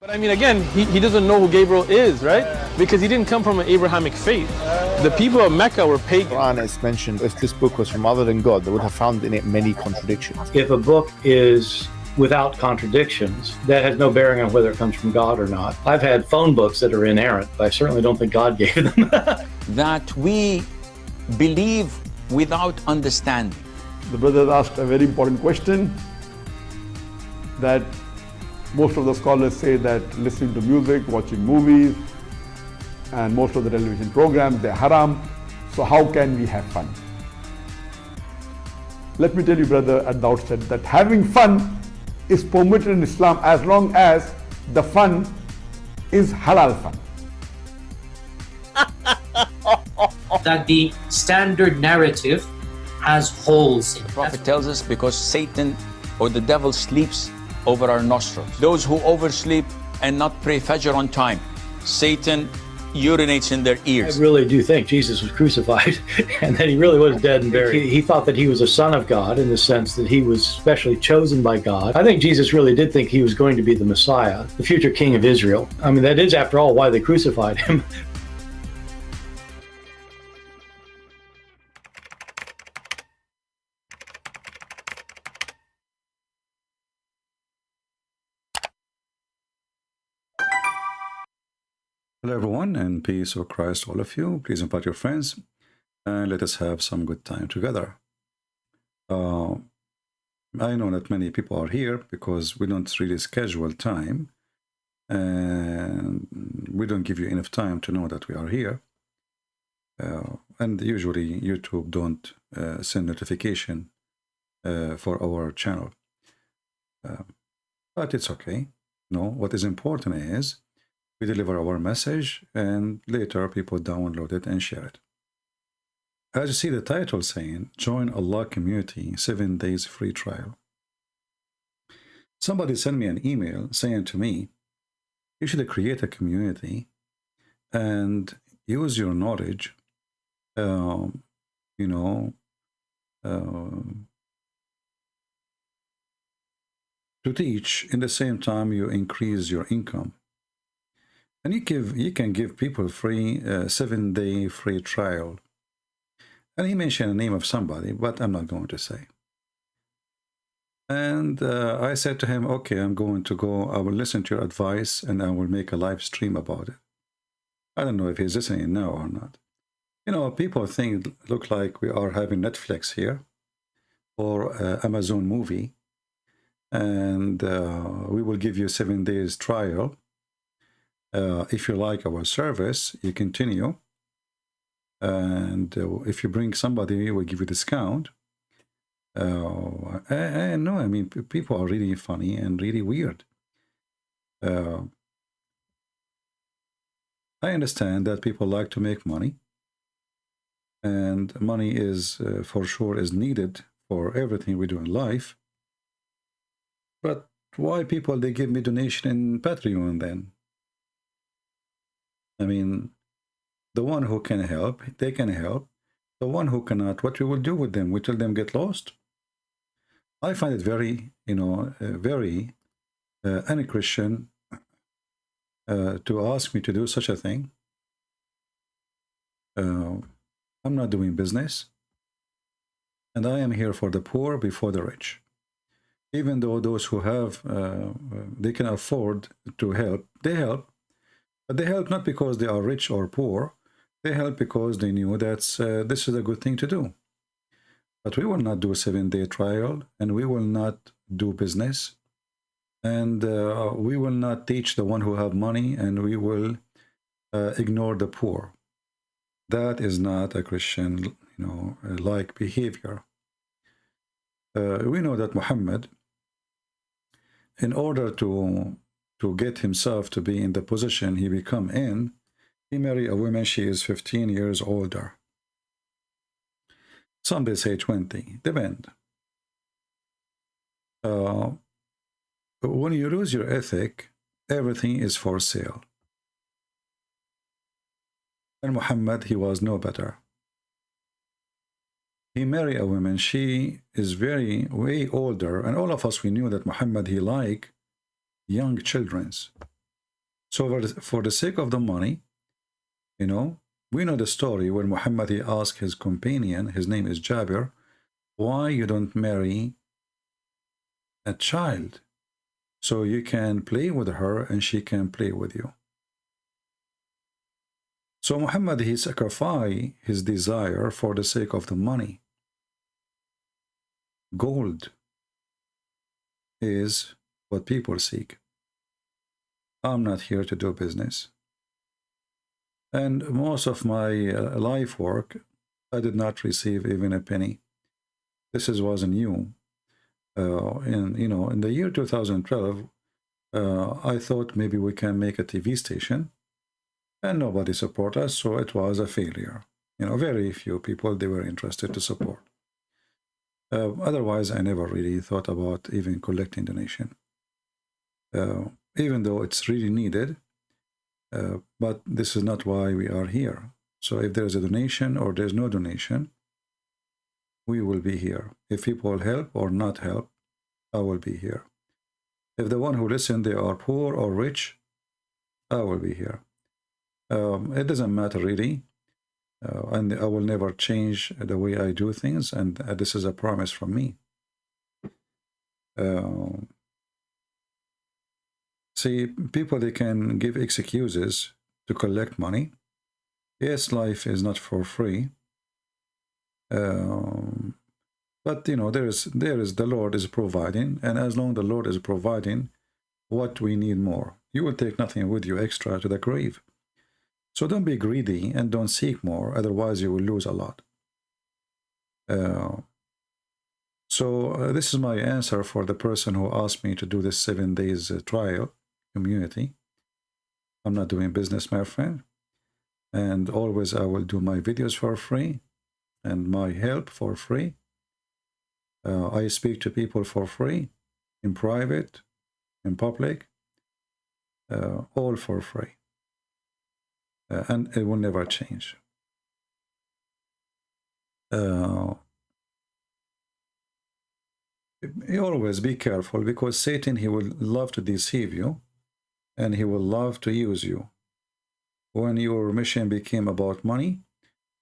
But I mean, again, he doesn't know who Gabriel is, right? Because he didn't come from an Abrahamic faith. The people of Mecca were pagan. Quran is mentioned, if this book was from other than God, they would have found in it many contradictions. If a book is without contradictions, that has no bearing on whether it comes from God or not. I've had phone books that are inerrant, but I certainly don't think God gave them. That we believe without understanding. The brother asked a very important question, that most of the scholars say that listening to music, watching movies, and most of the television programs, they're haram. So how can we have fun? Let me tell you, brother, at the outset that having fun is permitted in Islam as long as the fun is halal fun. That the standard narrative has holes in it. The Prophet tells us because Satan or the devil sleeps over our nostrils. Those who oversleep and not pray Fajr on time, Satan urinates in their ears. I really do think Jesus was crucified and that he really was dead and buried. He thought that he was a son of God in the sense that he was specially chosen by God. I think Jesus really did think he was going to be the Messiah, the future king of Israel. I mean, that is, after all, why they crucified him. Hello everyone, and peace of Christ all of you. Please invite your friends and let us have some good time together. I know that many people are here because we don't really schedule time and we don't give you enough time to know that we are here. And usually YouTube don't send notification for our channel. But it's okay. No, what is important is we deliver our message and later people download it and share it. As you see the title saying, Join Allah Community, 7 days free trial. Somebody sent me an email saying to me, you should create a community and use your knowledge, to teach. In the same time, you increase your income. And you can give people free 7-day free trial. And he mentioned the name of somebody, but I'm not going to say. And I said to him, okay, I'm going to go. I will listen to your advice and I will make a live stream about it. I don't know if he's listening now or not. You know, people look like we are having Netflix here or Amazon movie. And we will give you 7 days trial. If you like our service, you continue. And if you bring somebody, we'll give you a discount. I know, I mean, people are really funny and really weird. I understand that people like to make money. And money is, for sure, is needed for everything we do in life. But why people, they give me donation in Patreon then? I mean, the one who can help, they can help. The one who cannot, what we will do with them? We tell them get lost. I find it very, very un-Christian to ask me to do such a thing. I'm not doing business. And I am here for the poor before the rich. Even though those who have, they can afford to help, they help. But they help not because they are rich or poor. They help because they knew that this is a good thing to do. But we will not do a 7-day trial, and we will not do business, and we will not teach the one who have money, and we will ignore the poor. That is not a Christian, like behavior. We know that Muhammad, in order to get himself to be in the position he become in, he married a woman, she is 15 years older. Some they say 20, depend. When you lose your ethic, everything is for sale. And Muhammad, he was no better. He married a woman, she is way older, and all of us, we knew that Muhammad, he liked young children. So for the sake of the money, you know, we know the story when Muhammad, he asked his companion, his name is Jabir, why you don't marry a child so you can play with her and she can play with you. So Muhammad, he sacrificed his desire for the sake of the money. Gold is what people seek. I'm not here to do business. And most of my life work, I did not receive even a penny. This was new. In the year 2012, I thought maybe we can make a TV station, and nobody support us, so it was a failure. Very few people, they were interested to support. Otherwise, I never really thought about even collecting donation, even though it's really needed. But this is not why we are here. So if there's a donation or there's no donation, we will be here. If people help or not help, I will be here. If the one who listen, they are poor or rich, I will be here. It doesn't matter really. And I will never change the way I do things. And this is a promise from me. See, people, they can give excuses to collect money. Yes, life is not for free. But there is the Lord is providing, and as long as the Lord is providing, what we need more, you will take nothing with you extra to the grave. So don't be greedy and don't seek more, otherwise you will lose a lot. This is my answer for the person who asked me to do this 7 days trial community. I'm not doing business, my friend, and always I will do my videos for free and my help for free. I speak to people for free, in private, in public, all for free. And it will never change. You always be careful, because Satan, he will love to deceive you, and he will love to use you. When your mission became about money,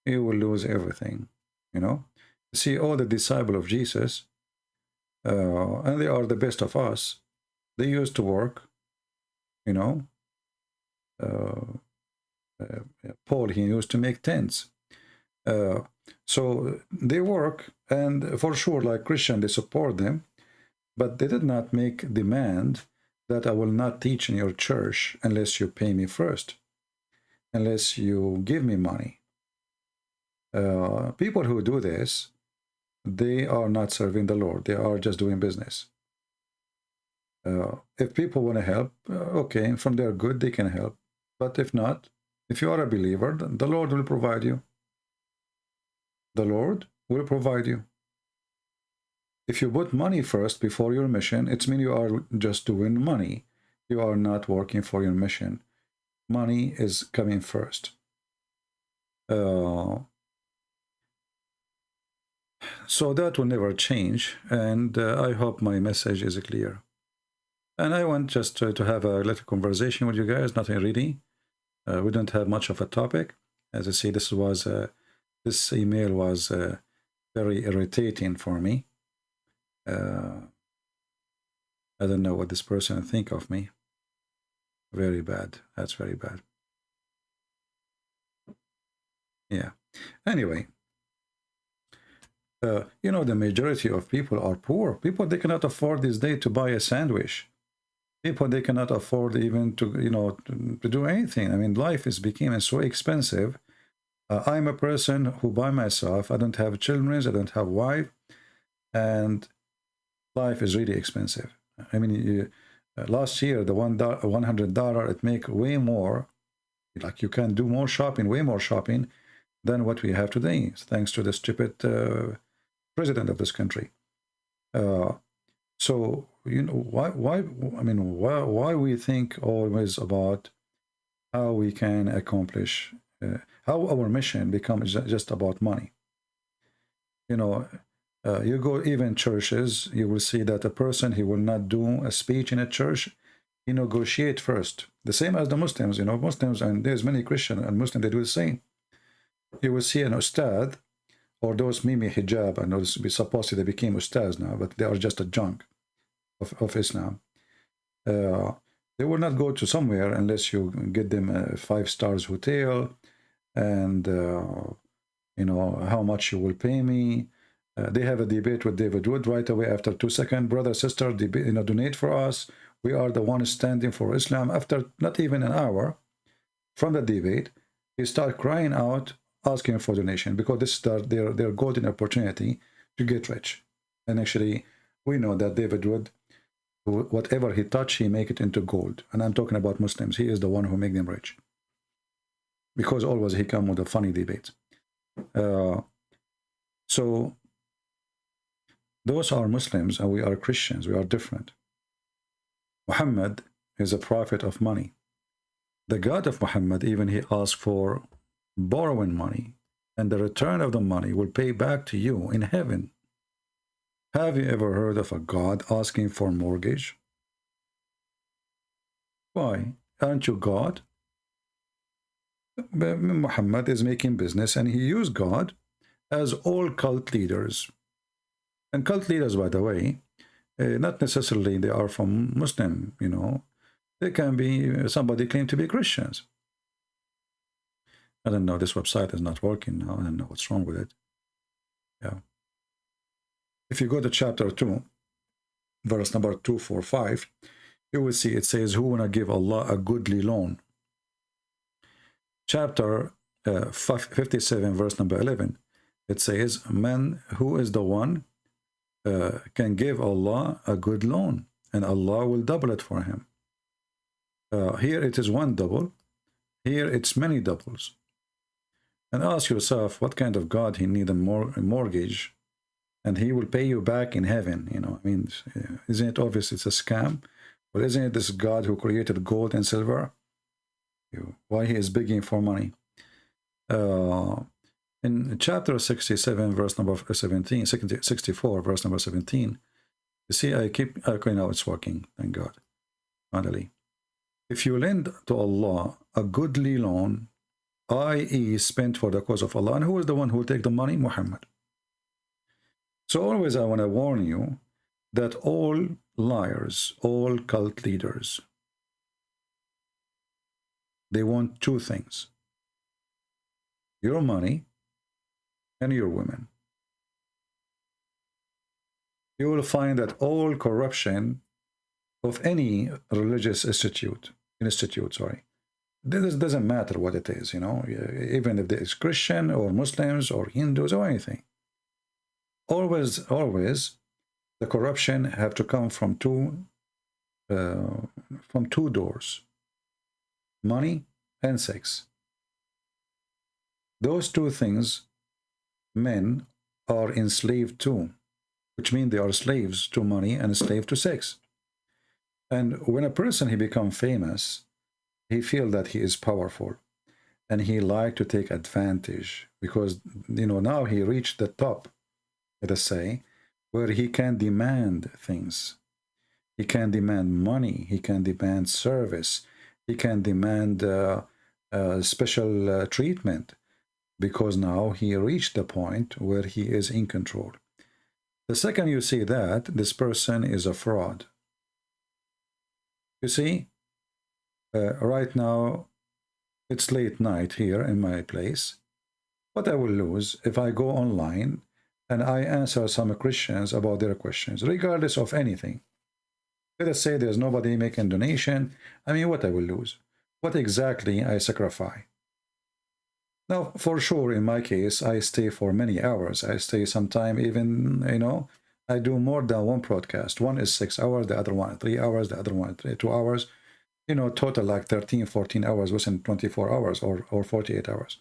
you will lose everything, See, all the disciples of Jesus, and they are the best of us, they used to work, Paul, he used to make tents. So they work, and for sure, like Christian, they support them, but they did not make demand that I will not teach in your church unless you pay me first, unless you give me money. People who do this, they are not serving the Lord. They are just doing business. If people want to help, okay, from their good, they can help. But if not, if you are a believer, the Lord will provide you. The Lord will provide you. If you put money first before your mission, it means you are just doing money. You are not working for your mission. Money is coming first. So that will never change, and I hope my message is clear. And I want just to have a little conversation with you guys, nothing really. We don't have much of a topic. As I see, this email was very irritating for me. I don't know what this person think of me. Very bad. That's very bad. Yeah. Anyway. The majority of people are poor. People, they cannot afford this day to buy a sandwich. People, they cannot afford even to, to do anything. I mean, life is becoming so expensive. I'm a person who by myself, I don't have children, I don't have wife, and life is really expensive. I mean, last year, the $100, it make way more, like you can do more shopping, way more shopping than what we have today, thanks to the stupid president of this country. So why we think always about how we can accomplish, how our mission becomes just about money. You go even churches, you will see that a person, he will not do a speech in a church he negotiate first. The same as the Muslims, you know, Muslims, and there's many Christian and Muslim, they do the same. You will see an ustad, or those mimi hijab, and those supposedly they became ustads now, but they are just a junk of Islam. They will not go to somewhere unless you get them a 5-star hotel, and you know, how much you will pay me. They have a debate with David Wood right away after 2 seconds. Brother, sister, you know, donate for us. We are the ones standing for Islam. After not even an hour from the debate, he start crying out, asking for donation, because this is their golden opportunity to get rich. And actually, we know that David Wood, whatever he touch, he make it into gold. And I'm talking about Muslims. He is the one who make them rich, because always he come with a funny debate. So those are Muslims, and we are Christians. We are different. Muhammad is a prophet of money. The God of Muhammad, even he asked for borrowing money, and the return of the money will pay back to you in heaven. Have you ever heard of a God asking for mortgage? Why? Aren't you God? Muhammad is making business, and he used God as all cult leaders. And cult leaders, by the way, not necessarily they are from Muslim, you know. They can be, somebody claim to be Christians. I don't know, this website is not working now. I don't know what's wrong with it. Yeah. If you go to chapter 2, verse number 245, you will see it says, who wanna give Allah a goodly loan? Chapter 57, verse number 11, it says, man, who is the one can give Allah a good loan, and Allah will double it for him. Here it is one double, here it's many doubles. And ask yourself, what kind of God he need a mortgage, and he will pay you back in heaven? You know, I mean, isn't it obvious it's a scam? Or isn't it this God who created gold and silver? Why he is begging for money? In chapter 67, verse number 17, 64, verse number 17, you see, okay, now it's working, thank God, finally. If you lend to Allah a goodly loan, i.e. spent for the cause of Allah, and who is the one who will take the money? Muhammad. So always I want to warn you that all liars, all cult leaders, they want two things: your money and your women. You will find that all corruption of any religious institute, this doesn't matter what it is, you know, even if it is Christian or Muslims or Hindus or anything. Always the corruption have to come from two doors: money and sex. Those two things men are enslaved to, which means they are slaves to money and slave to sex. And when a person he becomes famous, he feels that he is powerful, and he like to take advantage, because, you know, now he reached the top, let us say, where he can demand things. He can demand money, he can demand service, he can demand special treatment, because now he reached the point where he is in control. The second you see that, this person is a fraud. You see, right now, it's late night here in my place. What I will lose if I go online and I answer some Christians about their questions, regardless of anything. Let us say there's nobody making donation. I mean, what I will lose? What exactly I sacrifice? Now, for sure, in my case, I stay for many hours. I stay sometime even, you know, I do more than one broadcast. One is 6 hours, the other one 3 hours, the other one 2 hours. You know, total like 13, 14 hours within 24 hours or 48 hours.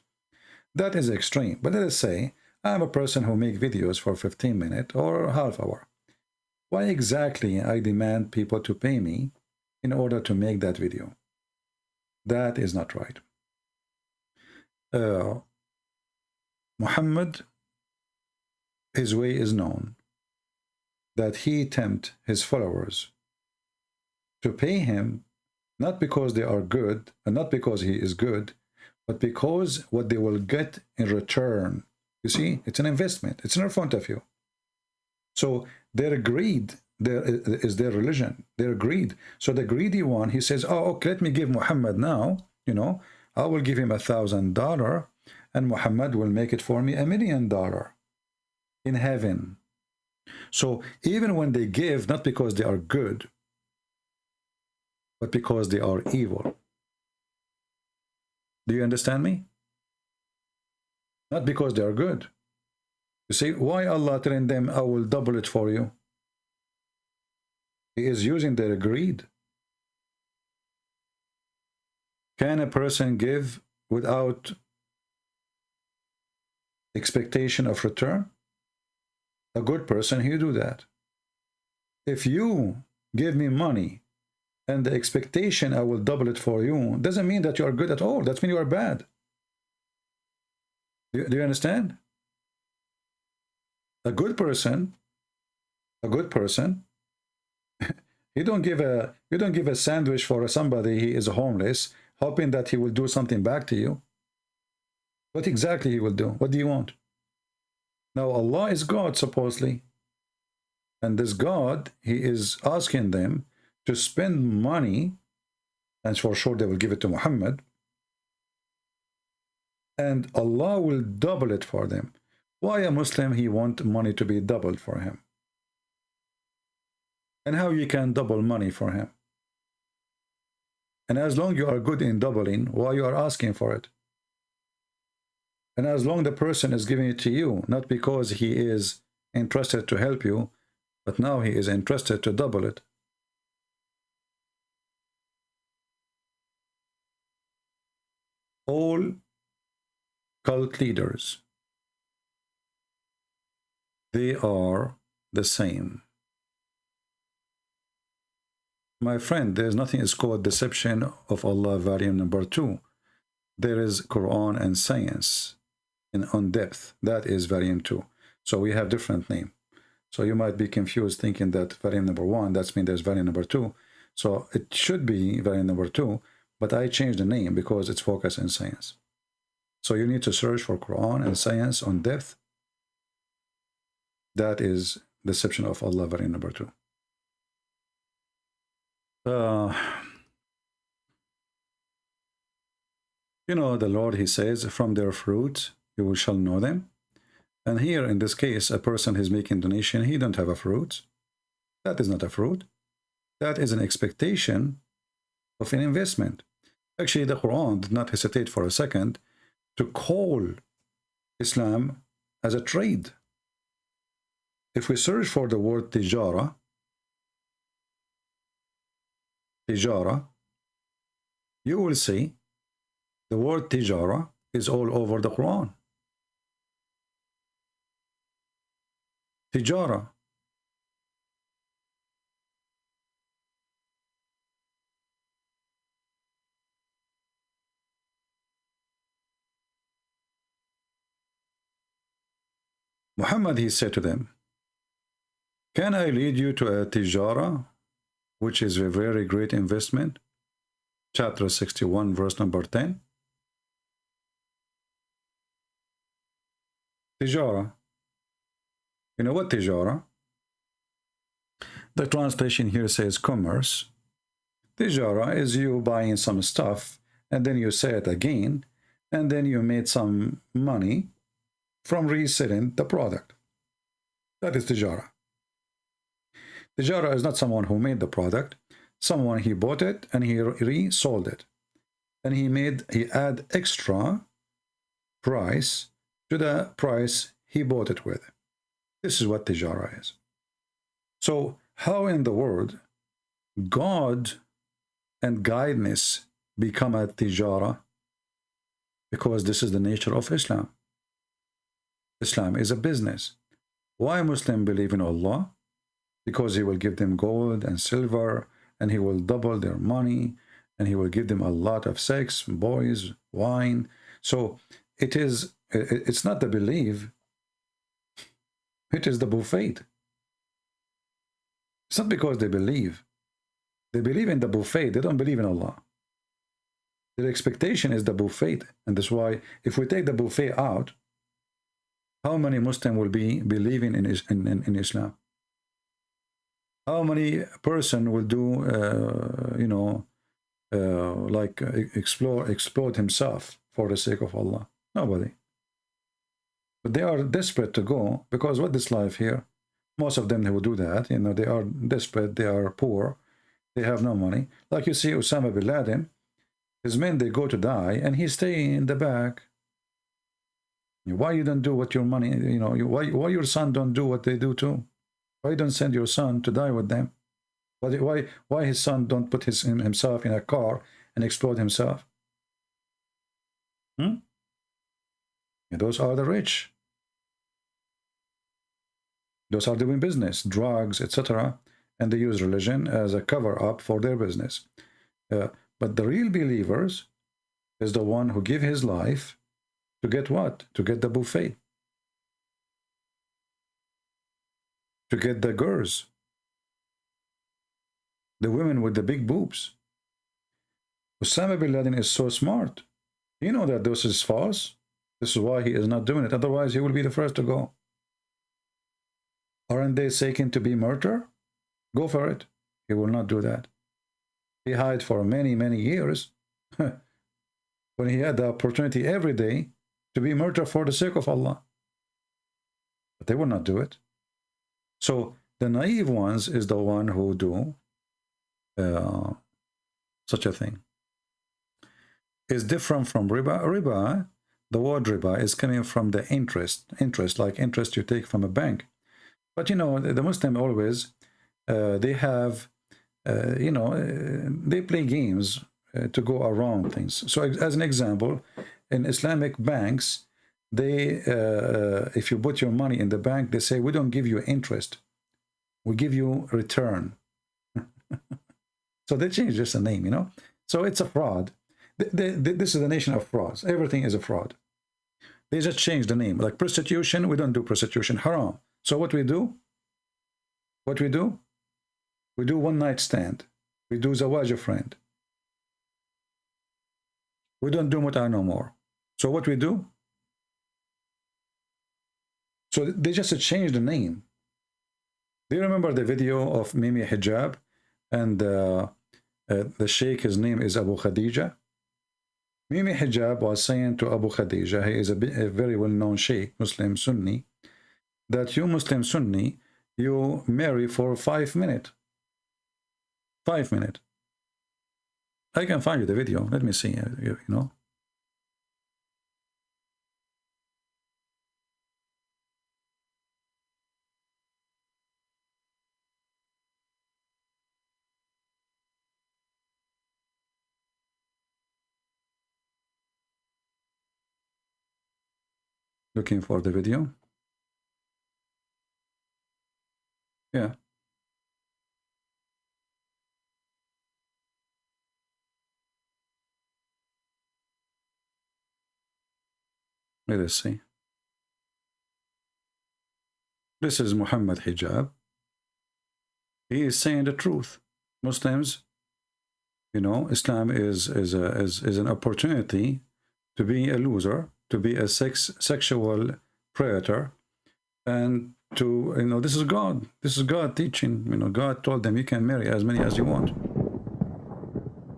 That is extreme. But let us say I'm a person who make videos for 15 minutes or half hour. Why exactly I demand people to pay me in order to make that video? That is not right. Muhammad, his way is known, that he tempt his followers to pay him not because they are good, and not because he is good, but because what they will get in return. You see, it's an investment. It's in front of you. So their greed is their religion. Their greed. So the greedy one, he says, oh, okay, let me give Muhammad now, you know, I will give him $1,000 and Muhammad will make it for me $1 million in heaven. So even when they give, not because they are good, but because they are evil. Do you understand me? Not because they are good. You see, why Allah telling them, I will double it for you? He is using their greed. Can a person give without expectation of return? A good person, he'll do that. If you give me money and the expectation I will double it for you, doesn't mean that you are good at all. That means you are bad. Do you understand? A good person, you don't give a sandwich for somebody he is homeless, hoping that he will do something back to you. What exactly he will do? What do you want? Now Allah is God supposedly, and this God, he is asking them to spend money, and for sure they will give it to Muhammad, and Allah will double it for them. Why a Muslim, he want money to be doubled for him? And how you can double money for him? And as long you are good in doubling, why you are asking for it? And as long the person is giving it to you, not because he is interested to help you, but now he is interested to double it. All cult leaders, they are the same. My friend, there's nothing is called deception of Allah, volume number 2. There is Qur'an and Science on depth. That is volume 2. So we have different name. So you might be confused thinking that volume number 1, that's mean there's volume number 2. So it should be volume number 2, but I changed the name because it's focused in science. So you need to search for Qur'an and Science on depth. That is deception of Allah, volume number 2. You know, the Lord, he says, from their fruit you shall know them. And here in this case, a person is making donation, he don't have a fruit. That is not a fruit. That is an expectation of an investment. Actually, the Quran did not hesitate for a second to call Islam as a trade. If we search for the word tijara, you will see the word tijara is all over the Quran. Tijara. Muhammad, he said to them, can I lead you to a tijara, which is a very great investment? Chapter 61, verse number 10. Tijara. You know what tijara? The translation here says commerce. Tijara is you buying some stuff and then you sell it again and then you made some money from reselling the product. That is tijara. Tijara is not someone who made the product. Someone, he bought it and he resold it. And he add extra price to the price he bought it with. This is what tijara is. So how in the world God and guidance become a tijara? Because this is the nature of Islam. Islam is a business. Why Muslims believe in Allah? Because he will give them gold and silver, and he will double their money, and he will give them a lot of sex, boys, wine. So it's not the belief, it is the buffet. It's not because they believe. They believe in the buffet. They don't believe in Allah. Their expectation is the buffet. And that's why if we take the buffet out, how many Muslims will be believing in Islam? How many person will do, like explode himself for the sake of Allah? Nobody. But they are desperate to go, because what this life here, most of them, they will do that. You know, they are desperate, they are poor, they have no money. Like you see Osama bin Laden, his men, they go to die, and he stay in the back. Why you don't do what your money, you know, why your son don't do what they do too? Why you don't send your son to die with them? Why his son don't put himself in a car and explode himself? And those are the rich. Those are doing business, drugs, etc. And they use religion as a cover-up for their business. But the real believers is the one who give his life to get what? To get the buffet. To get the girls. The women with the big boobs. Osama bin Laden is so smart. He knows that this is false. This is why he is not doing it. Otherwise, he will be the first to go. Aren't they seeking to be murdered? Go for it. He will not do that. He hid for many, many years when he had the opportunity every day to be murdered for the sake of Allah. But they will not do it. So the naive ones is the one who do such a thing. It's different from riba. Riba, the word riba is coming from the interest, like interest you take from a bank. But you know, the Muslim always, they have, they play games to go around things. So as an example, in Islamic banks, they, if you put your money in the bank, they say, we don't give you interest. We give you return. So they change just the name, you know. So it's a fraud. This is the nation of frauds. Everything is a fraud. They just change the name. Like prostitution, we don't do prostitution. Haram. So what we do? What we do? We do one night stand. We do zawaj a friend. We don't do mut'ah no more. So what we do? So they just change the name. Do you remember the video of Mimi Hijab? And the sheikh, his name is Abu Khadija. Mimi Hijab was saying to Abu Khadija, he is a very well-known sheikh, Muslim Sunni, that you Muslim Sunni, you marry for 5 minutes. 5 minutes. I can find you the video. Let me see, you know. Looking for the video. Yeah. Let us see. This is Muhammad Hijab. He is saying the truth. Muslims, you know, Islam is an opportunity to be a loser, to be a sexual predator, and to, you know, this is God. This is God teaching. You know, God told them you can marry as many as you want.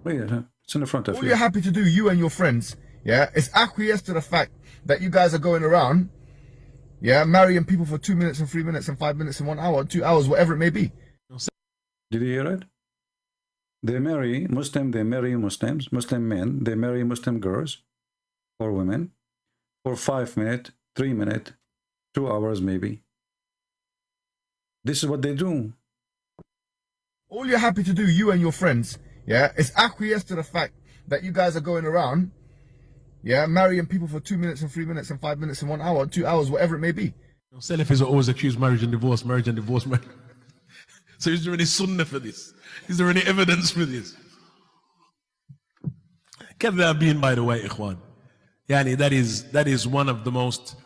Read it. It's in the front of you. All you're happy to do, you and your friends, yeah, is acquiesce to the fact that you guys are going around, yeah, marrying people for 2 minutes and 3 minutes and 5 minutes and 1 hour, 2 hours, whatever it may be. Did you hear it? They marry Muslim, they marry Muslims, Muslim men, they marry Muslim girls or women for 5 minutes, 3 minutes, 2 hours maybe. This is what they do. All you're happy to do, you and your friends, yeah, is acquiesce to the fact that you guys are going around, yeah, marrying people for 2 minutes and 3 minutes and 5 minutes and 1 hour, 2 hours, whatever it may be. Salafis are always accused marriage and divorce, marriage and divorce. So is there any sunnah for this? Is there any evidence for this? كذابين, by the way, ikhwan. Yani that is one of the most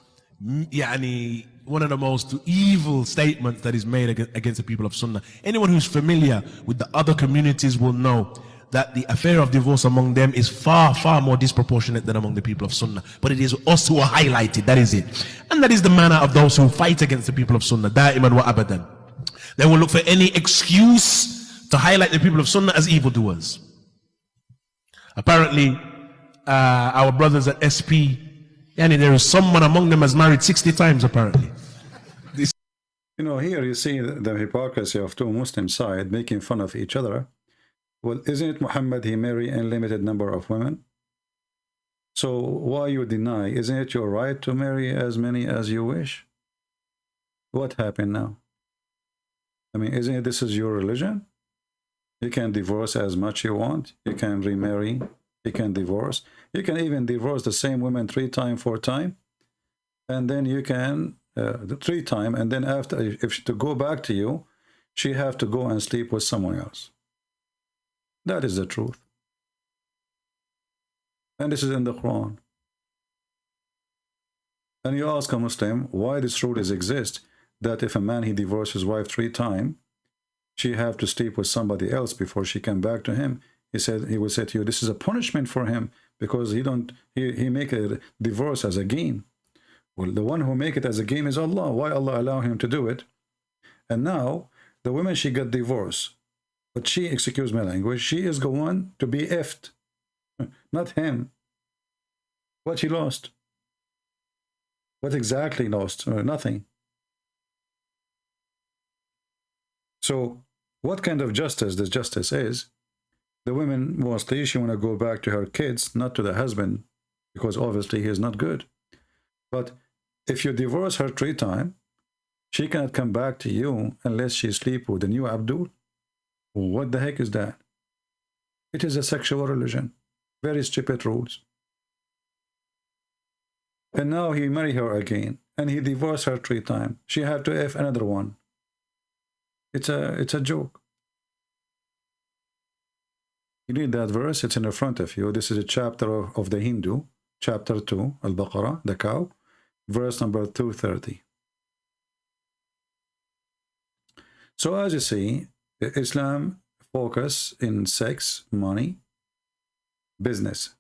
one of the most evil statements that is made against the people of Sunnah. Anyone who's familiar with the other communities will know that the affair of divorce among them is far, far more disproportionate than among the people of Sunnah. But it is us who are highlighted, that is it. And that is the manner of those who fight against the people of Sunnah, da'iman wa abadan. They will look for any excuse to highlight the people of Sunnah as evildoers. Apparently, our brothers at SP, there is someone among them has married 60 times apparently. You know, here you see the hypocrisy of two Muslim sides making fun of each other. Well, isn't it Muhammad, he married an unlimited number of women? So why you deny? Isn't it your right to marry as many as you wish? What happened now? I mean, isn't it this is your religion? You can divorce as much you want. You can remarry. You can divorce. You can even divorce the same woman 3 times, 4 times. And then you can, 3 times. And then after, if she to go back to you, she have to go and sleep with someone else. That is the truth. And this is in the Quran. And you ask a Muslim why this rule exists, that if a man he divorces his wife 3 times, she have to sleep with somebody else before she come back to him. He will say to you, this is a punishment for him because he make a divorce as a game. Well, the one who make it as a game is Allah. Why Allah allow him to do it? And now the woman, she got divorced. But she, excuse my language, she is going to be effed, not him. What he lost? What exactly lost? Nothing. So, what kind of justice this justice is? The woman, mostly, she want to go back to her kids, not to the husband, because obviously he is not good. But if you divorce her 3 times, she cannot come back to you unless she sleep with the new Abdul. What the heck is that? It is a sexual religion. Very stupid rules. And now he marry her again, and he divorced her 3 times. She have to F another one. It's a joke. You need that verse, it's in the front of you. This is a chapter of the Hindu, chapter 2, Al-Baqarah, the cow, verse number 230. So as you see, Islam focus in sex, money, business.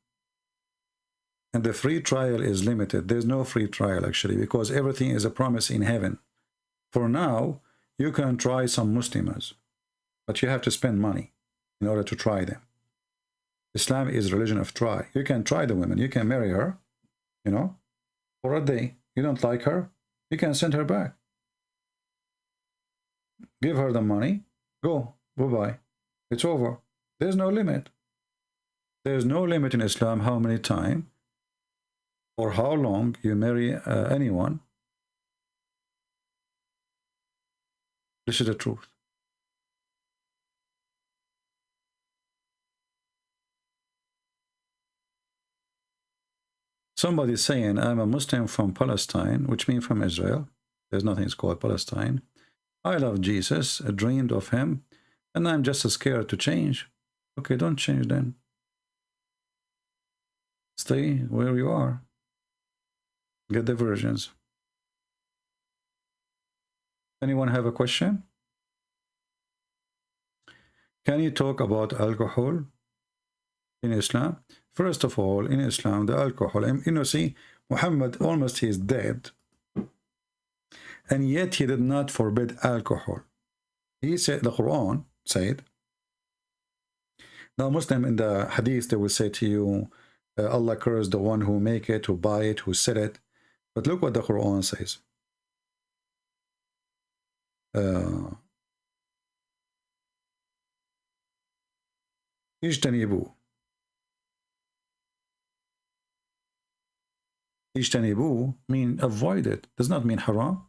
And the free trial is limited. There's no free trial actually, because everything is a promise in heaven. For now, you can try some Muslims, but you have to spend money in order to try them. Islam is religion of try. You can try the women. You can marry her, you know, for a day. You don't like her, you can send her back. Give her the money. Go. Bye-bye. It's over. There's no limit. There's no limit in Islam how many times or how long you marry anyone. This is the truth. Somebody saying, I'm a Muslim from Palestine, which means from Israel. There's nothing called Palestine. I love Jesus, I dreamed of him, and I'm just scared to change. Okay, don't change then. Stay where you are. Get the versions. Anyone have a question? Can you talk about alcohol in Islam? First of all, in Islam, the alcohol, you know, see, Muhammad almost he is dead, and yet he did not forbid alcohol. He said, the Quran said, now Muslim in the hadith, they will say to you, Allah cursed the one who make it, who buy it, who sell it. But look what the Quran says. اجتنبوا. اجتنبوا mean avoid it. Does not mean haram.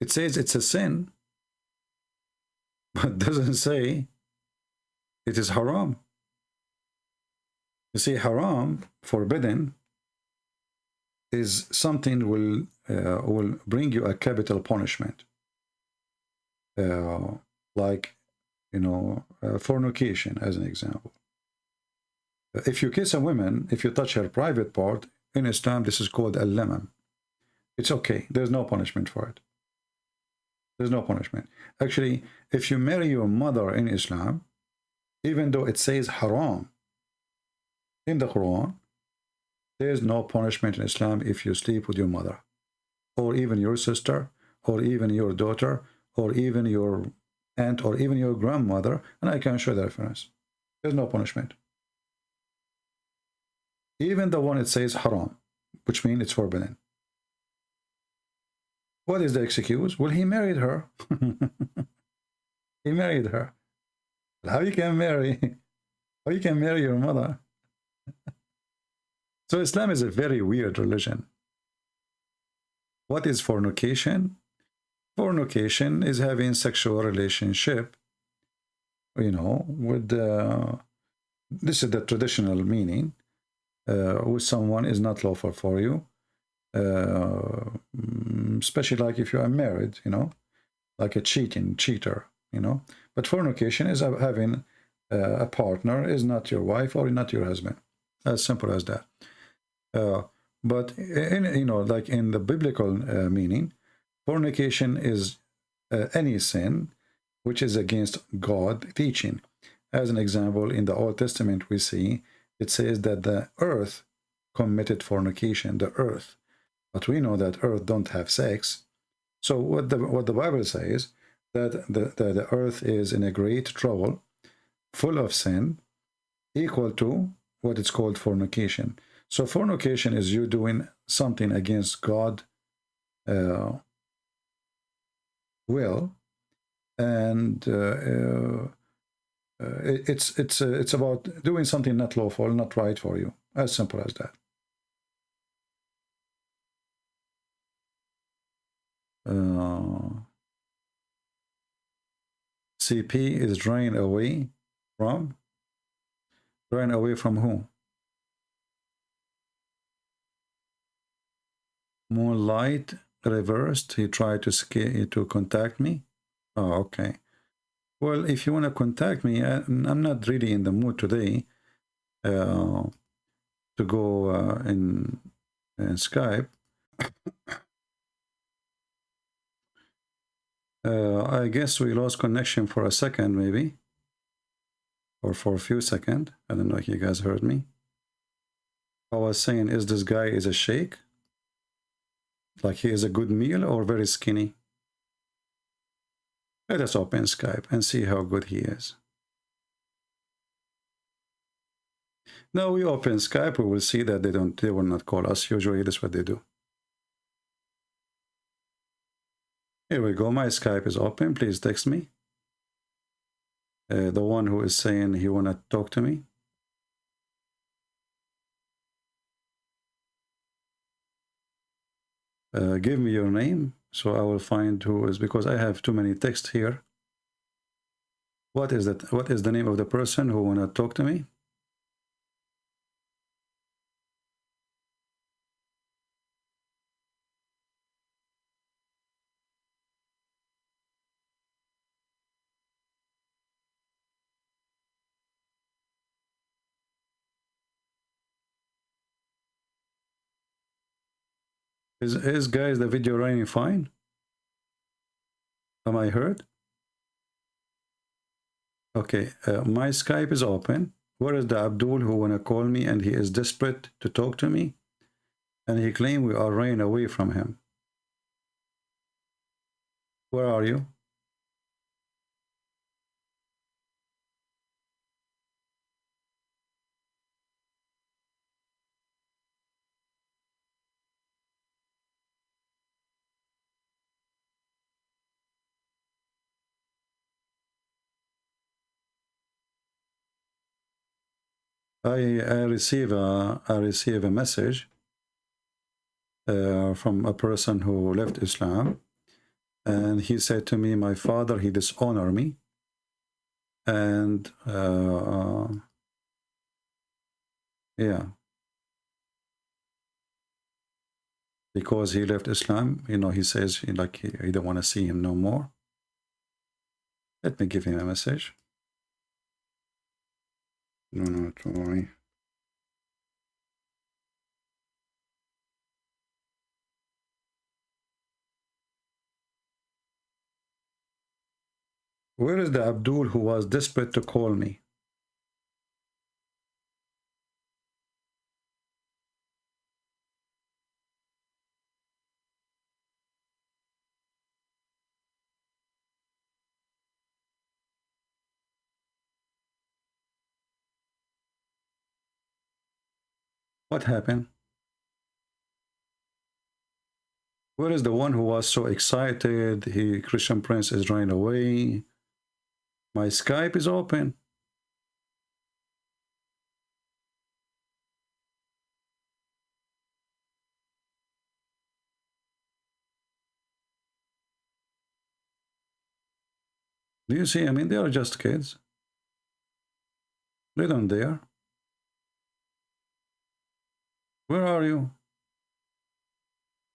It says it's a sin, but doesn't say it is haram. You see, haram, forbidden, is something will bring you a capital punishment. like, you know, fornication as an example. If you kiss a woman, if you touch her private part, in Islam, this is called al-lamam. It's okay. There's no punishment for it. There's no punishment. Actually, if you marry your mother in Islam, even though it says haram in the Quran, there's no punishment in Islam if you sleep with your mother, or even your sister, or even your daughter, or even your aunt, or even your grandmother, and I can show the reference. There's no punishment. Even the one it says haram, which means it's forbidden. What is the excuse? Well, he married her. He married her. How you can marry? How you can marry your mother? So Islam is a very weird religion. What is fornication? Fornication is having sexual relationship, you know, with this is the traditional meaning, with someone is not lawful for you, especially like if you are married, you know, like a cheater, you know. But fornication is having a partner is not your wife or not your husband. As simple as that. But in, you know, like in the biblical meaning, fornication is any sin which is against God teaching. As an example, in the Old Testament we see it says that the earth committed fornication, the earth. But we know that earth don't have sex. So what the Bible says, that the earth is in a great trouble, full of sin, equal to what is called fornication. So fornication is you doing something against God will, and it's about doing something not lawful, not right for you. As simple as that. CP is drained away from who? Moonlight reversed. He tried to contact me. Oh, okay. Well, if you want to contact me, I'm not really in the mood today to go in Skype. I guess we lost connection for a second, maybe, or for a few seconds. I don't know if you guys heard me. I was saying, is this guy is a sheikh? Like he is a good meal or very skinny? Let us open Skype and see how good he is. Now we open Skype, we will see that they will not call us. Usually that's what they do. Here we go. My Skype is open. Please text me. The one who is saying he wanna talk to me. Give me your name so I will find who is, because I have too many texts here. What is that? What is the name of the person who wanna talk to me? Is guys the video running fine? Am I heard? Okay, my Skype is open. Where is the Abdul who wanna call me and he is desperate to talk to me? And he claimed we are running away from him. Where are you? I receive a message from a person who left Islam, and he said to me, my father, he dishonored me, and yeah, because he left Islam, you know, he says like he don't want to see him no more. Let me give him a message. No, not worry. Where is the Abdul who was desperate to call me? What happened? Where is the one who was so excited? Christian Prince is running away. My Skype is open. Do you see? I mean, they are just kids. They don't dare. Where are you?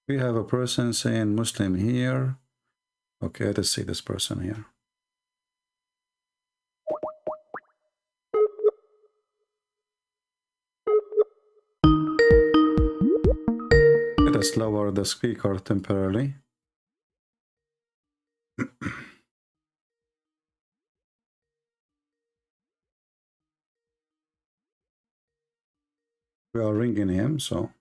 We have a person saying Muslim here. Okay, let's see this person here. Let us lower the speaker temporarily. We are ringing him, so.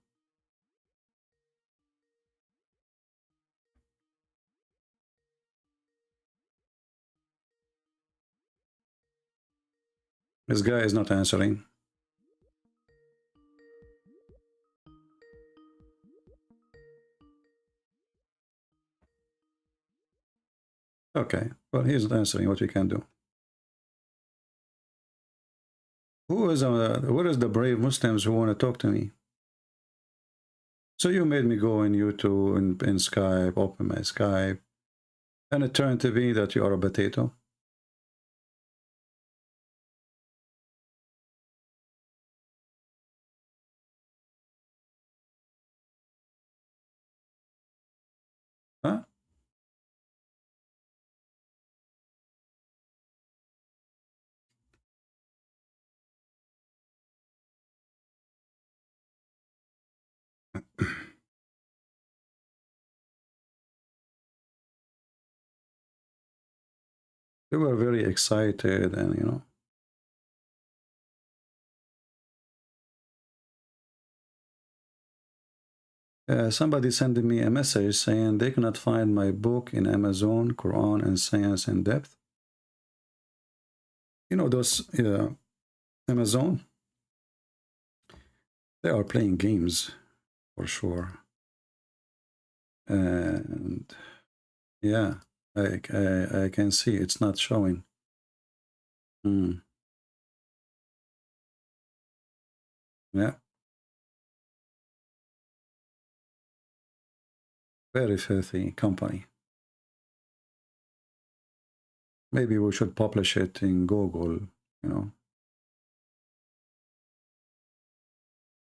This guy is not answering. Okay, well, he's not answering. What we can do? Where is the brave Muslims who want to talk to me? So you made me go in YouTube, in Skype, open my Skype, and it turned to be that you are a potato. Huh? They were very excited, and you know. Somebody sending me a message saying they cannot find my book in Amazon, Qur'an and Science in Depth. You know those Amazon? They are playing games for sure. And yeah, I can see it's not showing. Yeah. Very filthy company. Maybe we should publish it in Google, you know.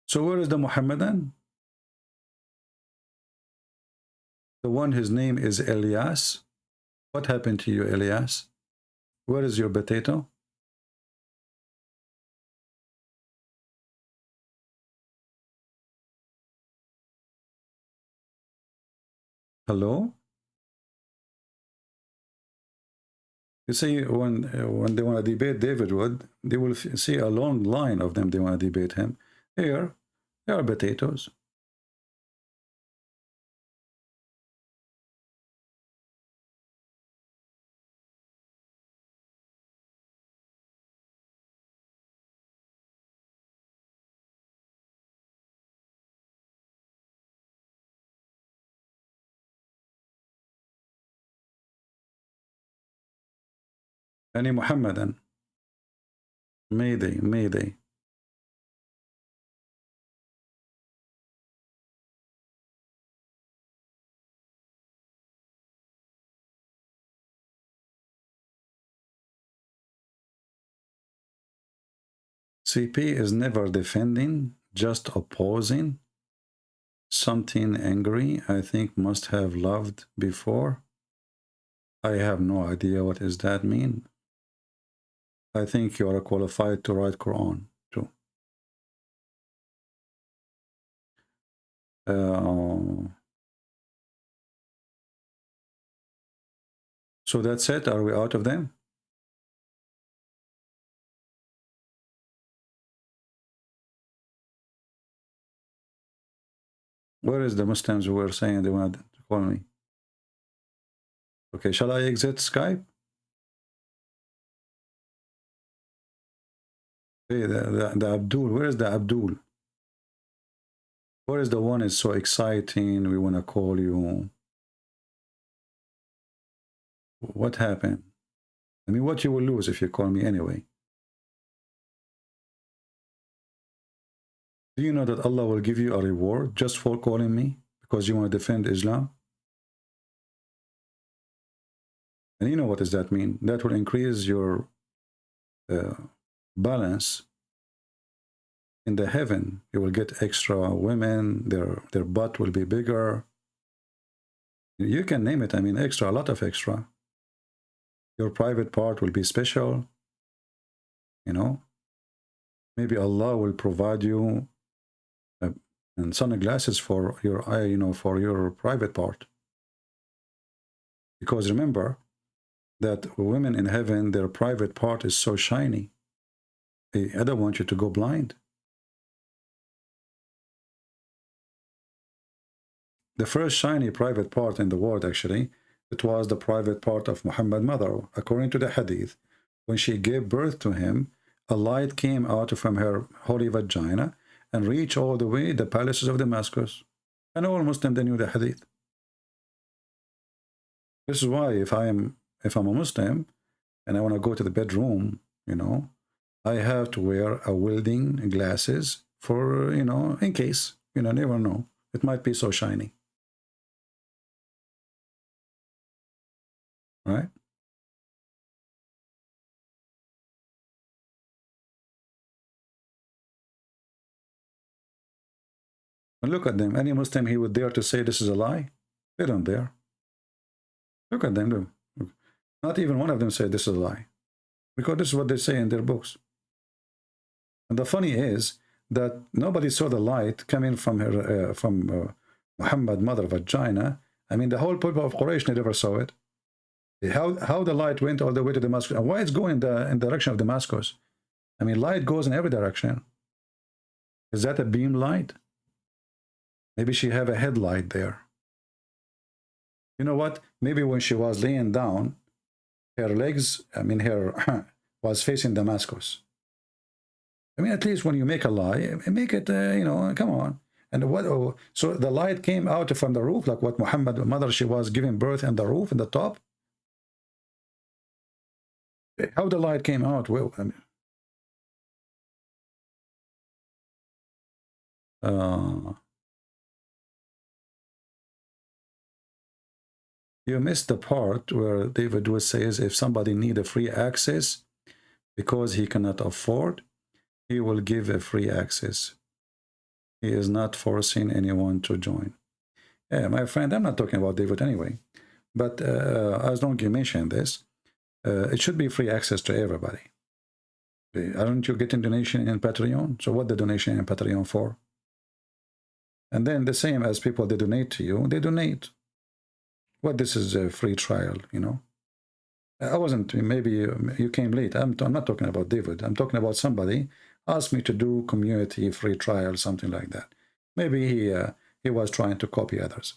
So where is the Muhammadan? The one his name is Elias. What happened to you, Elias? Where is your potato? Hello? You see, when they want to debate David Wood, they will see a long line of them. They want to debate him. Here, there are potatoes. Any Muhammadan? Mayday, Mayday. CP is never defending, just opposing. Something angry, I think must have loved before. I have no idea what does that mean. I think you are qualified to write Quran too. So that's it. Are we out of them? Where is the Muslims who were saying they wanted to call me? Okay, shall I exit Skype? Hey, the Abdul, where is the Abdul? Where is the one is so exciting, we want to call you? What happened? I mean, what you will lose if you call me anyway? Do you know that Allah will give you a reward just for calling me because you want to defend Islam? And you know what does that mean? That will increase your balance in the heaven. You will get extra women, their butt will be bigger. You can name it, I mean extra, a lot of extra. Your private part will be special, you know. Maybe Allah will provide you and sunglasses for your eye, you know, for your private part. Because remember that women in heaven, their private part is so shiny. I don't want you to go blind. The first shiny private part in the world, actually, it was the private part of Muhammad's mother. According to the hadith, when she gave birth to him, a light came out from her holy vagina and reached all the way the palaces of Damascus. And all Muslims, they knew the hadith. This is why if I'm a Muslim and I want to go to the bedroom, you know, I have to wear a welding glasses for, you know, in case, you know, never know. It might be so shiny. Right? And look at them. Any Muslim, he would dare to say this is a lie? They don't dare. Look at them. Look. Not even one of them said this is a lie. Because this is what they say in their books. And the funny is that nobody saw the light coming from her, Muhammad's mother vagina. I mean, the whole people of Quraysh never saw it. How the light went all the way to Damascus, and why it's going in the direction of Damascus? I mean, light goes in every direction. Is that a beam light? Maybe she have a headlight there. You know what? Maybe when she was laying down, her legs, I mean, her was facing Damascus. I mean, at least when you make a lie, make it, you know, come on. And what? Oh, so the light came out from the roof, like what Muhammad's mother, she was giving birth in the roof, in the top. How the light came out? Well, I mean, you missed the part where David Wood says if somebody need a free access because he cannot afford, he will give a free access. He is not forcing anyone to join. Yeah, my friend, I'm not talking about David anyway. But as long as you mention this, it should be free access to everybody. Aren't you getting donation in Patreon? So what the donation in Patreon for? And then the same as people, they donate to you, they donate. What, this is a free trial, you know? I wasn't, maybe you came late. I'm not talking about David. I'm talking about somebody asked me to do community free trial, something like that. Maybe he was trying to copy others.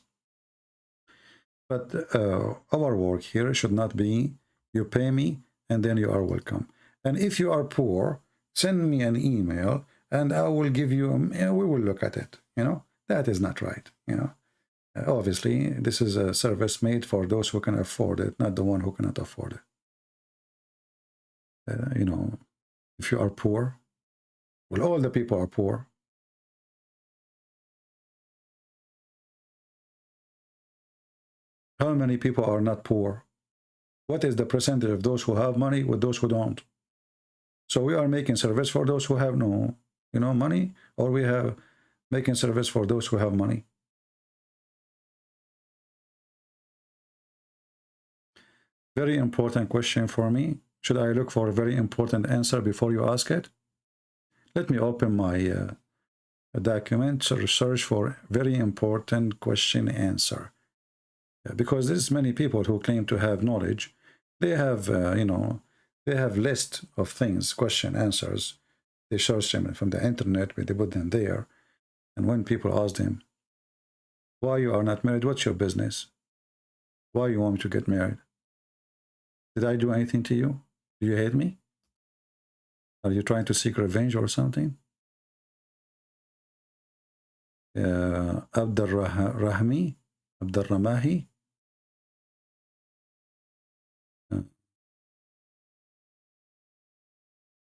But our work here should not be you pay me and then you are welcome. And if you are poor, send me an email and I will give you, we will look at it, you know? That is not right, you know? Obviously, this is a service made for those who can afford it, not the one who cannot afford it. You know, if you are poor, well, all the people are poor. How many people are not poor? What is the percentage of those who have money with those who don't? So we are making service for those who have no, you know, money, or we have making service for those who have money. Very important question for me. Should I look for a very important answer before you ask it? Let me open my document, so search for very important question answer. Because there's many people who claim to have knowledge. They have, you know, they have list of things, question answers. They search them from the internet, but they put them there. And when people ask them, why you are not married, what's your business? Why you want me to get married? Did I do anything to you? Do you hate me? Are you trying to seek revenge or something? Abdurrahmi? Abdurrahmahi?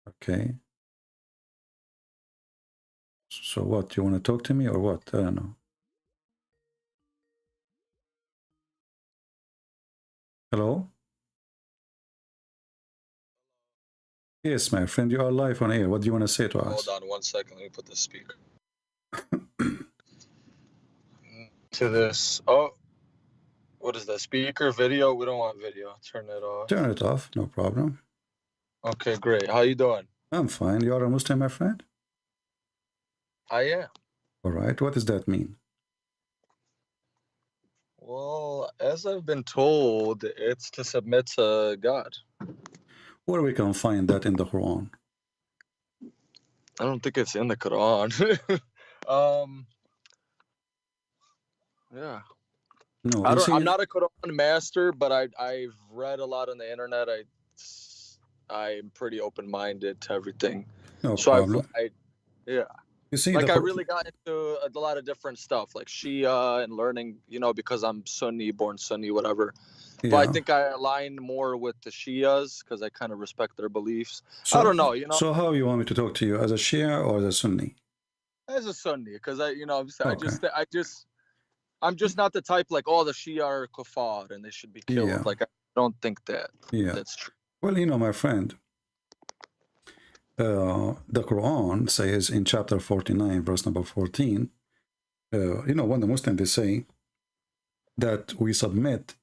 Okay. So what, you want to talk to me or what? I don't know. Hello? Yes, my friend, you are live on air. What do you want to say to us? Hold on 1 second. Let me put the speaker to this. Oh, what is that? Speaker, video? We don't want video. Turn it off. Turn it off, no problem. Okay, great. How you doing? I'm fine. You are a Muslim, my friend? I am. All right. What does that mean? Well, as I've been told, it's to submit to God. Where we can find that in the Quran? I don't think it's in the Quran. Yeah. No, I'm not a Quran master, but I've read a lot on the internet. I'm pretty open-minded to everything. No So problem. yeah. You see, like I really got into a lot of different stuff, like Shia and learning, you know, because I'm Sunni, born Sunni, whatever. Yeah. But I think I align more with the Shias because I kind of respect their beliefs. So, I don't know, you know. So how you want me to talk to you, as a Shia or as a Sunni? As a Sunni, because Okay. I'm just not the type like, oh, the Shia are kuffar and they should be killed. Yeah. Like I don't think Yeah. that's true. Well, you know, my friend, the Quran says in chapter 49, verse number 14, you know, when the Muslims, they say that we submit,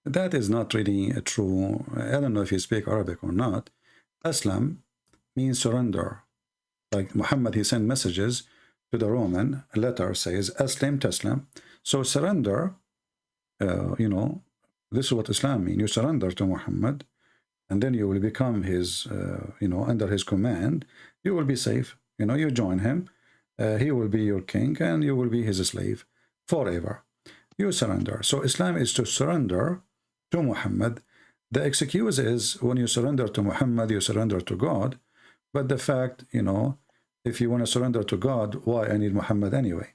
that is not really true. I don't know if you speak Arabic or not. Aslam means surrender. Like Muhammad, he sent messages to the Roman. A letter says, Aslim Taslam. So surrender, you know, this is what Islam means. You surrender to Muhammad, and then you will become his, you know, under his command. You will be safe. You know, you join him. He will be your king, and you will be his slave forever. You surrender. So Islam is to surrender to Muhammad. The excuse is when you surrender to Muhammad, you surrender to God. But the fact, you know, if you want to surrender to God, why I need Muhammad anyway?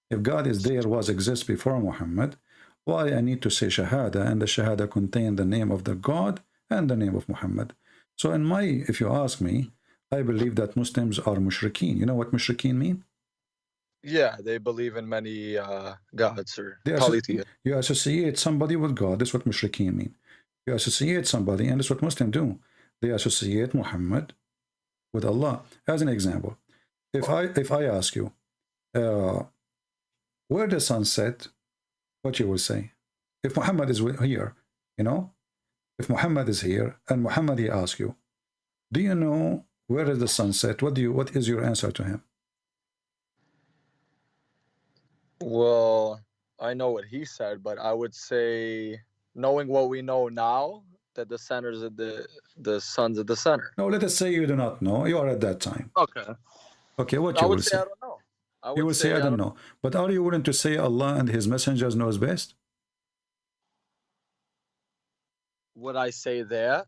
If God is there, exists before Muhammad, why I need to say Shahada, and the Shahada contain the name of the God and the name of Muhammad. So if you ask me, I believe that Muslims are mushrikeen. You know what mushrikeen mean? Yeah, they believe in many gods or polytheists. You associate somebody with God. That's what mushrikeen mean. You associate somebody, and that's what Muslims do. They associate Muhammad with Allah. As an example, if I ask you, where the sun set, what you will say? If Muhammad is here, you know, if Muhammad is here, and Muhammad, he asks you, do you know where is the sunset? What is your answer to him? Well, I know what he said, but I would say, knowing what we know now, that the centers of the suns at the center. No, let us say you do not know. You are at that time. Okay. Okay, what you will say? I don't know. You will say, I don't know. But are you willing to say Allah and His messengers knows best? Would I say that?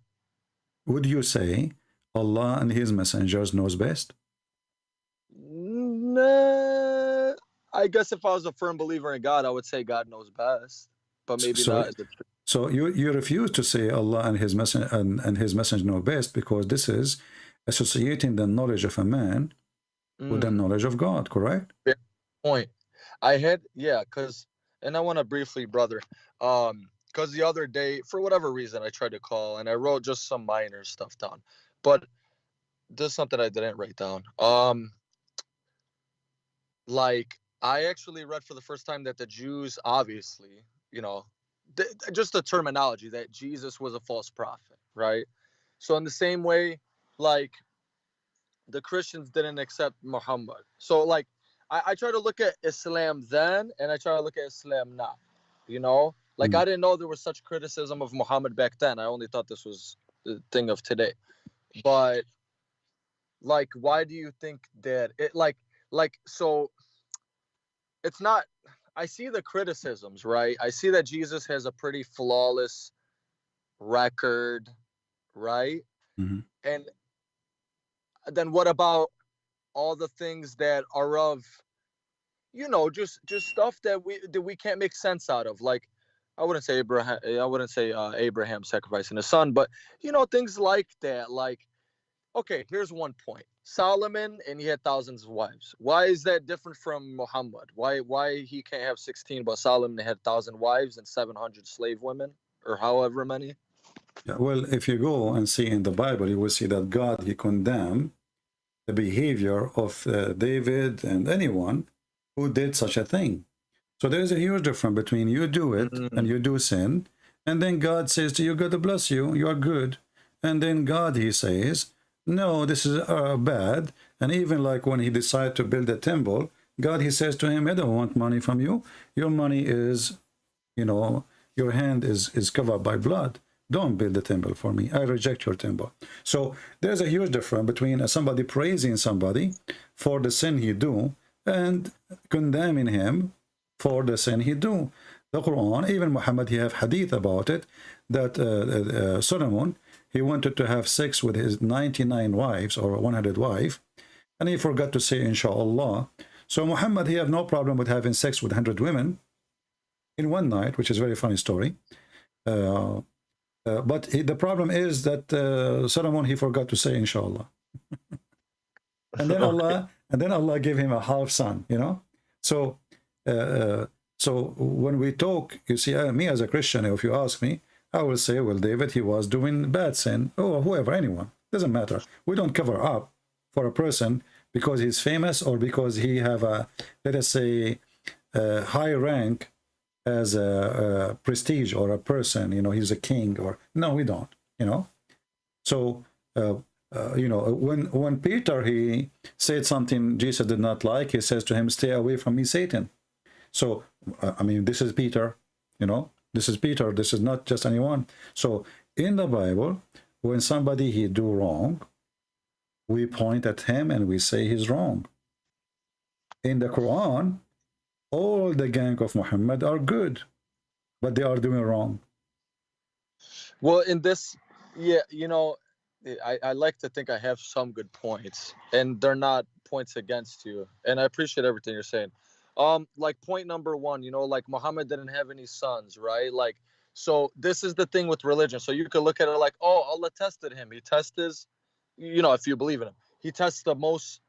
Would you say Allah and His messengers knows best? Nah, I guess if I was a firm believer in God, I would say God knows best, but maybe not. So you refuse to say Allah and His messenger and His messenger know best, because this is associating the knowledge of a man with the knowledge of God, correct? Fair point. And I want to briefly, brother, because the other day, for whatever reason, I tried to call and I wrote just some minor stuff down, but there's something I didn't write down. Like, I actually read for the first time that the Jews, obviously, you know, just the terminology that Jesus was a false prophet, right? So in the same way, like the Christians didn't accept Muhammad. So like I try to look at Islam then and I try to look at Islam now, you know? Like I didn't know there was such criticism of Muhammad back then. I only thought this was the thing of today. But like, why do you think that it like so it's not, I see the criticisms, right? I see that Jesus has a pretty flawless record, right? And then what about all the things that are of, you know, just stuff that we can't make sense out of? Like I wouldn't say Abraham sacrificing his son, but you know, things like that. Like, okay, here's one point. Solomon, and he had thousands of wives. Why is that different from Muhammad? Why he can't have 16, but Solomon had 1,000 wives and 700 slave women, or however many? Yeah, well, if you go and see in the Bible, you will see that God, he condemned the behavior of David and anyone who did such a thing. So there is a huge difference between you do it and you do sin, and then God says to you, God to bless you, you are good. And then God, he says, no, this is bad. And even like when he decided to build a temple, God, he says to him, I don't want money from you. Your money is, you know, your hand is covered by blood. Don't build a temple for me. I reject your temple. So there's a huge difference between somebody praising somebody for the sin he do and condemning him for the sin he do. The Quran, even Muhammad, he have hadith about it, that Solomon, he wanted to have sex with his 99 wives or 100 wives, and he forgot to say inshallah. So Muhammad, he have no problem with having sex with 100 women in one night, which is a very funny story. But the problem is that Solomon, he forgot to say inshallah. and then Allah gave him a half son, you know. So so when we talk, you see, me as a Christian, if you ask me, I will say, well, David, he was doing bad sin, or whoever, anyone, doesn't matter. We don't cover up for a person because he's famous or because he have a, let us say, a high rank as a prestige or a person, you know, he's a king, or no, we don't, you know. So you know, when Peter, he said something Jesus did not like, he says to him, stay away from me, Satan. So I mean, this is Peter, you know, this is Peter, this is not just anyone. So in the Bible, when somebody he do wrong, we point at him and we say he's wrong. In the Quran, all the gang of Muhammad are good, but they are doing wrong. Well, in this, yeah, you know, I like to think I have some good points, and they're not points against you. And I appreciate everything you're saying. Like point number one, you know, like Muhammad didn't have any sons, right? Like, so this is the thing with religion. So you could look at it like, oh, Allah tested him. He tested his, you know, if you believe in him, he tests the most.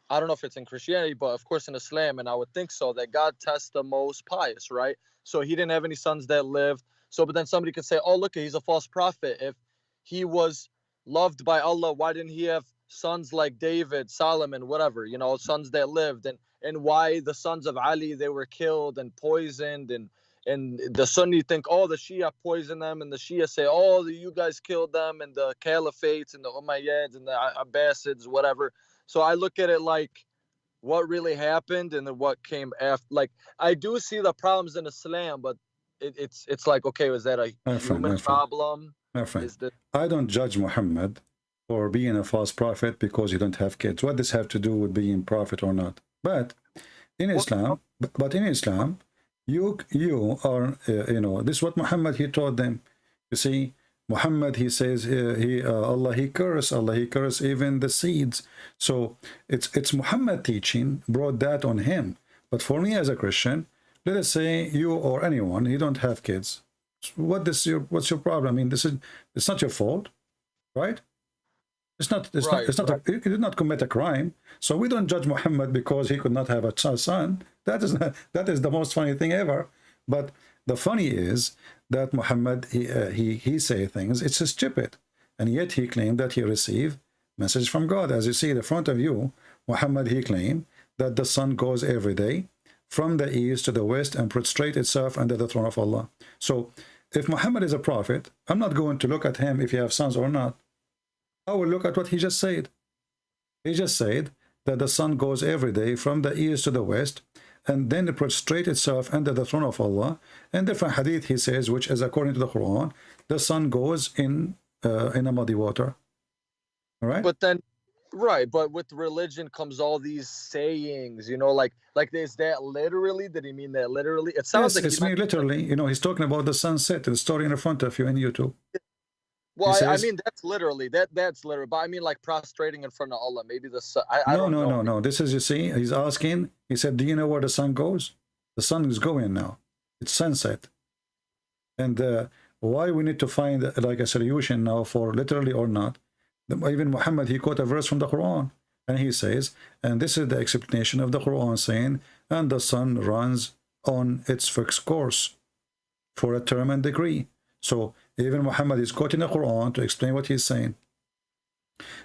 I don't know if it's in Christianity, but of course in Islam, and I would think so, that God tests the most pious, right? So he didn't have any sons that lived. So, but then somebody could say, oh, look, he's a false prophet. If he was loved by Allah, why didn't he have sons like David, Solomon, whatever, you know, sons that lived? And why the sons of Ali, they were killed and poisoned, and the Sunni think, oh, the Shia poisoned them, and the Shia say, oh, you guys killed them, and the Caliphates and the Umayyads and the Abbasids, whatever. So I look at it like what really happened and then what came after. Like, I do see the problems in Islam, but it's like, okay, is that a human problem? My friend, I don't judge Muhammad for being a false prophet because you don't have kids. What does have to do with being prophet or not? But in Islam, you are, you know, this is what Muhammad, he taught them. You see, Muhammad, he says, Allah, he curse even the seeds. So it's Muhammad teaching brought that on him. But for me as a Christian, let us say you or anyone, you don't have kids. What's your problem? I mean, it's not your fault, right? He did not commit a crime. So we don't judge Muhammad because he could not have a son. That is the most funny thing ever. But the funny is that Muhammad, he say things, it's stupid. And yet he claimed that he received message from God. As you see in the front of you, Muhammad, he claimed that the sun goes every day from the east to the west and prostrate itself under the throne of Allah. So if Muhammad is a prophet, I'm not going to look at him if he has sons or not. I will look at what he just said. He just said that the sun goes every day from the east to the west, and then it prostrate itself under the throne of Allah. And different hadith he says, which is according to the Quran, the sun goes in a muddy water. All right? But then, right, but with religion comes all these sayings, you know, like is that literally? Did he mean that literally? It sounds yes, like it's me literally. You know, he's talking about the sunset, the story in front of you in YouTube. Well, He I says, mean, that's literally, that's literal. But I mean, like prostrating in front of Allah. Maybe the sun. No. This is, you see, he's asking, he said, do you know where the sun goes? The sun is going now. It's sunset. And why we need to find like a solution now for literally or not. Even Muhammad, he quote a verse from the Quran. And he says, and this is the explanation of the Quran saying, and the sun runs on its fixed course for a term and degree. So even Muhammad is quoting the Quran to explain what he's saying.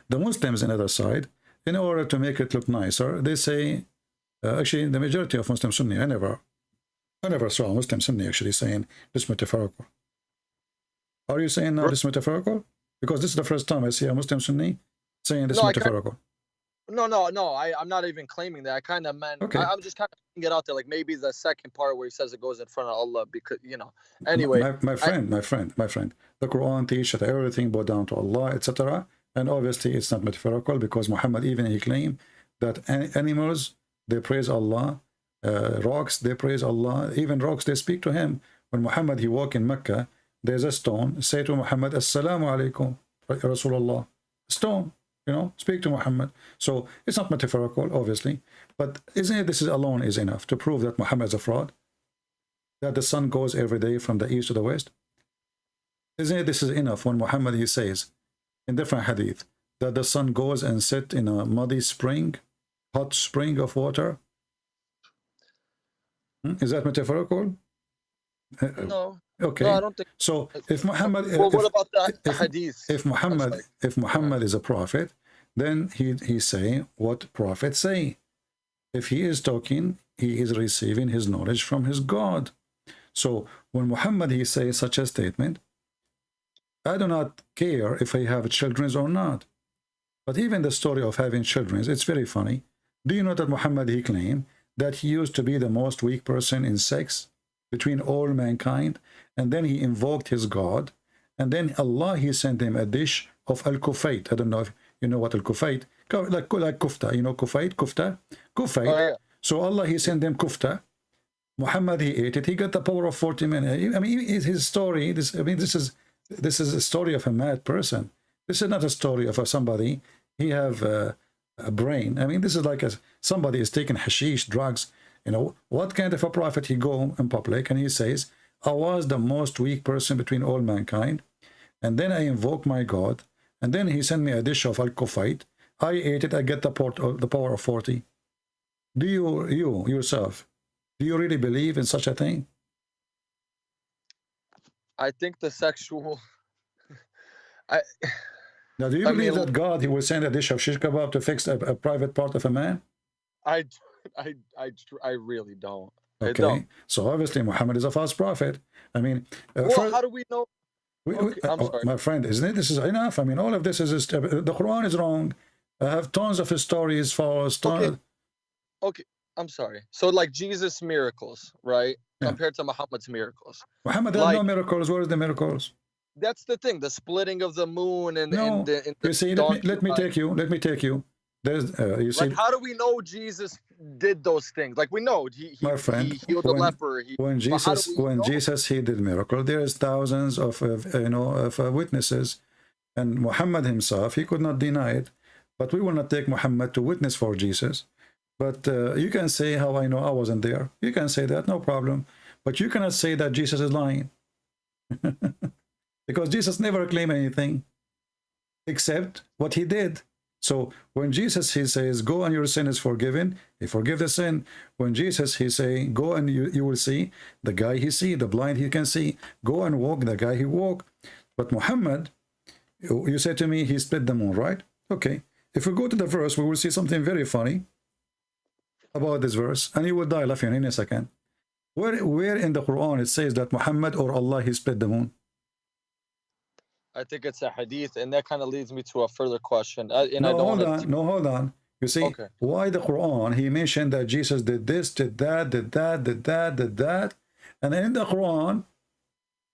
The Muslims on the other side, in order to make it look nicer, they say, actually the majority of Muslim Sunni, I never saw a Muslim Sunni actually saying this metaphorical. Are you saying now this metaphorical? Because this is the first time I see a Muslim Sunni saying this metaphorical. No, I'm not even claiming that. I kind of meant, okay. I'm just kind of putting it out there, like maybe the second part where he says it goes in front of Allah, because, you know, anyway. My friend, the Quran teaches that everything boils down to Allah, etc. And obviously it's not metaphorical, because Muhammad even he claimed that animals, they praise Allah, rocks, they praise Allah, even rocks, they speak to him. When Muhammad, he walk in Mecca, there's a stone, say to Muhammad, Assalamu alaikum, Rasulullah. Stone, you know, speak to Muhammad. So it's not metaphorical, obviously, but isn't it this is alone is enough to prove that Muhammad is a fraud? That the sun goes every day from the east to the west? Isn't it this is enough when Muhammad, he says in different hadith that the sun goes and sit in a muddy spring, hot spring of water? Is that metaphorical? No. Okay. No, I don't think so. If Muhammad, well, what about the hadith? If Muhammad is a prophet, then he's saying what prophets say. If he is talking, he is receiving his knowledge from his God. So when Muhammad he says such a statement, I do not care if I have children or not. But even the story of having children, it's very funny. Do you know that Muhammad he claimed that he used to be the most weak person in sex between all mankind, and then he invoked his God, and then Allah he sent him a dish of al-kufayt. I don't know if you know what al-kufayt, like kufta, you know kufta. Oh, yeah. So Allah he sent him kufta. Muhammad he ate it. He got the power of 40 men. I mean, his story. This is a story of a mad person. This is not a story of somebody he have a brain. I mean, this is like somebody is taking hashish, drugs. You know, what kind of a prophet he go in public and he says, I was the most weak person between all mankind, and then I invoke my God, and then he sent me a dish of al-kufayt. I ate it, I get the power of 40. Do you yourself, do you really believe in such a thing? I think the sexual... Now, do you believe that God, he will send a dish of shish kebab to fix a private part of a man? I really don't. Okay, so obviously Muhammad is a false prophet. I mean, well, how do we know? I'm sorry. My friend, isn't it? This is enough. I mean, all of this is the Quran is wrong. I have tons of his stories false. Okay, I'm sorry. So like Jesus' miracles, right? Yeah. Compared to Muhammad's miracles. Muhammad had no miracles. Where is the miracles? That's the thing. The splitting of the moon and no. You see, let me take you. There's you see, like, how do we know Jesus did those things? Like, we know he healed the leper. When Jesus he did miracle, there is thousands of witnesses, and Muhammad himself he could not deny it. But we will not take Muhammad to witness for Jesus. But you can say how I know I wasn't there. You can say that, no problem. But you cannot say that Jesus is lying, because Jesus never claimed anything except what he did. So when Jesus he says, go and your sin is forgiven, he forgive the sin. When Jesus he say, go and you will see, the guy he see, the blind he can see, go and walk, the guy he walk. But Muhammad, you said to me, he split the moon, right? Okay. If we go to the verse, we will see something very funny. about this verse, and you will die laughing in a second. Where in the Quran it says that Muhammad or Allah he split the moon? I think it's a hadith, and that kind of leads me to a further question. No, hold on. You see, okay. Why the Quran, he mentioned that Jesus did this, did that, did that, did that, did that. And in the Quran,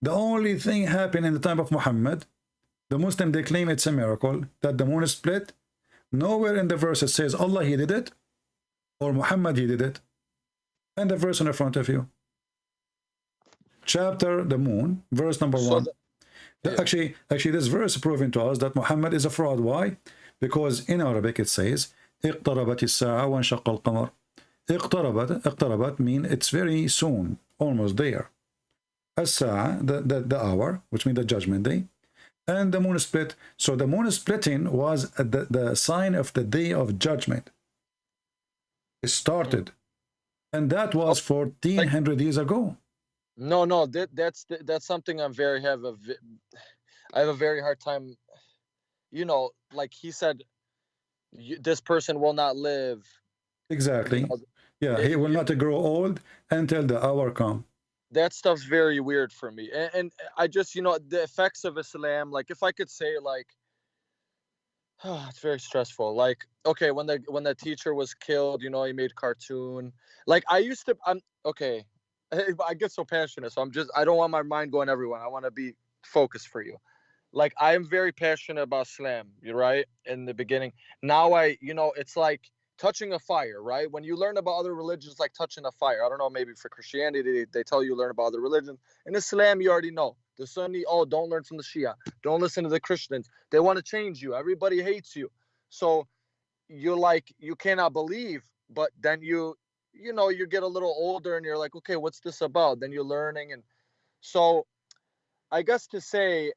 the only thing happened in the time of Muhammad, the Muslim, they claim it's a miracle, that the moon is split. Nowhere in the verse it says Allah, he did it, or Muhammad, he did it. And the verse in front of you. Chapter, the moon, verse number 1. Actually, this verse is proving to us that Muhammad is a fraud. Why? Because in Arabic it says, اقتربت الساعة وانشق القمر. اقتربت mean it's very soon, almost there. الساعة, the hour, which means the judgment day. And the moon split. So the moon splitting was the sign of the day of judgment. It started. And that was 1400 years ago. No, that's something I have a very hard time. You know, like he said, this person will not live. Exactly. You know, yeah, he will not grow old until the hour come. That stuff's very weird for me. And I just, you know, the effects of Islam, like if I could say, like, it's very stressful. Like, okay, when the teacher was killed, you know, he made cartoon. Like I'm okay. I get so passionate, so I don't want my mind going everywhere. I want to be focused for you. Like, I am very passionate about Islam, you're right, in the beginning. Now it's like touching a fire, right? When you learn about other religions, like touching a fire. I don't know, maybe for Christianity, they tell you learn about other religions. In Islam, you already know. The Sunni, don't learn from the Shia. Don't listen to the Christians. They want to change you. Everybody hates you. So you're like, you cannot believe, but then you get a little older and you're like, okay, what's this about? Then you're learning. And so I guess to say,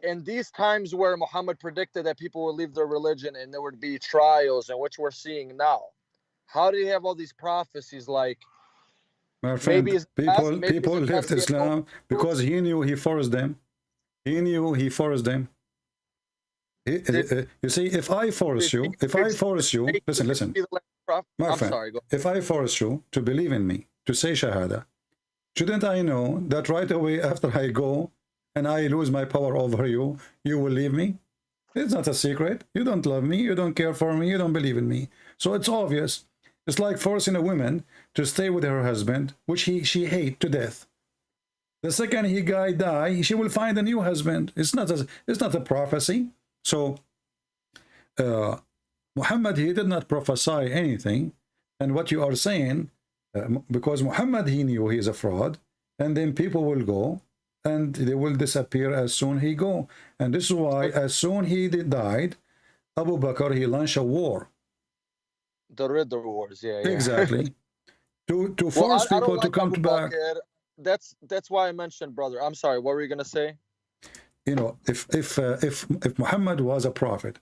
in these times where Muhammad predicted that people would leave their religion and there would be trials, and which we're seeing now, how do you have all these prophecies? Like, my friend, people left Islam because he knew he forced them. He knew he forced them. You see, if I force you, listen. My friend, if I force you to believe in me, to say Shahada, shouldn't I know that right away after I go and I lose my power over you, you will leave me? It's not a secret. You don't love me, you don't care for me, you don't believe in me. So it's obvious. It's like forcing a woman to stay with her husband, which she hates to death. The second he die, she will find a new husband. It's not a prophecy. So Muhammad, he did not prophesy anything. And what you are saying, because Muhammad, he knew he is a fraud, and then people will go and they will disappear as soon he go. And this is why as soon he died, Abu Bakr, he launched a war. The Ridder Wars, yeah. Exactly. to force people to come back. That's why I mentioned, brother. I'm sorry, what were you gonna say? You know, if Muhammad was a prophet,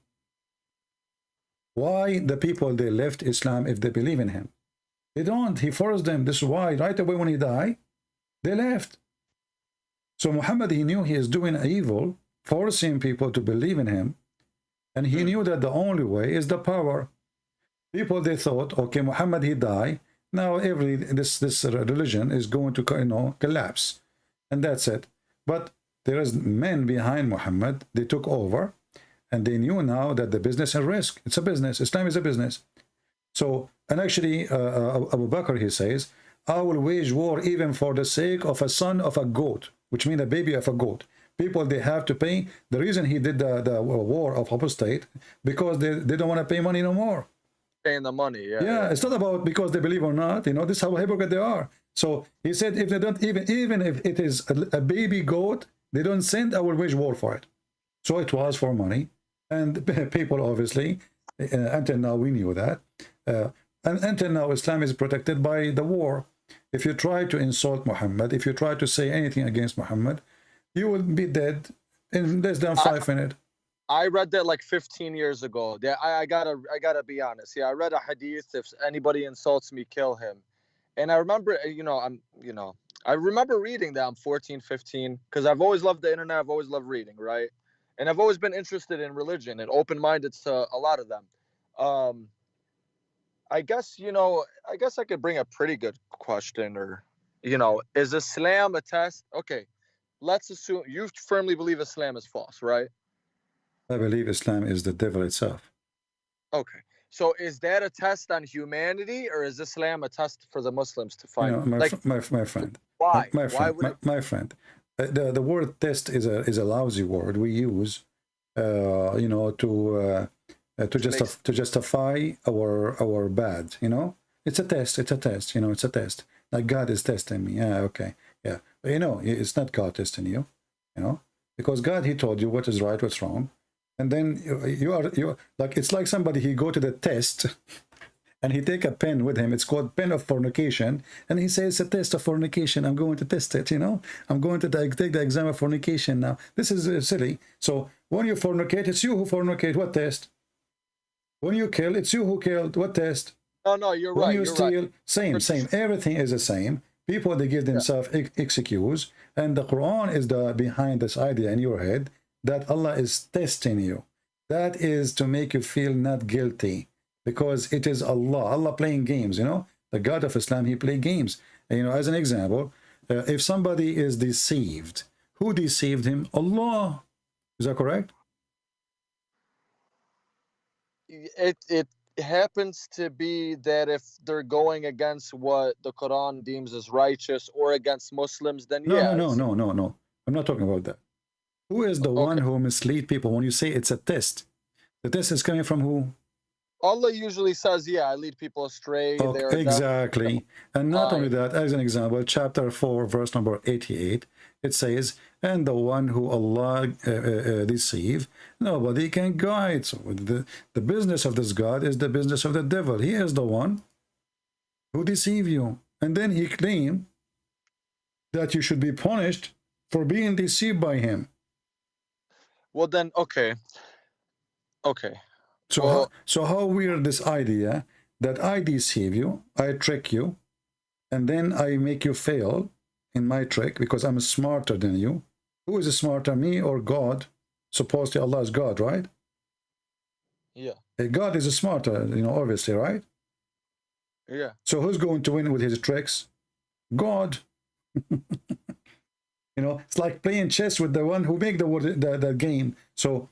why the people, they left Islam if they believe in him? They don't. He forced them. This is why right away when he died, they left. So Muhammad, he knew he is doing evil, forcing people to believe in him, and he knew that the only way is the power. People, they thought, okay, Muhammad, he died. Now this religion is going to collapse, and that's it. But there is men behind Muhammad. They took over, and they knew now that the business is risk. It's a business. Islam is a business. So, and actually, Abu Bakr, he says, I will wage war even for the sake of a son of a goat, which means a baby of a goat. People, they have to pay. The reason he did the war of Apostate, because they don't want to pay money no more. Paying the money, yeah. It's not about because they believe or not. You know, this is how hypocrite they are. So he said, if they don't even if it is a baby goat, they don't send, I will wage war for it. So it was for money, and people obviously until now we knew that, and until now Islam is protected by the war. If you try to insult Muhammad, if you try to say anything against Muhammad, you will be dead in less than 5 minutes. I read that like 15 years ago. I gotta be honest. Yeah, I read a hadith: if anybody insults me, kill him. And I remember, I remember reading that. I'm 14, 15, because I've always loved the internet. I've always loved reading, right? And I've always been interested in religion and open-minded to a lot of them. I guess, I guess I could bring a pretty good question, or, is Islam a test? Okay, let's assume you firmly believe Islam is false, right? I believe Islam is the devil itself. Okay. So is that a test on humanity, or is Islam a test for the Muslims to find? My friend. Why? My Why friend. would My friend. The word test is a lousy word we use, to justify our bad. It's a test. It's a test. It's a test. Like God is testing me. Yeah. Okay. Yeah. But it's not God testing you. Because God, He told you what is right, what's wrong. And then you are like, it's like somebody, he go to the test and he take a pen with him. It's called pen of fornication. And he says, it's a test of fornication. I'm going to test it, I'm going to take the exam of fornication now. This is silly. So when you fornicate, it's you who fornicate. What test? When you kill, it's you who killed. What test? No, you're right. When you steal, right. Same. Everything is the same. People, they give themselves excuse. And the Quran is behind this idea in your head that Allah is testing you. That is to make you feel not guilty, because it is Allah playing games. The God of Islam, He play games. And, as an example, if somebody is deceived, who deceived him? Allah. Is that correct? It happens to be that if they're going against what the Quran deems as righteous, or against Muslims, then No. I'm not talking about that. Who is the one who mislead people? When you say it's a test, the test is coming from who? Allah usually says, I lead people astray. Okay, exactly. And not only that, as an example, chapter 4, verse number 88, it says, and the one who Allah deceive, nobody can guide. So the business of this God is the business of the devil. He is the one who deceive you. And then he claimed that you should be punished for being deceived by him. Well, then, okay. So how weird this idea that I deceive you, I trick you, and then I make you fail in my trick because I'm smarter than you. Who is smarter, me or God? Supposedly Allah is God, right? Yeah. God is smarter, obviously, right? Yeah. So who's going to win with his tricks? God. It's like playing chess with the one who make the game. So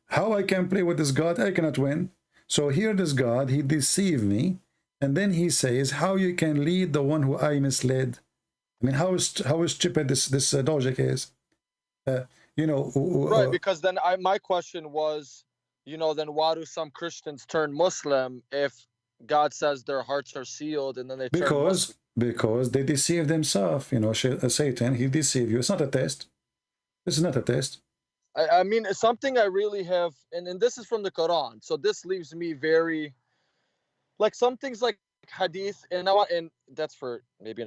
how I can play with this God? I cannot win. So here this God, he deceived me, and then he says, how you can lead the one who I misled? I mean, how stupid this logic is. Right, because then my question was, then why do some Christians turn Muslim if God says their hearts are sealed, and then they turn Muslim? Because they deceive themselves. Satan, he deceive you. It's not a test. This is not a test. I mean, it's something I really have, and this is from the Quran. So this leaves me very, like, some things like hadith, and that's for maybe,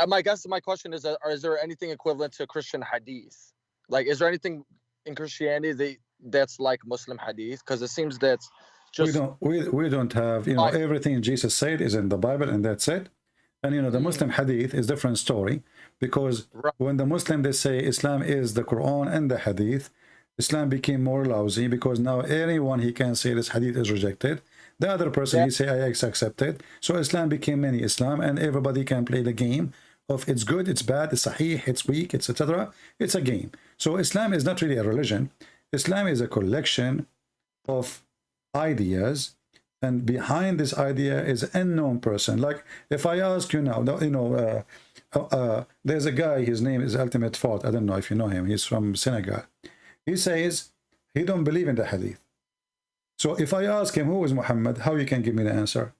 my question is, is there anything equivalent to Christian hadith? Like, is there anything in Christianity that's like Muslim hadith? Because it seems that's just we don't have, everything Jesus said is in the Bible, and that's it. And the Muslim hadith is a different story, because when the Muslim, they say Islam is the Quran and the hadith, Islam became more lousy, because now anyone he can say this hadith is rejected. The other person, he say I accept it. So Islam became mini Islam, and everybody can play the game of it's good, it's bad, it's sahih, it's weak, it's etc. It's a game. So Islam is not really a religion. Islam is a collection of ideas, and behind this idea is an unknown person. Like if I ask you now, there's a guy, his name is Ultimate Fault. I don't know if you know him. He's from Senegal. He says he don't believe in the hadith. So if I ask him who is Muhammad, how you can give me the answer?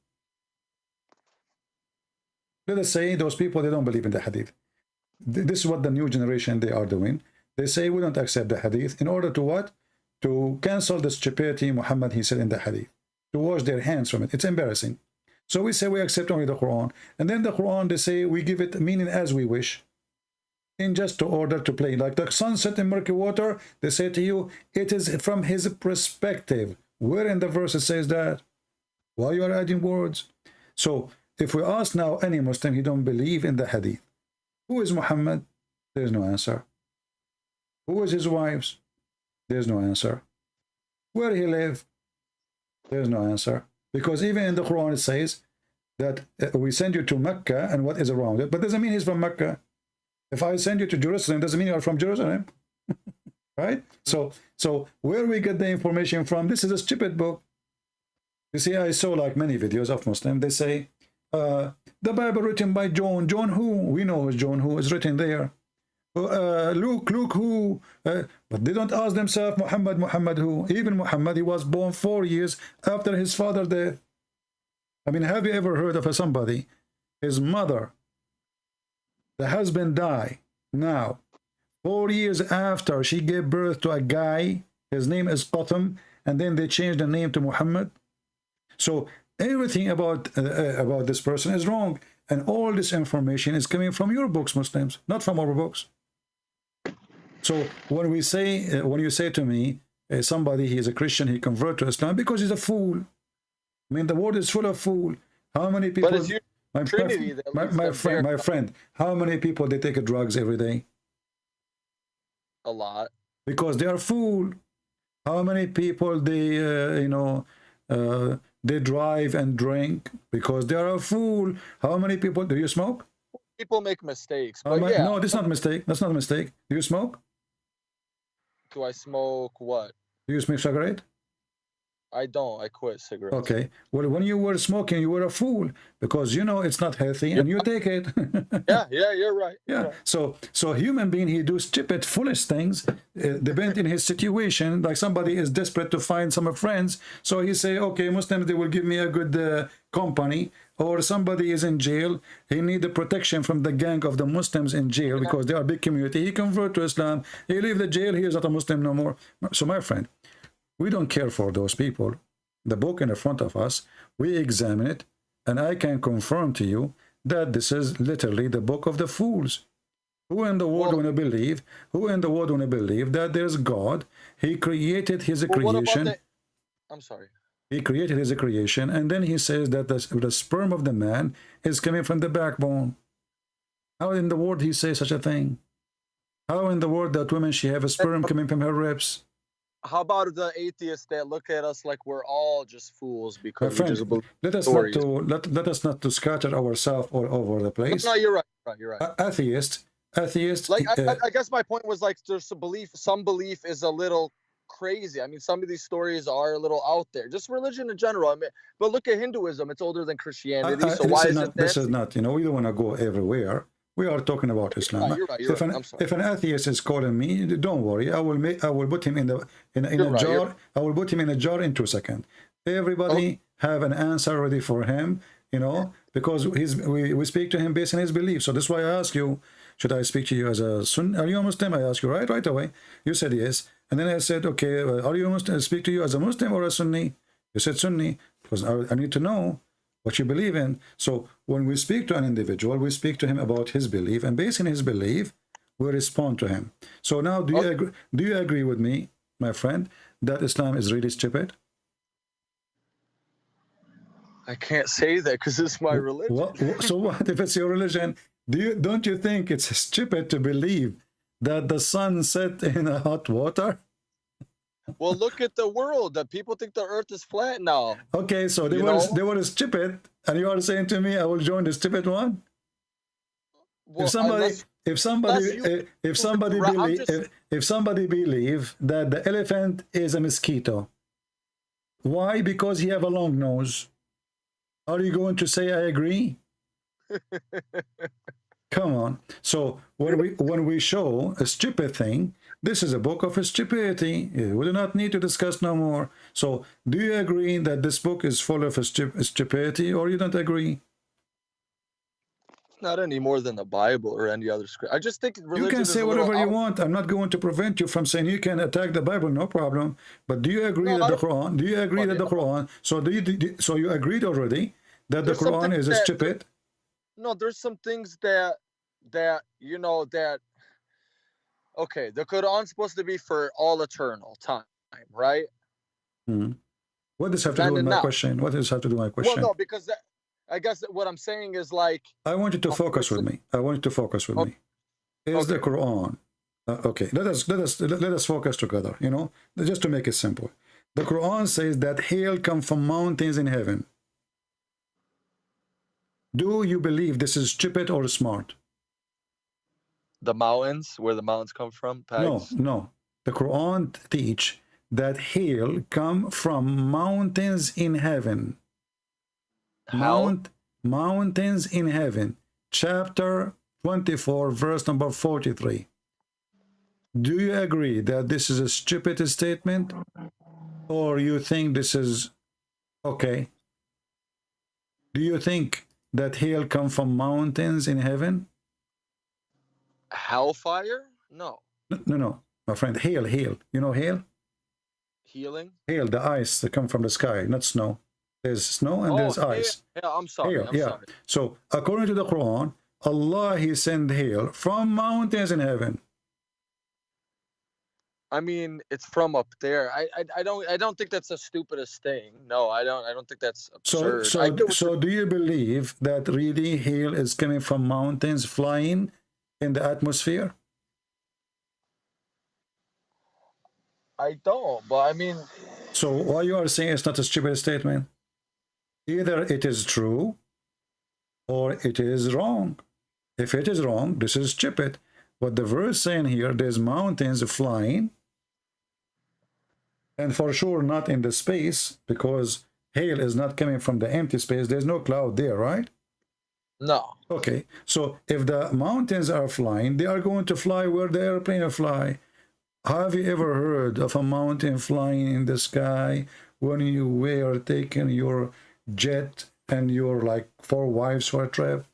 Let us say those people, they don't believe in the hadith. This is what the new generation, they are doing. They say we don't accept the hadith in order to what? To cancel the stupidity Muhammad, he said in the hadith. To wash their hands from it. It's embarrassing. So we say we accept only the Quran. And then the Quran, they say we give it meaning as we wish. In just to order to play. Like the sunset in murky water, they say to you, it is from his perspective. Where in the verse it says that? Why you are adding words? So if we ask now any Muslim, he don't believe in the hadith. Who is Muhammad? There's no answer. Who is his wives? There's no answer. Where he live? There's no answer. Because even in the Quran it says that we send you to Mecca and what is around it, but doesn't mean he's from Mecca. If I send you to Jerusalem, doesn't mean you are from Jerusalem. Right? So where we get the information from, this is a stupid book. You see, I saw like many videos of Muslims, they say, the Bible written by John. John who? We know who's John who is written there. Luke who? But they don't ask themselves, Muhammad who? Even Muhammad, he was born 4 years after his father's death. I mean, have you ever heard of somebody, his mother, the husband died, now 4 years after she gave birth to a guy, his name is Qatam, and then they changed the name to Muhammad? So everything about this person is wrong, and all this information is coming from your books, Muslims, not from our books. So when we say, when you say to me, somebody, he is a Christian, he converted to Islam because he's a fool. I mean, the world is full of fool. How many people? But it's your Trinity that my friend, how many people they take drugs every day? A lot. Because they are fool. How many people they they drive and drink because they are a fool? How many people do you smoke? People make mistakes. But yeah. No, that's not a mistake. That's not a mistake. Do you smoke? Do I smoke what? Do you smoke cigarette? I don't. I quit cigarettes. Okay. Well, when you were smoking, you were a fool because you know it's not healthy and you take it. Yeah, you're right. Yeah. So human being, he do stupid, foolish things, depend in his situation. Like somebody is desperate to find some friends, so he say, okay, Muslims, they will give me a good company. Or somebody is in jail, he need the protection from the gang of the Muslims in jail because they are a big community. He convert to Islam, he leave the jail, he is not a Muslim no more. So my friend, we don't care for those people. The book in the front of us, we examine it, and I can confirm to you that this is literally the book of the fools. Who in the world want to believe? Who in the world want to believe that there's God? He created his creation. I'm sorry. He created his creation, and then he says that the sperm of the man is coming from the backbone. How in the world he says such a thing? How in the world that woman, she have a sperm coming from her ribs? How about the atheists that look at us like we're all just fools because we just believe let us not to scatter ourselves all over the place. No, you're right. You're right. Atheist. Like I guess my point was like there's a belief. Some belief is a little crazy. I mean, some of these stories are a little out there. Just religion in general. I mean, but look at Hinduism. It's older than Christianity. So why is it? This is not. You know, we don't want to go everywhere. We are talking about Islam. You're right. If an atheist is calling me, don't worry. I will put him in a jar. I will put him in a jar in 2 seconds. Everybody have an answer ready for him. You know, because we speak to him based on his belief. So that's why I ask you, should I speak to you as a Sunni? Are you a Muslim? I ask you right away. You said yes. And then I said, okay, are you a Muslim? I speak to you as a Muslim or a Sunni? You said Sunni, because I need to know what you believe in. So when we speak to an individual, we speak to him about his belief, and based on his belief, we respond to him. So now, do you agree with me, my friend, that Islam is really stupid? I can't say that because it's my religion. So what if it's your religion? Don't you think it's stupid to believe that the sun set in a hot water? Well, look at the world. That people think the earth is flat now. Okay, so they were stupid, and you are saying to me I will join the stupid one? Well, if somebody believe that the elephant is a mosquito, why? Because he have a long nose. Are you going to say I agree? Come on. So when we show a stupid thing, this is a book of stupidity. We do not need to discuss no more. So do you agree that this book is full of stupidity, or you don't agree? Not any more than the Bible or any other script. I just think religion, you can say whatever you want. I'm not going to prevent you from saying you can attack the Bible, no problem. But do you agree that the Quran? Do you agree that the Quran? So so you agreed already that the Quran is stupid? No, there's some things that you know that. Okay, the Quran's supposed to be for all eternal time, right? Hmm. What does have to do with my question? What does have to do with my question? Well, no, because I guess what I'm saying is like. I want you to focus with me. I want you to focus with me. Is the Quran okay? Let us focus together. You know, just to make it simple. The Quran says that hail comes from mountains in heaven. Do you believe this is stupid or smart? The mountains, where the mountains come from, No, Pags? no. The Quran teach that hail come from mountains in heaven. How? Mountains in heaven. Chapter 24, verse number 43. Do you agree that this is a stupid statement? Or you think this is okay? Do you think that hail come from mountains in heaven? Hellfire? No. No, my friend. Hail. You know hail? Healing? Hail, the ice that come from the sky, not snow. There's snow and there's ice. Yeah, I'm sorry. Hail, I'm yeah. sorry. So according to the Quran, Allah, he sent hail from mountains in heaven. I mean, it's from up there. I don't think that's the stupidest thing. No, I don't think that's absurd. So do you believe that really hail is coming from mountains flying in the atmosphere? I don't, but I mean. So why you are saying it's not a stupid statement? Either it is true or it is wrong. If it is wrong, this is stupid. What the verse saying here, there's mountains flying, and for sure not in the space, because hail is not coming from the empty space. There's no cloud there, right? No. Okay, so if the mountains are flying, they are going to fly where the airplane fly. Have you ever heard of a mountain flying in the sky when you were taking your jet and your like 4 wives for a trip?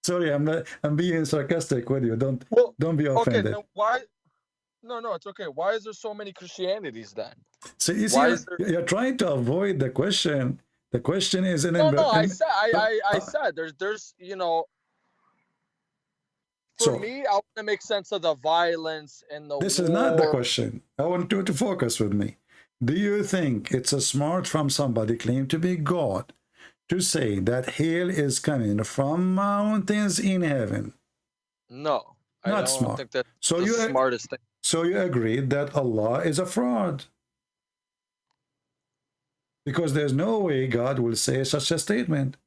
Sorry, I'm being sarcastic with you. Don't be offended. Okay, then why? No, it's okay. Why is there so many Christianities then? So you see, you're trying to avoid the question. The question is an I said there's for me, I want to make sense of the violence and the This war. is not the question. I want you to focus with me. Do you think it's a smart from somebody claimed to be God to say that hail is coming from mountains in heaven? No, not I don't smart. think that's So the you smartest thing. So you agree that Allah is a fraud? Because there's no way God will say such a statement.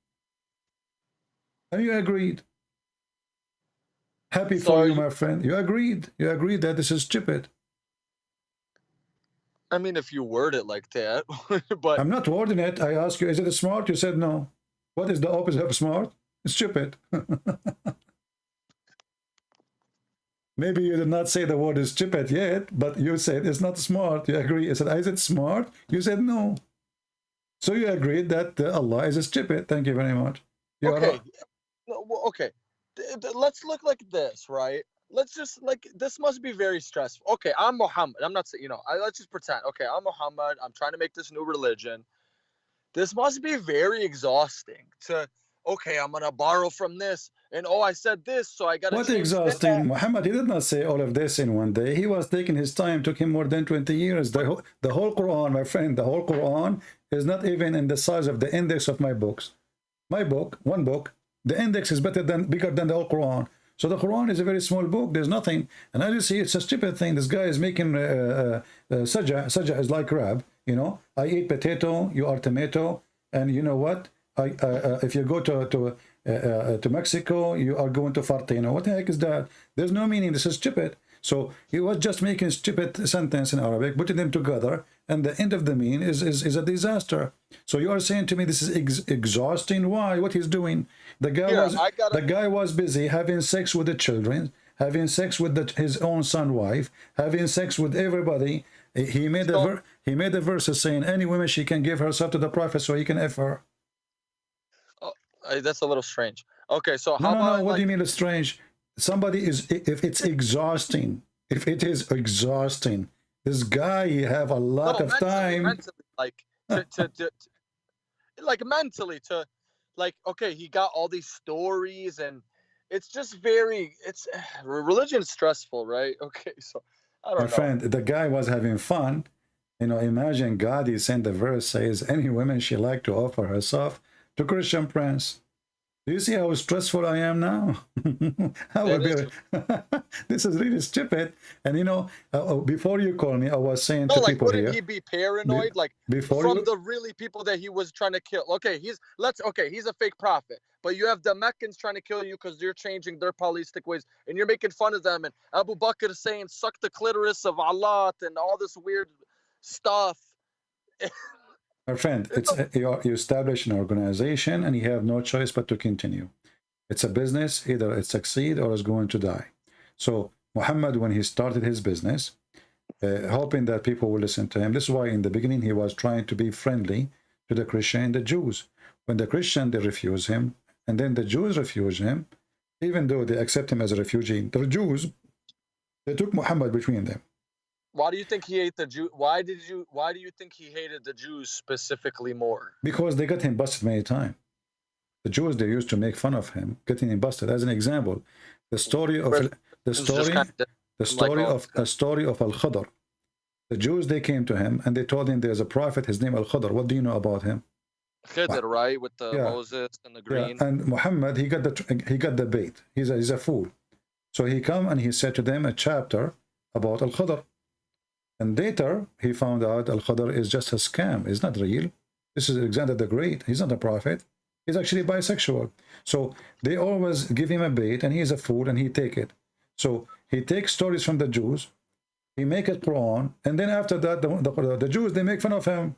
And you agreed. Happy for you, my friend. You agreed. You agreed that this is stupid. I mean, if you word it like that, but I'm not wording it. I asked you, is it smart? You said no. What is the opposite of smart? It's stupid. Maybe you did not say the word is stupid yet, but you said it's not smart. You agree. I said, is it smart? You said no. So you agreed that Allah is stupid. Thank you very much. Okay. Okay. Let's look like this, right? Let's just this must be very stressful. Okay, I'm Muhammad. I'm not saying, let's just pretend. Okay, I'm Muhammad. I'm trying to make this new religion. This must be very exhausting to, okay, I'm going to borrow from this. And I said this, so I got to. What exhausting? Muhammad, he did not say all of this in one day. He was taking his time, took him more than 20 years. The whole Quran, my friend, the whole Quran is not even in the size of the index of my books. My book, one book, the index is bigger than the whole Quran. So the Quran is a very small book. There's nothing. And as you see, it's a stupid thing. This guy is making sajja. Sajja is like rab. I eat potato, you are tomato. And you know what? If you go to Mexico, you are going to fartino. What the heck is that? There's no meaning. This is stupid. So he was just making stupid sentence in Arabic, putting them together, and the end of the mean is a disaster. So you are saying to me this is exhausting? Why? What he's doing? The guy was busy having sex with the children, having sex with his own son, wife, having sex with everybody. He made a verse saying any woman she can give herself to the prophet so he can F her. That's a little strange. Okay, so how about what do you mean it's strange? Somebody is, if it's exhausting, if it is exhausting, this guy, he have a lot of time. Mentally, mentally okay, he got all these stories and it's just religion is stressful, right? Okay, so I don't know. My friend, the guy was having fun. Imagine God, he sent the verse says, any woman she like to offer herself to Christian prince. Do you see how stressful I am now? This is really stupid. And you know, before you call me, I was saying to people wouldn't here. he be paranoid? From the really people that he was trying to kill. Okay, he's a fake prophet. But you have the Meccans trying to kill you because you're changing their polytheistic ways, and you're making fun of them. And Abu Bakr is saying, "Suck the clitoris of Allah," and all this weird stuff. My friend, you establish an organization and you have no choice but to continue. It's a business, either it succeeds or it's going to die. So Muhammad, when he started his business, hoping that people will listen to him, this is why in the beginning he was trying to be friendly to the Christian and the Jews. When the Christian, they refuse him, and then the Jews refuse him, even though they accept him as a refugee, the Jews, they took Muhammad between them. Why do you think he ate the Jew? Why do you think he hated the Jews specifically more? Because they got him busted many times. The Jews, they used to make fun of him, getting him busted. As an example, the story of Al-Khadr. The Jews, they came to him and they told him there's a prophet, his name Al-Khadr. What do you know about him? Khidr, right, with the Moses and the green. Yeah. And Muhammad, he got the bait. He's a fool. So he come and he said to them a chapter about Al-Khadr. And later he found out Al-Khadr is just a scam. It's not real. This is Alexander the Great. He's not a prophet. He's actually bisexual. So they always give him a bait, and he's a fool, and he take it. So he takes stories from the Jews, he make it Qur'an, and then after that the Jews, they make fun of him.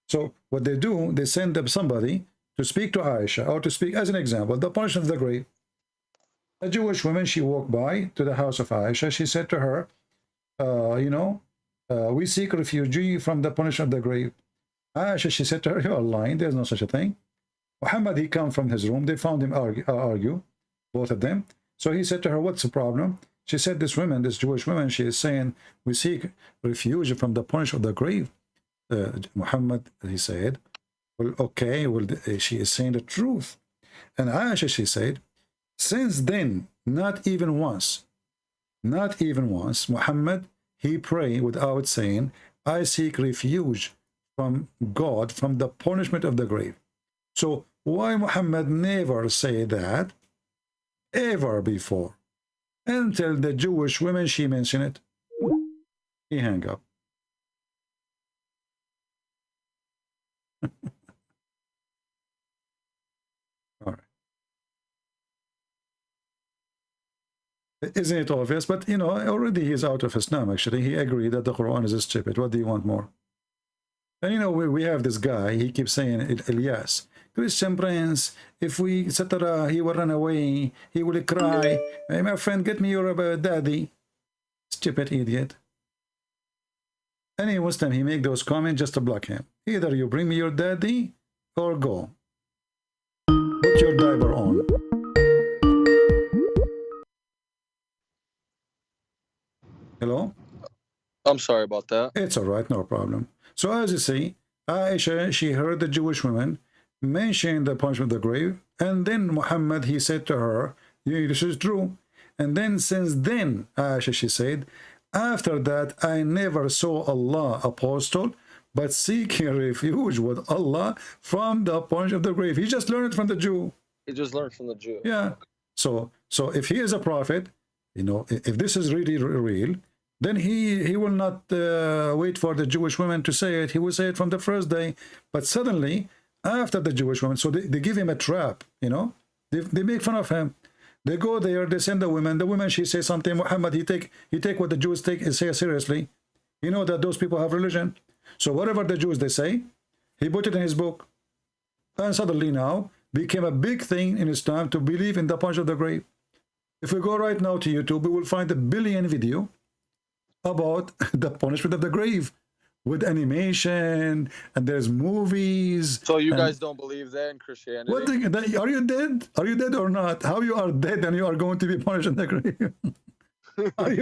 So what they do, they send them somebody to speak to Aisha, or to speak, as an example, the punishment of the grave. A Jewish woman, she walked by to the house of Aisha. She said to her, we seek refugee from the punishment of the grave. Aisha, she said to her, you are lying, there's no such a thing. Muhammad, he come from his room, they found him argue, both of them. So he said to her, what's the problem? She said, this Jewish woman, she is saying, we seek refuge from the punishment of the grave. Muhammad, he said, well, okay, well, she is saying the truth. And Aisha, she said, since then, not even once, Muhammad, he prayed without saying, I seek refuge from God, from the punishment of the grave. So why Muhammad never say that ever before, until the Jewish women, she mentioned it? He hang up. All right. Isn't it obvious? But you know, already he's out of Islam. Actually, he agreed that the Quran is stupid. What do you want more? And you know, we have this guy, he keeps saying, Elias, Christian Prince, if we, etc., he will run away, he will cry. Hey, my friend, get me your daddy. Stupid idiot. Any Muslim, he make those comments just to block him. Either you bring me your daddy or go. Put your diaper on. Hello? I'm sorry about that. It's all right, no problem. So as you see, Aisha, she heard the Jewish woman mention the punishment of the grave, and then Muhammad, he said to her, this is true. And then since then, Aisha, she said, after that, I never saw Allah, apostle, but seeking refuge with Allah from the punishment of the grave. He just learned from the Jew. He just learned from the Jew. Yeah. So if he is a prophet, you know, if this is really real, then he will not wait for the Jewish women to say it. He will say it from the first day. But suddenly, after the Jewish women, so they give him a trap, you know. They make fun of him. They go there, they send the women. The women, she says something. Muhammad, he take what the Jews say seriously. You know that those people have religion. So whatever the Jews, they say, he put it in his book. And suddenly now, became a big thing in Islam to believe in the punishment of the grave. If we go right now to YouTube, we will find 1 billion video about the punishment of the grave with animation, and there's movies. So you guys don't believe that in Christianity? What are you dead? Are you dead or not? How you are dead and you are going to be punished in the grave? Are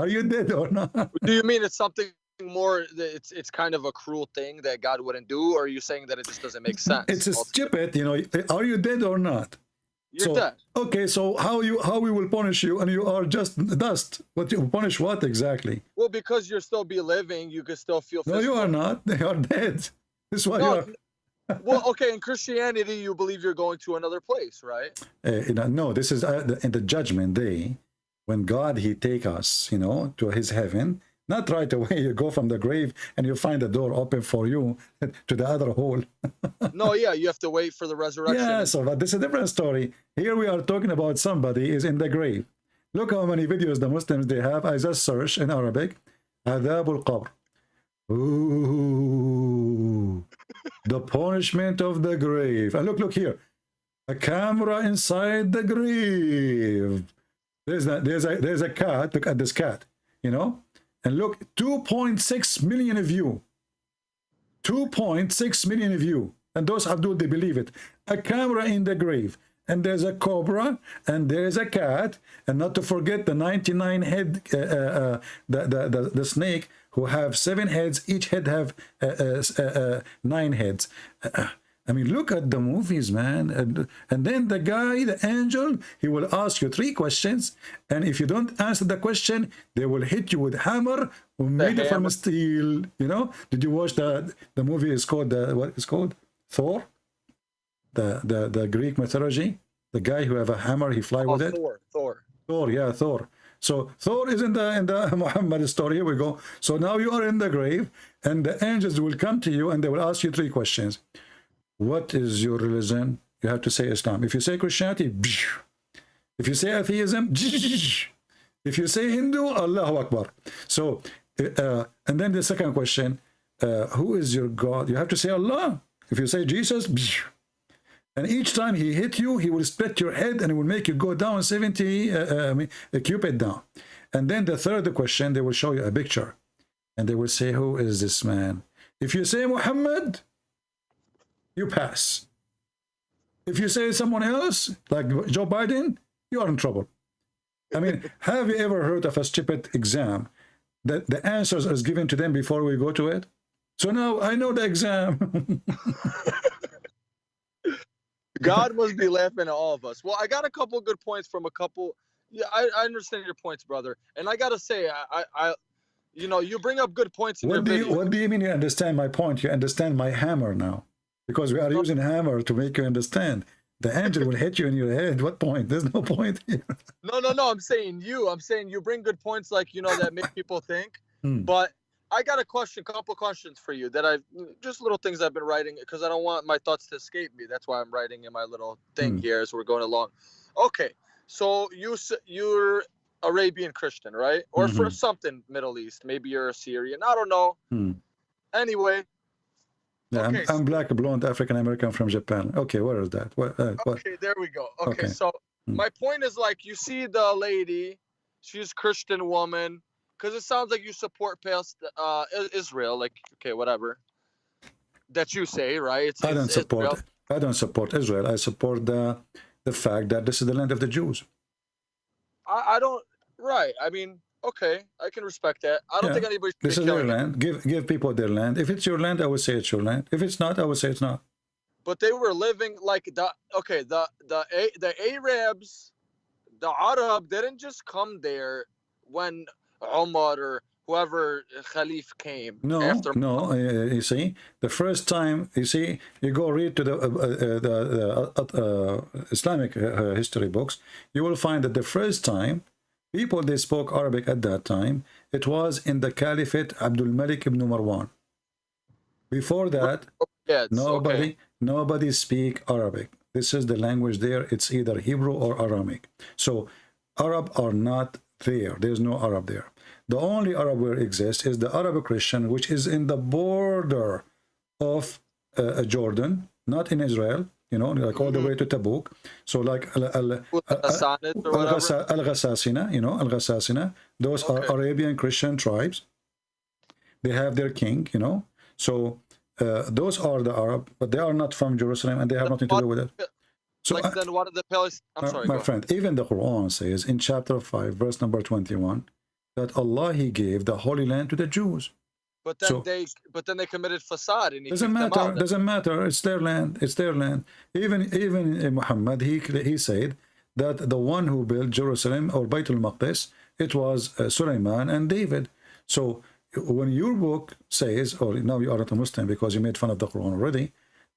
you dead or not? Do you mean it's something more that it's kind of a cruel thing that God wouldn't do, or are you saying that it just doesn't make sense? It's a stupid, you know. Are you dead or not? You're dead. Okay, so how we will punish you, and you are just dust? What you punish? What exactly? Well, because you're still be living, you can still feel. No, you are not. They are dead. This is why you are. Well, okay, in Christianity, you believe you're going to another place, right? No, this is in the judgment day, when God, he take us, you know, to his heaven. Not right away you go from the grave and you find the door open for you to the other hole. No, yeah, you have to wait for the resurrection. Yeah, so but this is a different story. Here we are talking about somebody is in the grave. Look how many videos the Muslims they have. I just search in Arabic, Adab al-Qabr. Ooh, the punishment of the grave. And look here, a camera inside the grave. There's a cat. Look at this cat, you know, and look, 2.6 million view. 2.6 million view. And those Abdul, they believe it. A camera in the grave. And there's a cobra, and there's a cat, and not to forget the 99 head, the snake, who have 7 heads. Each head have 9 heads. I mean, look at the movies, man. And then the guy, the angel, he will ask you 3 questions, and if you don't answer the question, they will hit you with hammer made from steel. You know? Did you watch the movie? Is called what is called Thor? The Greek mythology, the guy who have a hammer, he fly with it. Thor, yeah, Thor. So Thor is in the Muhammad story. Here we go. So now you are in the grave, and the angels will come to you, and they will ask you 3 questions. What is your religion? You have to say Islam. If you say Christianity, if you say atheism, if you say Hindu, Allahu Akbar. So, and then the second question, who is your God? You have to say Allah. If you say Jesus, and each time he hit you, he will split your head and it will make you go down 70 cubit down. And then the third question, they will show you a picture. And they will say, who is this man? If you say Muhammad, you pass. If you say someone else, like Joe Biden, you are in trouble. I mean, have you ever heard of a stupid exam that the answers are given to them before we go to it? So now I know the exam. God must be laughing at all of us. Well, I got a couple good points from a couple. Yeah, I understand your points, brother. And I gotta say, I you know, you bring up good points in your video. What do you mean you understand my point? You understand my hammer now, because we are using hammer to make you understand. The angel will hit you in your head. What point? There's no point here. No. I'm saying you bring good points, like, you know, that make people think. But I got a couple questions for you that just little things I've been writing, because I don't want my thoughts to escape me. That's why I'm writing in my little thing here as we're going along. Okay, so you're Arabian Christian, right? Or for something Middle East. Maybe you're a Syrian. I don't know. Anyway. Yeah, okay, I'm black, blonde, African American from Japan. Okay, where is that? What? Okay, there we go. Okay, so my point is, like, you see the lady, she's a Christian woman. Because it sounds like you support Israel, like, okay, whatever that you say, right? I don't support Israel. I support the fact that this is the land of the Jews. I don't. Right. I mean, okay, I can respect that. I don't think anybody. This is their land. Give people their land. If it's your land, I would say it's your land. If it's not, I would say it's not. But they were living like the Arabs, the Arab didn't just come there when Umar or whoever Khalif came. You see, the first time, you see, you go read to the Islamic history books, you will find that the first time people they spoke Arabic at that time, it was in the Caliphate Abdul Malik ibn Marwan. Before that, nobody speak Arabic. This is the language there. It's either Hebrew or Aramaic. So Arab are not there. There's no Arab there. The only Arab where exists is the Arab Christian, which is in the border of Jordan, not in Israel, you know, like all the way to Tabuk. So like Al-Ghassasina, you know, Al-Ghassasina, those are Arabian Christian tribes. They have their king, you know. So those are the Arab, but they are not from Jerusalem, and they have nothing to do with it. So like then what are the I'm sorry, my friend, even the Quran says in chapter 5, verse number 21, that Allah, he gave the Holy Land to the Jews. But then they committed facade, and he doesn't matter. It's their land. It's their land. Even Muhammad, he said that the one who built Jerusalem or Bayt al-Maqdis, it was Sulaiman and David. So when your book says, or now you are not a Muslim because you made fun of the Quran already,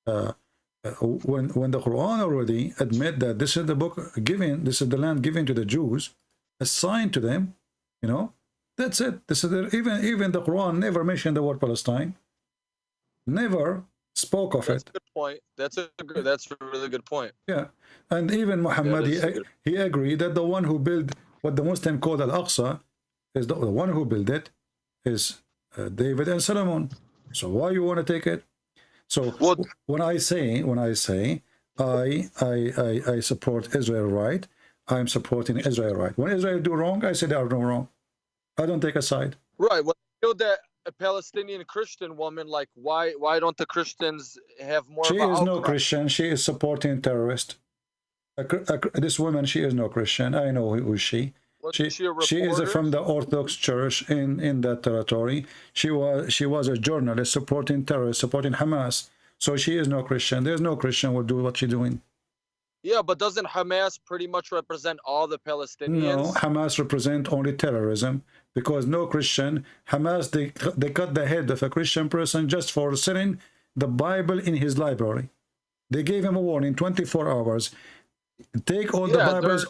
when the Quran already admit that this is the book given, this is the land given to the Jews, assigned to them, you know, that's it. This is even the Quran never mentioned the word Palestine, never spoke of That's it. a good point. That's a really good point. Yeah, and even Muhammad, he agreed that the one who built what the Muslim called Al-Aqsa is the one who built it is David and Solomon. So why you want to take it? So when I say I support Israel right, I'm supporting Israel right. When Israel do wrong, I say they are doing wrong. I don't take a side. Right. Well, you know that a Palestinian Christian woman, like why don't the Christians have more? She of is an no outcry? Christian. She is supporting terrorists. This woman, she is no Christian. I know who is she. She is from the Orthodox Church in that territory. She was a journalist supporting terrorists, supporting Hamas. So she is no Christian. There's no Christian will do what she's doing. Yeah, but doesn't Hamas pretty much represent all the Palestinians? No, Hamas represent only terrorism, because no Christian, Hamas, they cut the head of a Christian person just for selling the Bible in his library. They gave him a warning, 24 hours. Take all the Bibles.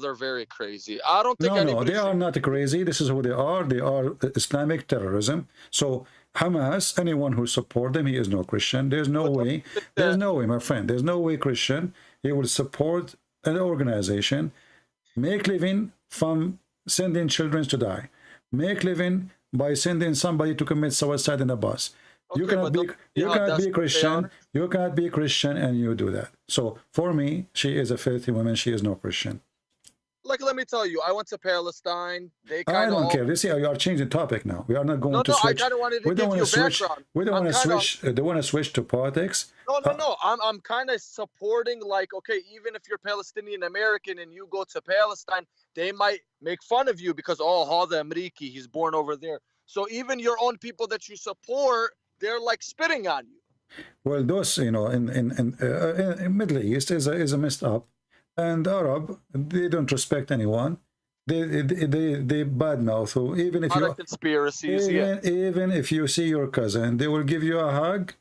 They're very crazy. I don't think no, they are not crazy. This is who they are. They are Islamic terrorism. So Hamas, anyone who support them, he is no Christian. There's no way, my friend, there's no way Christian, he will support an organization, make living from sending children to die, make living by sending somebody to commit suicide in a bus. Okay, you cannot be Christian. You cannot be Christian and you do that. So for me, she is a filthy woman. She is no Christian. Like, let me tell you, I went to Palestine. I don't care. You see, you are changing the topic now. We are not going to switch. I kind of wanted to give you a background. We don't want to switch. They want to switch to politics. No. I'm kind of supporting, like, okay, even if you're Palestinian American and you go to Palestine, they might make fun of you because, oh, Hada Ameriki, he's born over there. So even your own people that you support, they're like spitting on you. Well, those, you know, in Middle East is a messed up. And Arab, they don't respect anyone. They badmouth. So even if you conspiracies, even if you see your cousin, they will give you a hug.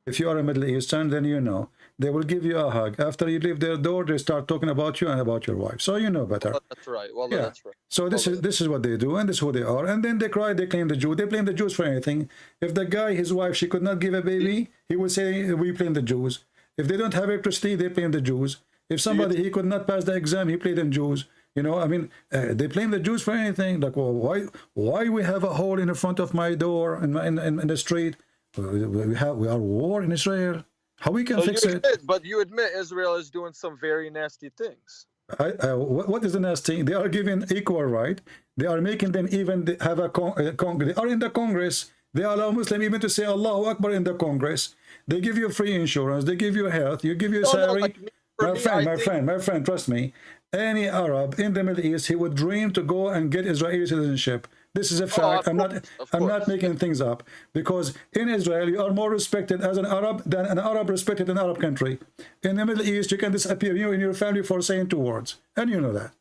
If you are a Middle Eastern, then you know they will give you a hug. After you leave their door, they start talking about you and about your wife. So you know better. Well, that's right. Well, yeah. That's right. So this is what they do, and this is who they are. And then they cry. They claim the Jew. They blame the Jews for anything. If the guy, his wife, she could not give a baby, he will say we blame the Jews. If they don't have electricity, they blame the Jews. If somebody, he could not pass the exam, he blamed them Jews. You know, I mean, they blame the Jews for anything. Like, well, why we have a hole in the front of my door in the street? We are war in Israel. How we can fix it? But you admit Israel is doing some very nasty things. What is the nasty? They are giving equal right. They are making them even have a Congress. They are in the Congress. They allow Muslim even to say Allahu Akbar in the Congress. They give you free insurance. They give you health. You give you salary. My friend, trust me. Any Arab in the Middle East, he would dream to go and get Israeli citizenship. This is a fact. I'm not making things up, because in Israel you are more respected as an Arab than an Arab respected in an Arab country. In the Middle East, you can disappear, you and your family, for saying 2 words, and you know that.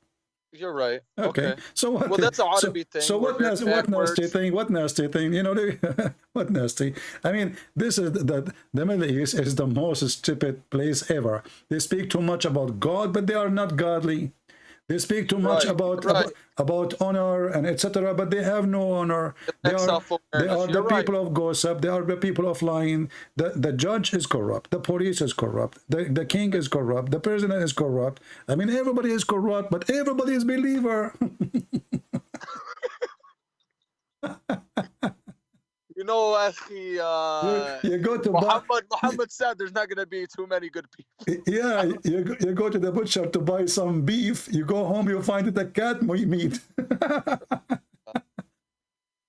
You're right. Okay. So what? Well, that's a Arabi thing. So what nasty thing? What nasty thing? You know, what nasty? I mean, this is the Middle East is the most stupid place ever. They speak too much about God, but they are not godly. They speak too much about honor and etc., but they have no honor. They are the people of gossip. They are the people of lying. The judge is corrupt. The police is corrupt. The king is corrupt. The president is corrupt. I mean, everybody is corrupt, but everybody is believer. You know, you go to Muhammad said there's not going to be too many good people. Yeah, you go to the butcher to buy some beef. You go home, you find it a cat meat.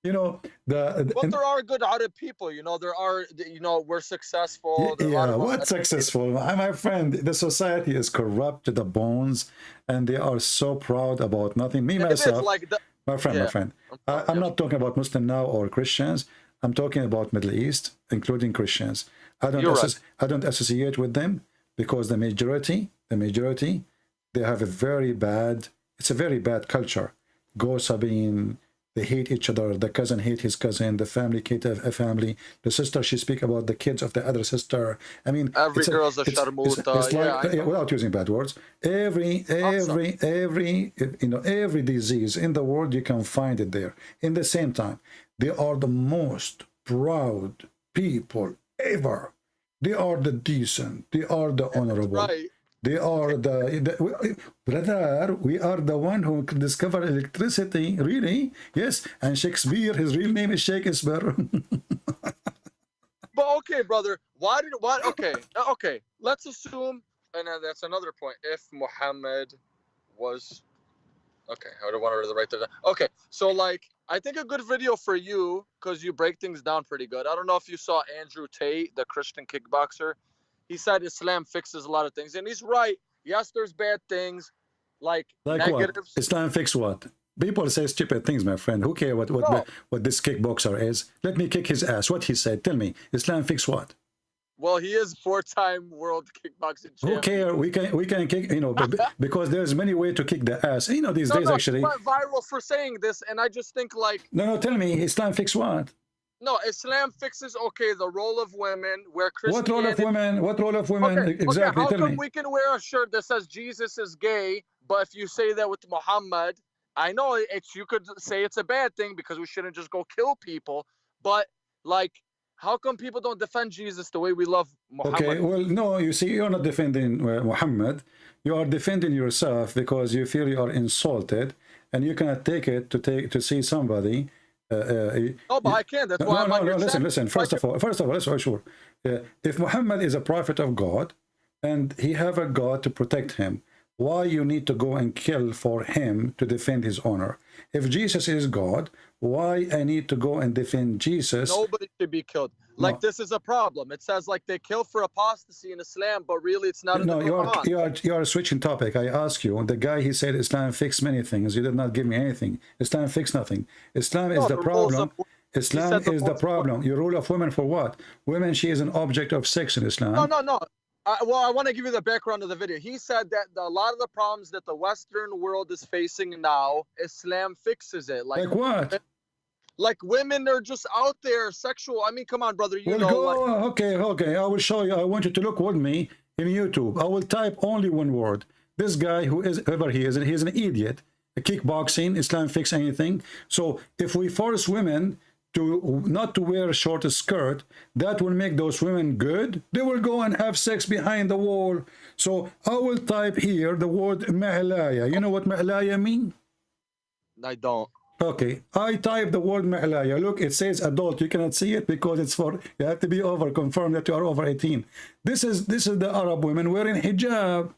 You know, but there are good Arab people. You know, there are. You know, we're successful. Yeah, what's successful? My friend, the society is corrupt to the bones, and they are so proud about nothing. Me myself, my friend. I'm not talking about Muslim now or Christians. I'm talking about Middle East, including Christians. I don't associate with them, because the majority, they have a very bad culture. Gossiping, They hate each other. The cousin hate his cousin. The family hate a family. The sister, she speak about the kids of the other sister. I mean, Every girl's a it's sharmuta. like, without using bad words, every every disease in the world, you can find it there. In the same time, they are the most proud people ever. They are the decent. They are the honorable. Right. They are brother, we are the one who discovered electricity, really? Yes, and Shakespeare, his real name is Shakespeare. But okay, brother, okay, let's assume, and that's another point, if Muhammad was, okay, I don't want to write that down. Okay, so like, I think a good video for you, because you break things down pretty good. I don't know if you saw Andrew Tate, the Christian kickboxer. He said Islam fixes a lot of things, and he's right. Yes, there's bad things, like negatives. What? Islam fix what? People say stupid things, my friend. Who care what this kickboxer is? Let me kick his ass. What he said? Tell me. Islam fix what? Well, he is 4-time world kickboxing champion. Who care? We can kick, because there's many ways to kick the ass. These days actually. He went viral for saying this, and I just think like. No, tell me, Islam fix what? No, Islam fixes, okay, the role of women, where Christianity... What role of women? Okay, exactly, how tell come me. we can wear a shirt that says Jesus is gay, but if you say that with Muhammad, I know you could say it's a bad thing because we shouldn't just go kill people, but like, how come people don't defend Jesus the way we love Muhammad? Okay, well, no, you see, you're not defending Muhammad. You are defending yourself because you feel you are insulted, and you cannot take it to see somebody. No, but I can't. That's why I'm on your listen. First of all, let's be sure. If Muhammad is a prophet of God, and he have a God to protect him, why you need to go and kill for him to defend his honor? If Jesus is God, why I need to go and defend Jesus? Nobody should be killed. Like, this is a problem. It says like they kill for apostasy in Islam, but really it's not in the Quran. You are switching topic. I ask you, the guy, he said Islam fixed many things. You did not give me anything. Islam fixed nothing. Islam is the problem. Islam is the problem. Your rule of women for what? Women, she is an object of sex in Islam. No. Well, I want to give you the background of the video. He said that a lot of the problems that the Western world is facing now, Islam fixes it. Like what? Like women are just out there sexual. I mean, come on, brother. Okay. I will show you. I want you to look with me in YouTube. I will type only one word. This guy, whoever he is, and he's an idiot. Kickboxing, Islam fix anything. So if we force women to not to wear a short skirt, that will make those women good. They will go and have sex behind the wall. So I will type here the word ma'laya. You know what ma'laya mean? I don't. Okay, I type the word ma'laya. Look, it says adult. You cannot see it because it's for, you have to be over, confirm that you are over 18. This is the Arab women wearing hijab.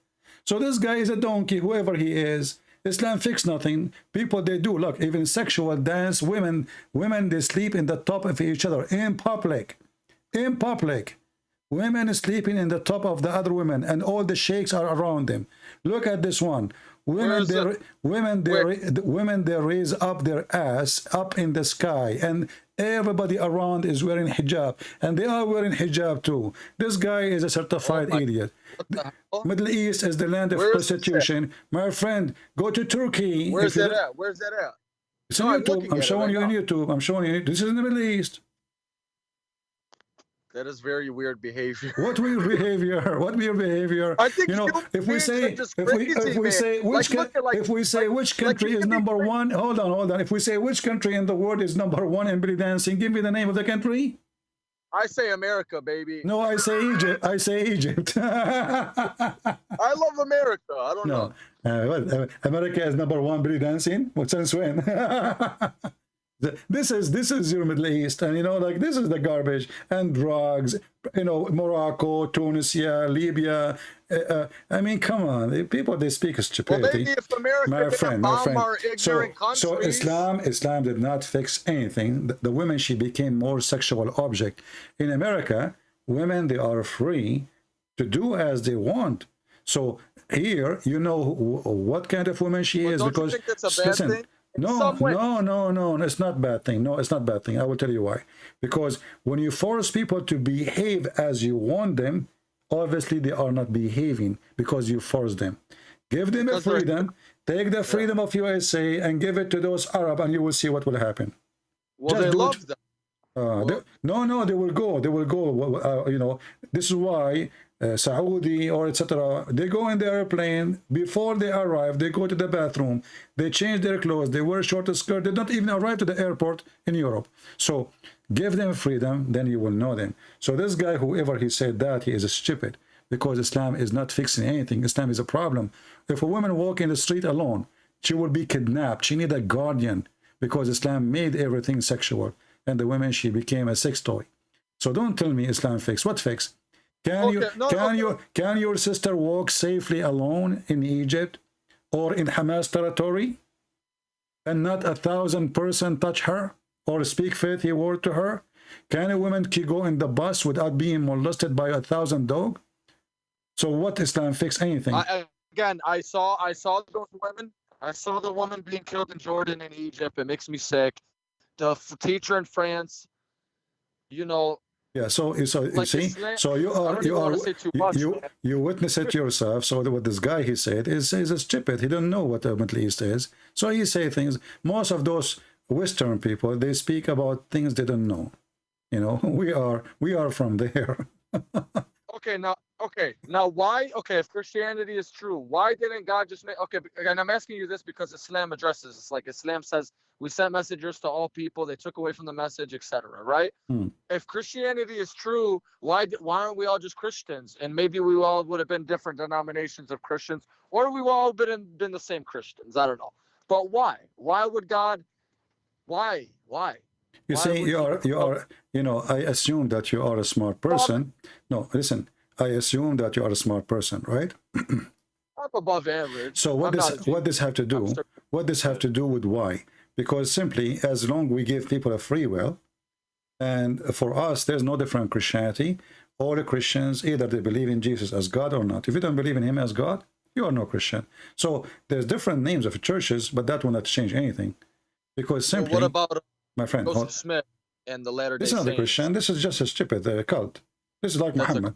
So this guy is a donkey, whoever he is. Islam fix nothing. People, they do, look, even sexual dance, women, they sleep in the top of each other in public. Women sleeping in the top of the other women, and all the sheikhs are around them. Look at this one. Women, they raise up their ass up in the sky, and everybody around is wearing hijab, and they are wearing hijab too. This guy is a certified idiot. Middle East is the land of prostitution. My friend, go to Turkey. Where's that at? It's on YouTube. I'm showing you on YouTube. I'm showing you. This is in the Middle East. That is very weird behavior. What weird behavior? What weird behavior? I think if we say which country is number one, hold on. If we say which country in the world is number one in belly dancing, give me the name of the country. I say America, baby. No, I say Egypt. I love America. I don't know. America is number one belly dancing? What since when? This is your Middle East, and like this is the garbage and drugs. Morocco, Tunisia, Libya. I mean, come on, people, they speak stupidity. Well, maybe if America bomb our ignorant countries. So Islam did not fix anything. The women, she became more sexual object. In America, women, they are free to do as they want. So here, what kind of woman she is, don't because you think that's a bad thing? No, it's not bad thing. No, it's not bad thing. I will tell you why. Because when you force people to behave as you want them, obviously they are not behaving because you force them. Give them a Because they're- freedom. Take the freedom of USA and give it to those Arab, and you will see what will happen. Well, Just they do it. love them. No, they will go. They will go. You know, this is why Saudi or etc. They go in the airplane before they arrive. They go to the bathroom. They change their clothes. They wear short skirt. They don't even arrive to the airport in Europe. So give them freedom, then you will know them. So this guy, whoever he said that, he is stupid, because Islam is not fixing anything. Islam is a problem. If a woman walk in the street alone, she will be kidnapped. She need a guardian, because Islam made everything sexual. And the women, she became a sex toy. So don't tell me Islam fix. What fix? Can your sister walk safely alone in Egypt or in Hamas territory, and not 1,000 person touch her or speak faithy word to her? Can a woman go in the bus without being molested by 1,000 dogs? So what Islam fix anything? I saw those women. I saw the woman being killed in Jordan and Egypt. It makes me sick. The teacher in France, you know. Yeah, so you like see, Islam, so you witness it yourself. So what this guy he said is a stupid. He don't know what the Middle East is. So he say things. Most of those Western people, they speak about things they don't know. You know, we are from there. Okay, now why? Okay, if Christianity is true, why didn't God just make? Okay, and I'm asking you this because Islam addresses this. Like Islam says, we sent messengers to all people. They took away from the message, etc. Right? If Christianity is true, why aren't we all just Christians? And maybe we all would have been different denominations of Christians, or we all been the same Christians. I don't know. But why? Why would God? Why? You say you are. You know, I assume that you are a smart person. No, listen. I assume that you are a smart person, right? I'm above average. So what this have to do? What this have to do with why? Because simply, as long we give people a free will, and for us, there's no different Christianity. All the Christians, either they believe in Jesus as God or not. If you don't believe in him as God, you are no Christian. So there's different names of churches, but that will not change anything. Because simply, what about my friend, Joseph Smith and the Latter-day This is not a Saints? Christian. This is just a stupid cult. This is like Muhammad.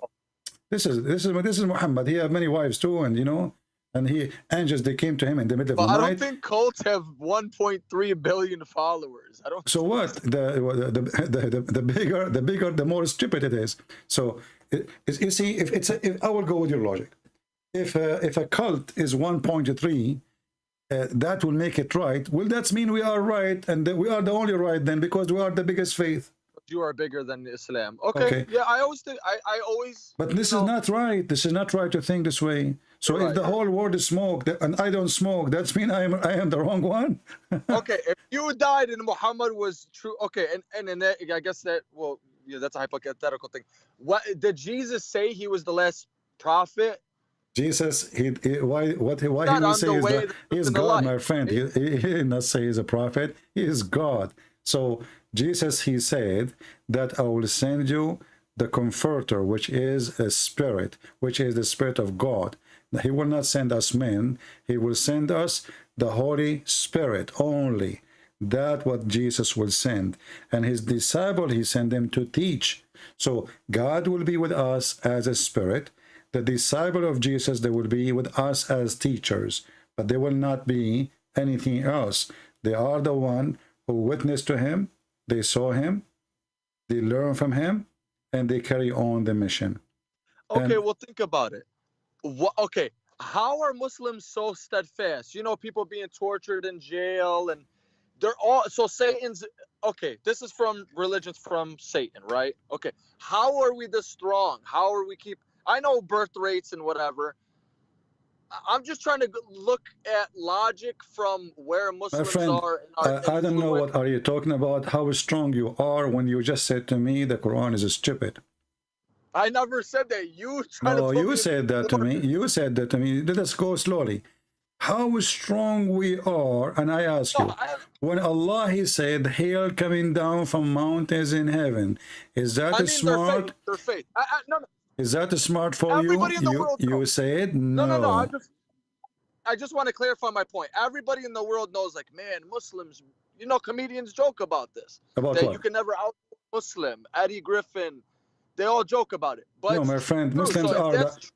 This is Muhammad. He had many wives too, and you know, and angels they came to him in the middle of the night. I don't think cults have 1.3 billion followers. I don't. So what? The bigger, the more stupid it is. So you see, if I will go with your logic, if a cult is 1.3, that will make it right. Well, that mean we are right, and we are the only right then, because we are the biggest faith. You are bigger than Islam. Okay. Yeah, I always think I always. But this is not right. This is not right to think this way. So if the whole world is smoke and I don't smoke, that's mean I am the wrong one. Okay, if you died and Muhammad was true, okay, and that, I guess that, well, yeah, that's a hypothetical thing. What did Jesus say? He was the last prophet. Jesus, why he will say is that he is God, my friend. He did not say he's a prophet. He is God. So Jesus, he said that I will send you the Comforter, which is a spirit, which is the Spirit of God. He will not send us men. He will send us the Holy Spirit only. That's what Jesus will send. And his disciple, he sent them to teach. So God will be with us as a spirit. The disciple of Jesus, they will be with us as teachers, but they will not be anything else. They are the one who witnessed to him, they saw him, they learn from him, and they carry on the mission. Okay, well, think about it. Okay, how are Muslims so steadfast? You know, people being tortured in jail, and they're all, so Satan's, okay, this is from religions from Satan, right? Okay, how are we this strong? How are we I know birth rates and whatever. I'm just trying to look at logic from where Muslims friend, are. I don't know what are you talking about, how strong you are when you just said to me the Quran is stupid. I never said that. You said that to me. You said that to me. Let us go slowly. How strong we are, and I ask you, when Allah, he said, hail coming down from mountains in heaven, is that smart? Their faith. No. Is that smart for Everybody you? In the world you said no. No. I just want to clarify my point. Everybody in the world knows, like, man, Muslims, you know, comedians joke about this. About that what? You can never out Muslim. Eddie Griffin, They all joke about it. But no, my friend, true.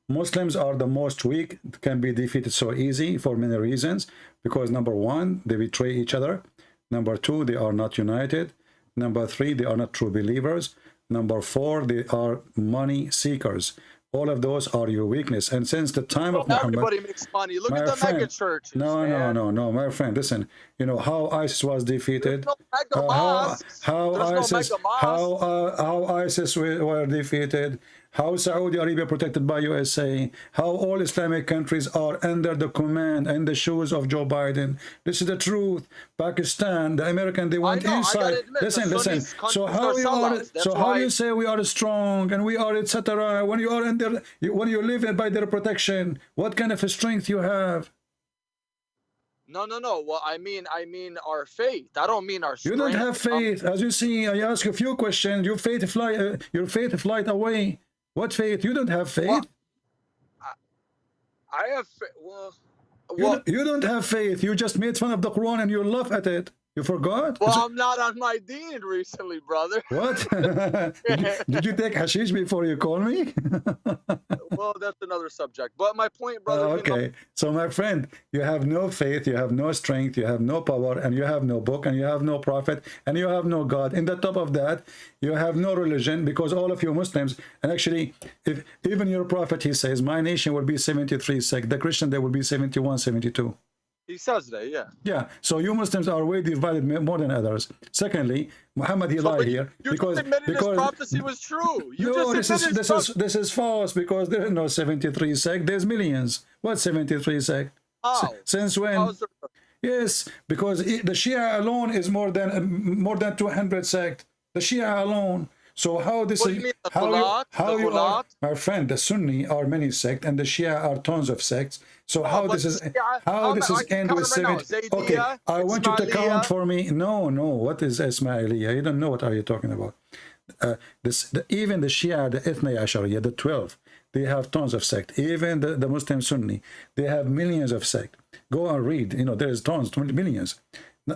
Muslims are the most weak, can be defeated so easy for many reasons. Because number one, they betray each other. Number two, they are not united. Number three, they are not true believers. Number four, they are money seekers. All of those are your weakness. And since the time of Muhammad, everybody makes money. Look at the mega churches. No, my friend. Listen, you know how ISIS was defeated. How ISIS were defeated. How Saudi Arabia protected by USA. How all Islamic countries are under the command and the shoes of Joe Biden. This is the truth. Pakistan, the American, they went inside. Listen. So how you say we are strong and we are etc. When you are under, when you live by their protection, what kind of a strength you have? No. Well, I mean our faith. I don't mean our strength. You don't have faith. As you see, I ask a few questions. Your faith flight away. What faith? You don't have faith. Well, I have faith. Well, you don't have faith. You just made fun of the Quran and you laugh at it. You forgot? Well, I'm not on my deen recently, brother. What? did you take hashish before you call me? Well, that's another subject. But my point, brother. Okay. So, my friend, you have no faith, you have no strength, you have no power, and you have no book, and you have no prophet, and you have no God. In the top of that, you have no religion, because all of you Muslims, and actually, if even your prophet, he says, my nation will be 73 sects. The Christian, there will be 71, 72. He says that, yeah. Yeah, so you Muslims are way divided more than others. Secondly, Muhammad, he lied here because this prophecy was true. This is false, because there is no 73 sect. There's millions. What 73 sect? How? Since when? Yes, because the Shia alone is more than 200 sect. The Shia alone. So how this what is? Do you mean, how you are, my friend? The Sunni are many sects, and the Shia are tons of sects. So how this is? How this is end with 70? Okay, I want you to count for me. No. What is Ismailiyah? You don't know what are you talking about. Even the Shia, the Ithnai Ashariya, the 12, they have tons of sect. Even the Muslim Sunni, they have millions of sect. Go and read. You know, there's tons, millions.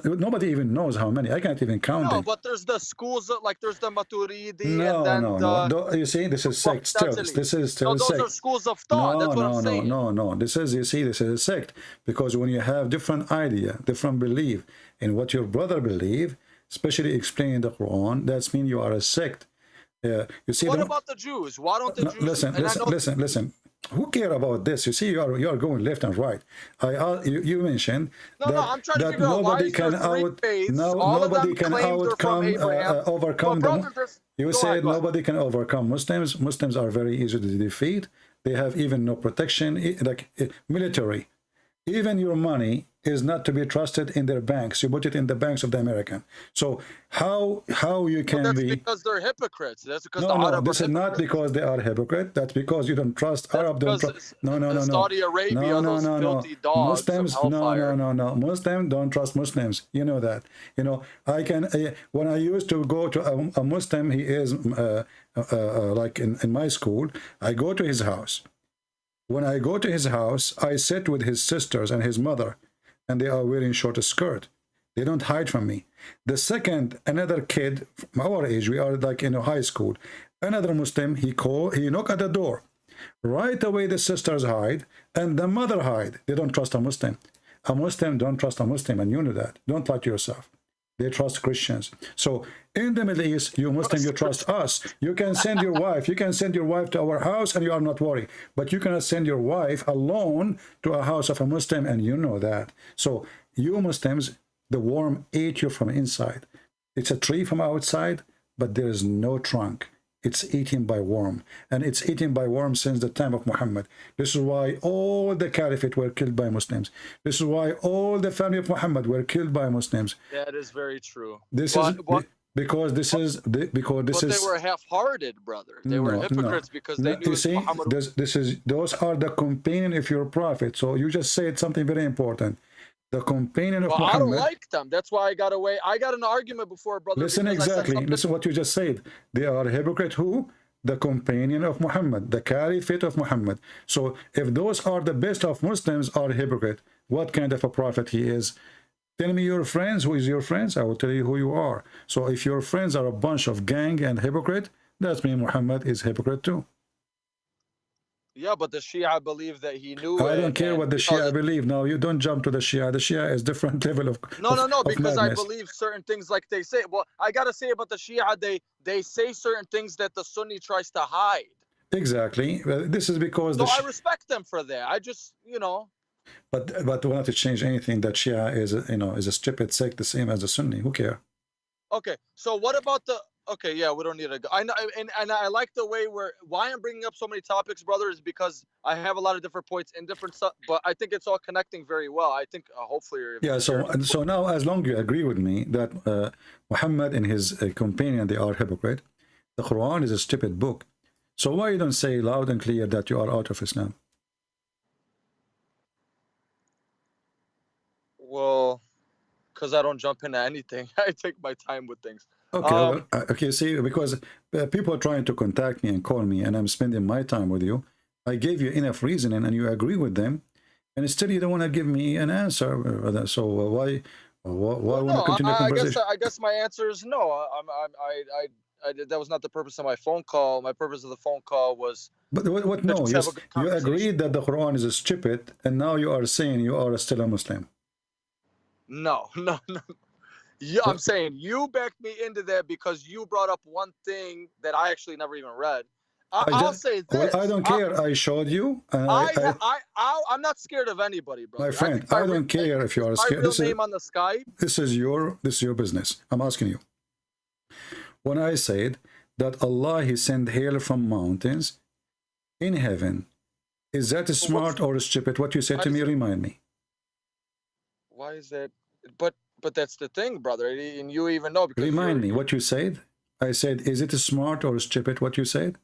Nobody even knows how many. I can't even count them. No, but there's the schools that, like, there's the Maturidi. No. You see, this is sect still. This is still those sect. Are schools of thought. That's what I'm saying. No. This is, you see, this is a sect, because when you have different idea, different belief in what your brother believe, especially explaining the Quran, that's mean you are a sect. You see. What about the Jews? Why don't the Jews? Listen. Who care about this? You see, you are going left and right. You mentioned I'm trying to figure out why nobody can overcome them. You said nobody can overcome Muslims. Muslims are very easy to defeat. They have even no protection, like military. Even your money is not to be trusted in their banks. You put it in the banks of the American. So how you can that's be? Because they're hypocrites. That's because this is not because they are hypocrites. That's because you don't trust Arab. Don't trust. No. Saudi Arabia, those filthy dogs. Muslims, no. Muslims don't trust Muslims. You know that. You know, I can. When I used to go to a Muslim, he is like in my school. I go to his house. When I go to his house, I sit with his sisters and his mother, and they are wearing short skirt. They don't hide from me. The second, another kid from our age, we are like in a high school, another Muslim, he knock at the door. Right away, the sisters hide, and the mother hide. They don't trust a Muslim. A Muslim don't trust a Muslim, and you know that. Don't lie to yourself. They trust Christians. So in the Middle East, you Muslim, you trust us. You can send your wife. You can send your wife to our house and you are not worried. But you cannot send your wife alone to a house of a Muslim, and you know that. So you Muslims, the worm ate you from inside. It's a tree from outside, but there is no trunk. It's eaten by worm, and it's eaten by worm since the time of Muhammad. This is why all the caliphate were killed by Muslims. This is why all the family of Muhammad were killed by Muslims. That is very true. Because this is. They were half-hearted, brother. They were hypocrites because they knew. You see, Muhammad. Those are the companion of your prophet. So you just said something very important. The companion of Muhammad. I don't like them. That's why I got away. I got an argument before, brother. Listen exactly. Listen what you just said. They are hypocrite. Who? The companion of Muhammad, the caliphate of Muhammad. So if those are the best of Muslims are hypocrite, what kind of a prophet he is? Tell me your friends. Who is your friends? I will tell you who you are. So if your friends are a bunch of gang and hypocrite, That means Muhammad is hypocrite too. Yeah, but the Shia believe that he knew I it. don't care and what the because Shia it- believe. Now you don't jump to the Shia. The Shia is different level of No, because I madness. believe certain things like they say. Well, I gotta say about the Shia, they say certain things that the Sunni tries to hide. Exactly. Well, this is because So the I respect them for that. I just, but we not to change anything. That Shia is is a stupid sect, the same as the Sunni. Who care? Okay, so what about the? Okay, yeah, we don't need to go. I know, and I like the way why I'm bringing up so many topics, brother, is because I have a lot of different points and different stuff, but I think it's all connecting very well. I think hopefully you're. Yeah. So now, as long as you agree with me that Muhammad and his companion, they are hypocrite, the Quran is a stupid book. So why you don't say loud and clear that you are out of Islam? Well, because I don't jump into anything. I take my time with things. Okay, well, okay, see, because people are trying to contact me and call me, and I'm spending my time with you. I gave you enough reasoning, and you agree with them, and still you don't want to give me an answer. So why want to continue the conversation? I guess my answer is no. That was not the purpose of my phone call. My purpose of the phone call was. But what? No, you agreed that the Quran is stupid, and now you are saying you are still a Muslim. No. Yeah, I'm saying you backed me into that because you brought up one thing that I actually never even read. I'll say this. Well, I don't care. I showed you. And I'm not scared of anybody, bro. My friend, I don't care if you are scared. My real name on the Skype. This is your business. I'm asking you. When I said that Allah, He sent hail from mountains in heaven, is that smart or stupid? What you said to me, remind me. Why is that? But that's the thing, brother, and you even know because remind me what you said. I said, is it smart or stupid? What you said?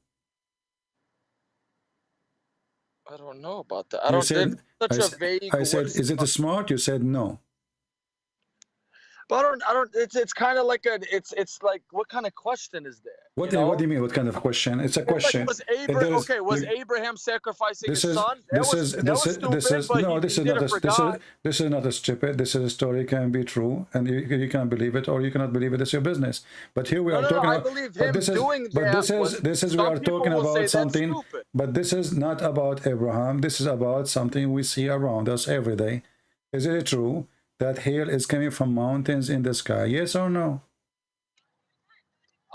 I don't know about that. I don't. Such a vague. I said, is it smart? You said no. But I don't. It's kind of like It's like, what kind of question is that? What do you mean? What kind of question? It's a question. Like, was Abraham sacrificing his son? This is not a stupid. This is a story, can be true, and you can believe it or you cannot believe it. It's your business. But here we are talking about. This is we are talking about something. But this is not about Abraham. This is about something we see around us every day. Is it true that hail is coming from mountains in the sky? Yes or no?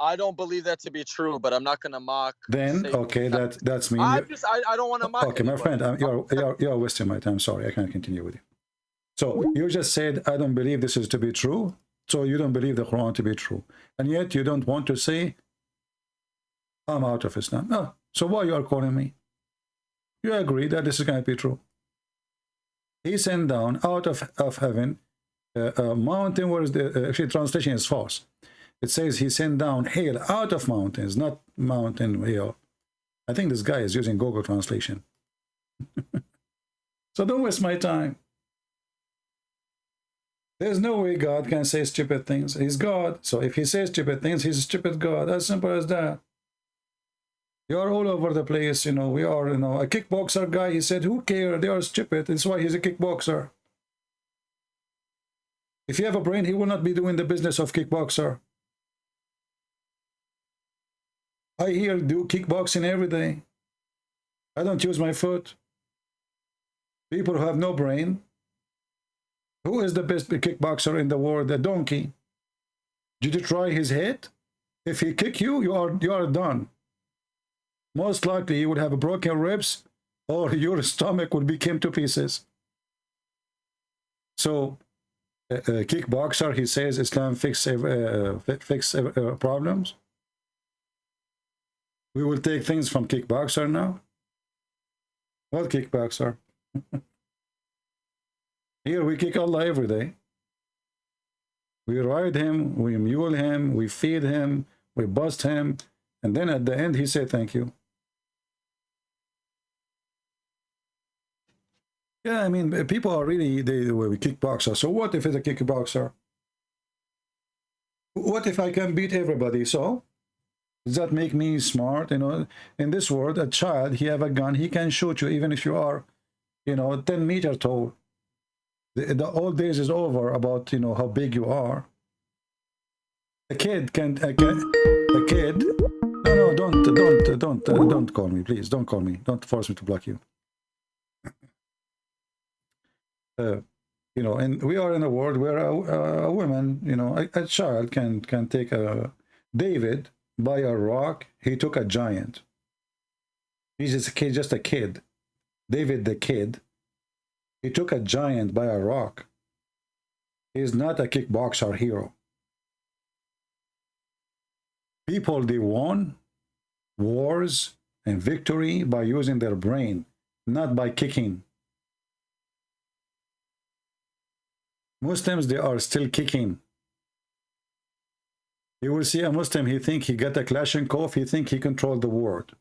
I don't believe that to be true, but I'm not going to mock. Then, okay, that's me. I don't want to mock. Okay, my friend, you're wasting my time. Sorry, I can't continue with you. So you just said, I don't believe this is to be true. So you don't believe the Quran to be true. And yet you don't want to say, I'm out of Islam. No. So why you are calling me? You agree that this is going to be true. He sent down out of heaven a mountain where the actually translation is false. It says he sent down hail out of mountains, not mountain hail. I think this guy is using Google Translation. So don't waste my time. There's no way God can say stupid things. He's God. So if he says stupid things, he's a stupid God. As simple as that. You are all over the place, we are, a kickboxer guy, he said, who cares? They are stupid. That's why he's a kickboxer. If you have a brain, he will not be doing the business of kickboxer. I hear do kickboxing every day. I don't use my foot. People who have no brain. Who is the best kickboxer in the world? A donkey. Did you try his head? If he kick you, you are done. Most likely you would have broken ribs or your stomach would become to pieces. So, a kickboxer, he says Islam fix problems. We will take things from kickboxer now. What kickboxer? Here we kick Allah every day. We ride him, we mule him, we feed him, we bust him, and then at the end he said thank you. Yeah, I mean, people are really, they were kickboxer. So what if it's a kickboxer? What if I can beat everybody? So does that make me smart? In this world, a child, he have a gun, he can shoot you even if you are, 10 meters tall. The old days is over about, how big you are. A kid No, don't call me, please. Don't call me. Don't force me to block you. You know, and we are in a world where a woman, you know, a child can take a David by a rock. He took a giant. He's just a kid. David the kid. He took a giant by a rock. He's not a kickboxer hero. People, they won wars and victory by using their brain, not by kicking. Muslims, they are still kicking. You will see a Muslim, he think he got a Kalashnikov, he think he controlled the world.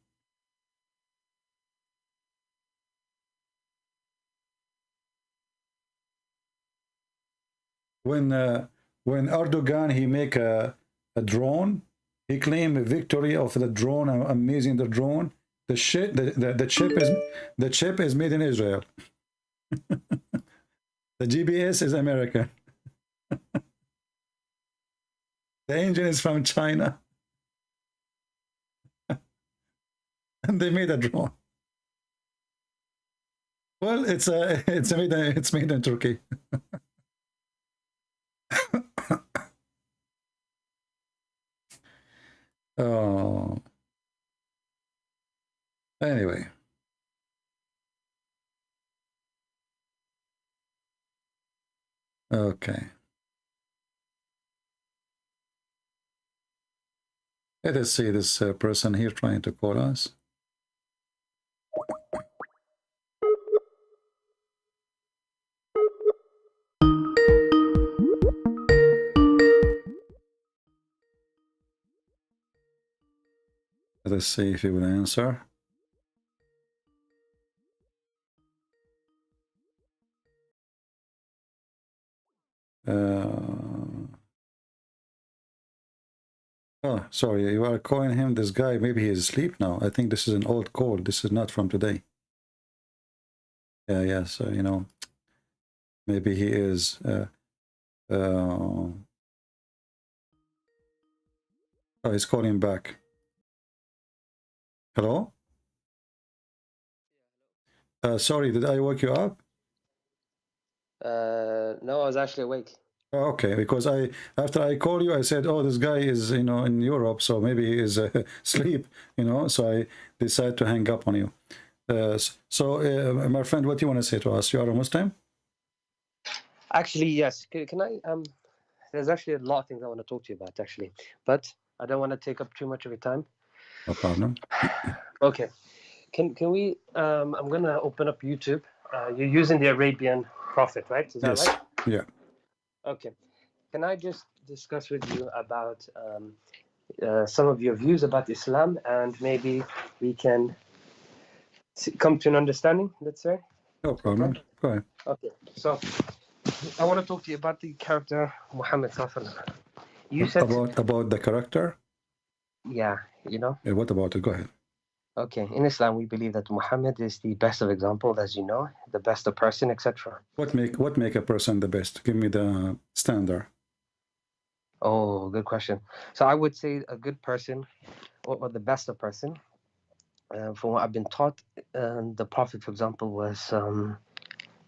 When Erdogan, he make a drone, he claimed a victory of the drone, amazing the drone. The chip is made in Israel. The GPS is American. The engine is from China. And they made a drone. Well, it's made in Turkey. Oh. Anyway. Okay. Let us see this person here trying to call us. Let us see if he will answer. Oh, sorry, you are calling him this guy. Maybe he is asleep now. I think this is an old call. This is not from today. Yeah, so, you know, maybe he is... oh, he's calling back. Hello? Sorry, did I wake you up? No, I was actually awake. Okay, because after I call you, I said, oh, this guy is, you know, in Europe, so maybe he is asleep, you know, so I decided to hang up on you. My friend, what do you want to say to us? You are a Muslim? Actually, yes. Can I, there's actually a lot of things I want to talk to you about, actually, but I don't want to take up too much of your time. No problem. Okay. Can we, I'm going to open up YouTube. You're using the Arabian Prophet, right? Is that right? Yeah. Okay. Can I just discuss with you about some of your views about Islam, and maybe we can come to an understanding, let's say? No problem. Okay. Go ahead. Okay. So I want to talk to you about the character Muhammad Sallallahu. You said about the character? Yeah, you know. Yeah, what about it? Go ahead. Okay. In Islam, we believe that Muhammad is the best of example, as you know, the best of person, etc. What make a person the best? Give me the standard. Oh, good question. So I would say a good person, or the best of person, from what I've been taught, the Prophet, for example, was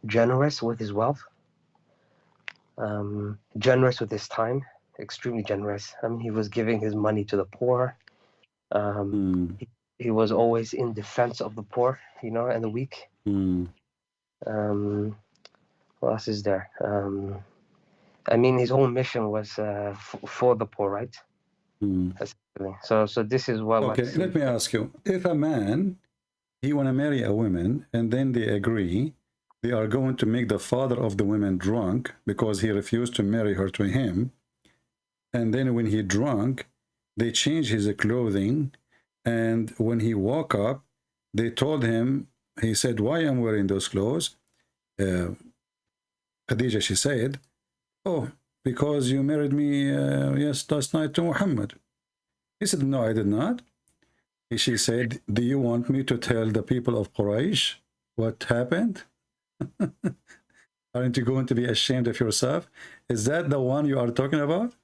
generous with his wealth, generous with his time, extremely generous. I mean, he was giving his money to the poor. He was always in defense of the poor, you know, and the weak. What else is there? I mean, his whole mission was for the poor, right? So this is what. Okay, let me ask you: if a man, he want to marry a woman, and then they agree, they are going to make the father of the woman drunk because he refused to marry her to him, and then when he drunk, they change his clothing, and when he woke up, they told him, he said, "Why am I wearing those clothes?" Khadija, she said, "Oh, because you married me last night to Muhammad." He said, "No, I did not." She said, "Do you want me to tell the people of Quraysh what happened? Aren't you going to be ashamed of yourself?" Is that the one you are talking about?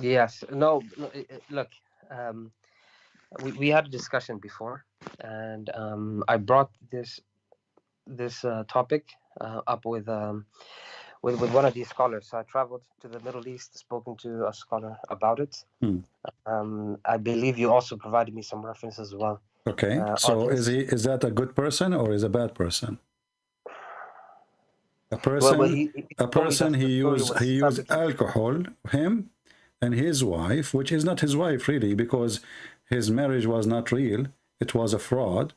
Yes. No. Look, we had a discussion before, and I brought this topic up with one of these scholars. So I traveled to the Middle East, spoken to a scholar about it. I believe you also provided me some references as well. Okay. So is that a good person or is a bad person? A person, he used alcohol, him and his wife, which is not his wife really, because his marriage was not real. It was a fraud,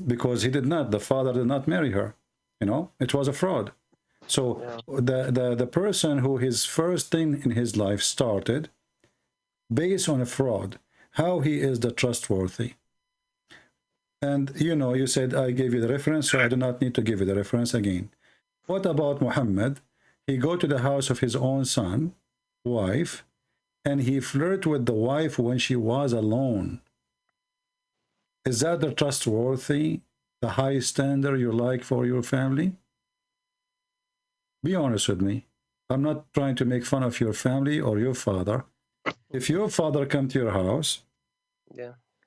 because the father did not marry her. You know, it was a fraud. So the person who his first thing in his life started based on a fraud, how he is the trustworthy? And you know, you said I gave you the reference, so I do not need to give you the reference again. What about Muhammad? He go to the house of his own son, wife, and he flirt with the wife when she was alone. Is that the trustworthy, the high standard you like for your family? Be honest with me. I'm not trying to make fun of your family or your father. If your father come to your house,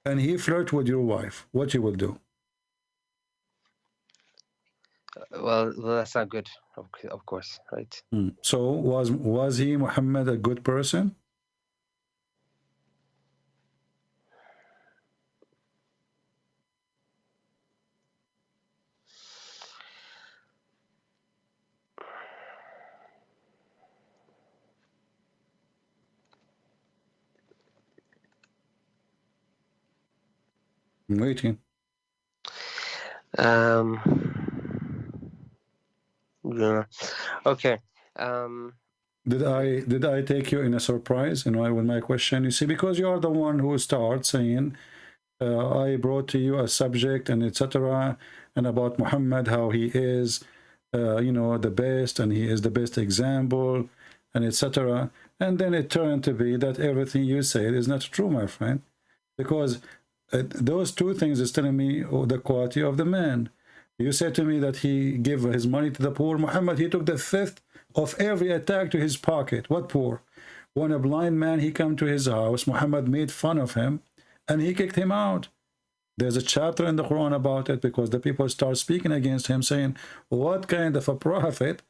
and he flirt with your wife, what you will do? Well, that's not good, of course, right? So was he, Muhammad, a good person? I'm waiting. Yeah. Okay. Did I take you in a surprise, you know, with my question? You see, because you are the one who starts saying, I brought to you a subject and etc. and about Muhammad, how he is, you know, the best, and he is the best example, and etc. And then it turned to be that everything you said is not true, my friend, because those two things is telling me the quality of the man. You said to me that he gave his money to the poor. Muhammad, he took the fifth of every attack to his pocket. What poor? When a blind man, he come to his house, Muhammad made fun of him and he kicked him out. There's a chapter in the Quran about it, because the people start speaking against him, saying, what kind of a prophet?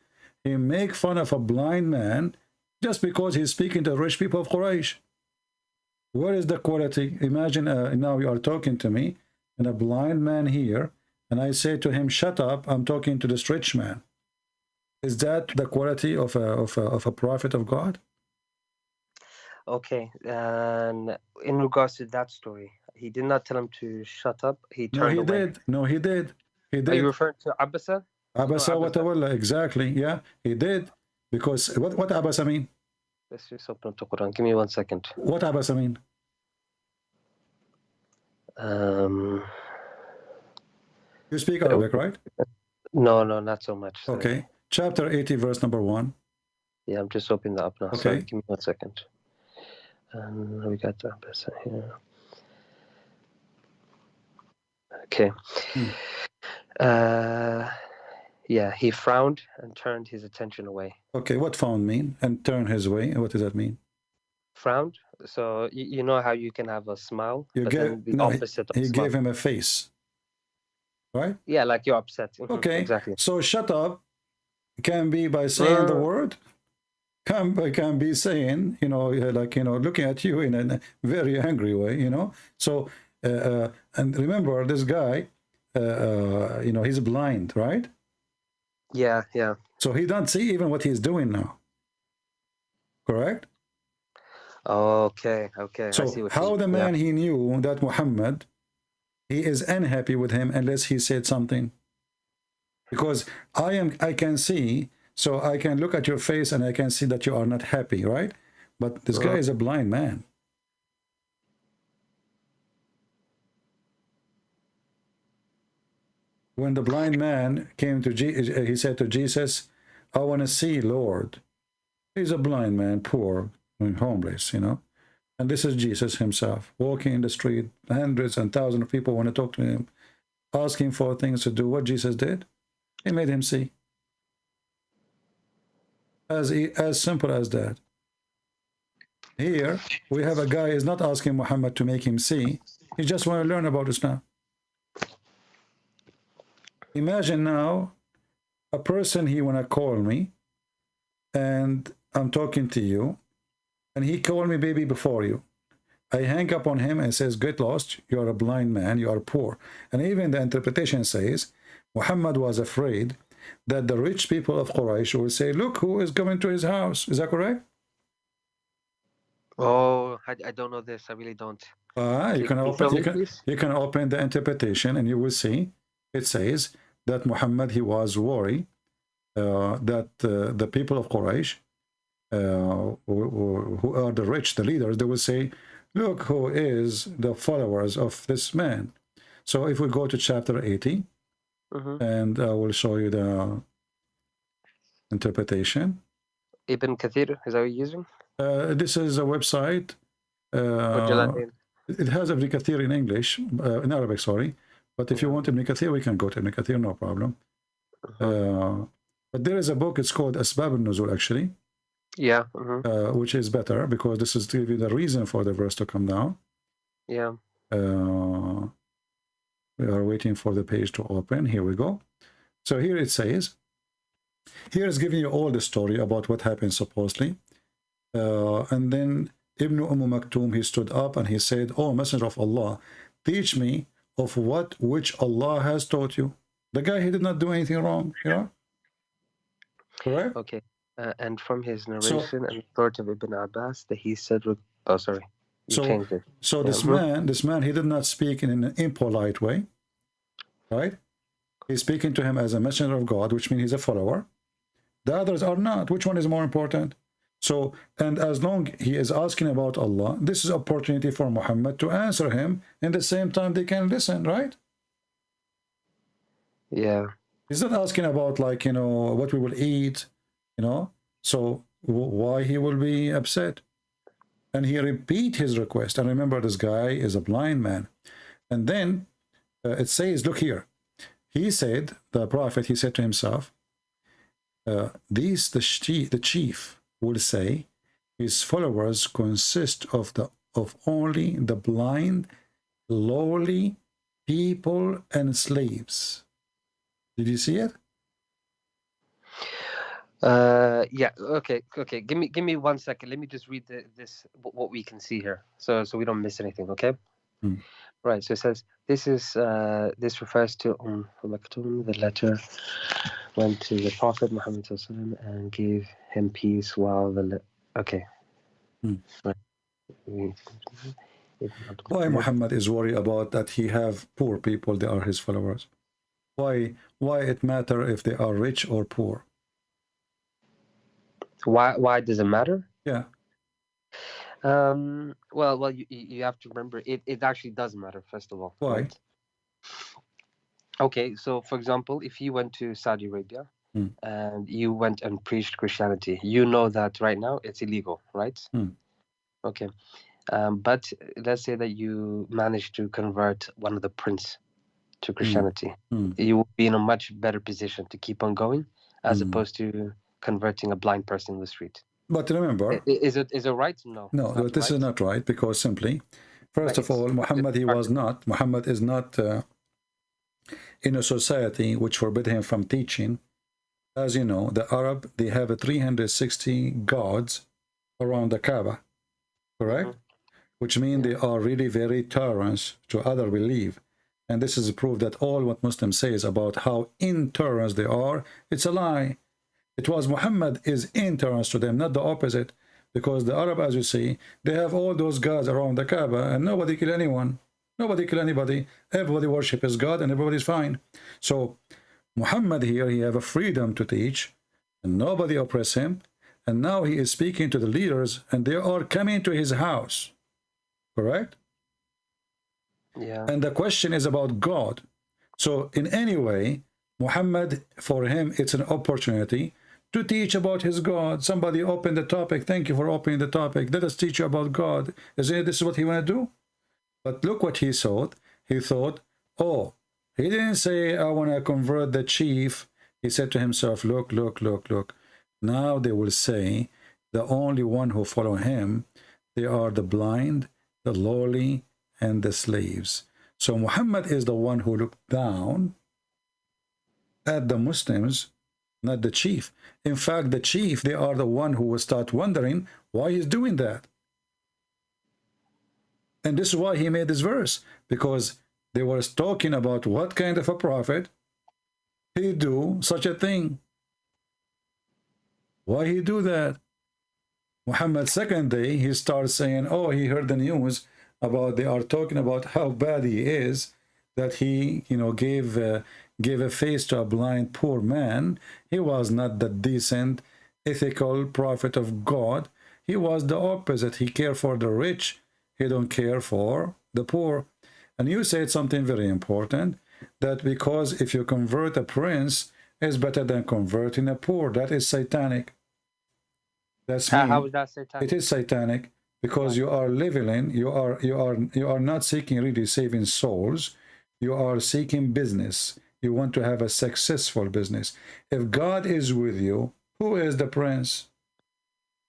He make fun of a blind man just because he's speaking to the rich people of Quraysh. Where is the quality? Imagine now you are talking to me and a blind man here, and I say to him, shut up, I'm talking to this rich man. Is that the quality of a prophet of God? Okay, and in regards to that story, he did not tell him to shut up. He turned away. No, he did. He did. Are you referring to Abasa? Abasa wa tawalla, exactly. Yeah, he did. Because what Abasa mean? Let's just open up the Quran. Give me 1 second. What Abasa mean? You speak Arabic, right? No, not so much. Okay. Chapter 80, verse number 1. Yeah, I'm just opening that up now. Okay. Sorry, give me 1 second. We got the Abasa here. Okay. Yeah, he frowned and turned his attention away. Okay, what frown mean? And turn his way? What does that mean? Frowned. So you know how you can have a smile, He gave him a face, right? Yeah, like you're upset. Okay, exactly. So shut up can be by saying the word. Can be saying, you know, like, you know, looking at you in a very angry way, you know. So and remember, this guy, you know, he's blind, right? Yeah. So he don't see even what he's doing now. Correct? Okay. So I see what how the man he knew that Muhammad, he is unhappy with him unless he said something. Because I can see, so I can look at your face and I can see that you are not happy, right? But this guy is a blind man. When the blind man came to Jesus, he said to Jesus, I want to see Lord. He's a blind man, poor and homeless, you know. And this is Jesus himself, walking in the street. Hundreds and thousands of people want to talk to him, asking for things to do. What Jesus did, he made him see. As simple as that. Here, we have a guy is not asking Muhammad to make him see. He just want to learn about Islam. Imagine now, a person, he want to call me, and I'm talking to you, and he called me baby before you. I hang up on him and says, get lost, you are a blind man, you are poor. And even the interpretation says, Muhammad was afraid that the rich people of Quraysh will say, look who is coming to his house. Is that correct? Oh, I don't know this. I really don't. You can open the interpretation and you will see it says that Muhammad, he was worried that the people of Quraysh, who are the rich, the leaders, they will say, look who is the followers of this man. So if we go to chapter 80, and I will show you the interpretation. Ibn Kathir, is that what you're using? This is a website. It has Ibn Kathir in English, in Arabic, sorry. But if you want Ibn Kathir, we can go to Ibn Kathir, no problem. But there is a book, it's called Asbab al-Nuzul, actually. Yeah. Which is better, because this is to give you the reason for the verse to come down. Yeah. We are waiting for the page to open. Here we go. So here it says, here is giving you all the story about what happened supposedly. And then Ibn Maktoum, he stood up and he said, oh, Messenger of Allah, teach me of which Allah has taught you. The guy, he did not do anything wrong, you know? Correct? Okay. And from his narration and authority of Ibn Abbas, that he said, oh, sorry. So this man, he did not speak in an impolite way, right? He's speaking to him as a messenger of God, which means he's a follower. The others are not. Which one is more important? So, and as long he is asking about Allah, this is opportunity for Muhammad to answer him. In the same time, they can listen, right? Yeah. He's not asking about, like, you know, what we will eat, you know. So why he will be upset? And he repeat his request. And remember, this guy is a blind man. And then it says, look here. He said, the prophet, he said to himself, the chief will say, his followers consist of only the blind, lowly people and slaves. Did you see it? Yeah. Okay. Give me 1 second. Let me just read this what we can see here, so we don't miss anything. Okay. Right. So it says this refers to Maktoum. The letter went to the Prophet Muhammad and gave him peace while okay. Right. Why Muhammad is worried about that he have poor people, they are his followers? Why it matter if they are rich or poor? Why does it matter? Yeah. Well, you have to remember it actually does matter, first of all. Why? Right? Okay, so for example, if you went to Saudi Arabia and you went and preached Christianity, you know that right now it's illegal, right? Okay. But let's say that you managed to convert one of the prince to Christianity. You will be in a much better position to keep on going as opposed to converting a blind person in the street. But remember, is it right? No, but this is not right, because simply, first of all, Muhammad is not in a society which forbid him from teaching. As you know, the Arab, they have 360 gods around the Kaaba, correct? Which means they are really very tolerant to other belief. And this is a proof that all what Muslims say is about how intolerant they are, it's a lie. It was Muhammad is intolerant to them, not the opposite. Because the Arab, as you see, they have all those gods around the Kaaba and nobody kill anyone. Nobody kill anybody. Everybody worship his God and everybody's fine. So Muhammad here, he have a freedom to teach and nobody oppress him. And now he is speaking to the leaders and they are coming to his house. Correct? Yeah. And the question is about God. So in any way, Muhammad, for him, it's an opportunity to teach about his God. Somebody opened the topic. Thank you for opening the topic. Let us teach you about God. Isn't it, this is what he want to do? But look what he thought. He thought, oh, he didn't say, I want to convert the chief. He said to himself, look, look, look, look. Now they will say, the only one who follow him, They are the blind, the lowly, and the slaves. So Muhammad is the one who looked down at the Muslims, not the chief. In fact, the chief, they are the one who will start wondering why he's doing that. And this is why he made this verse, because they were talking about what kind of a prophet he do such a thing. Why he do that? Muhammad's second day, he starts saying, oh, he heard the news about, they are talking about how bad he is, that he, you know, gave a face to a blind poor man. He was not the decent, ethical prophet of God. He was the opposite. He cared for the rich. He don't care for the poor. And you said something very important, that because if you convert a prince, it's better than converting a poor. That is satanic. That's me. How is that satanic? It is satanic because you are leveling. You are not seeking really saving souls. You are seeking business. You want to have a successful business. If God is with you, who is the prince?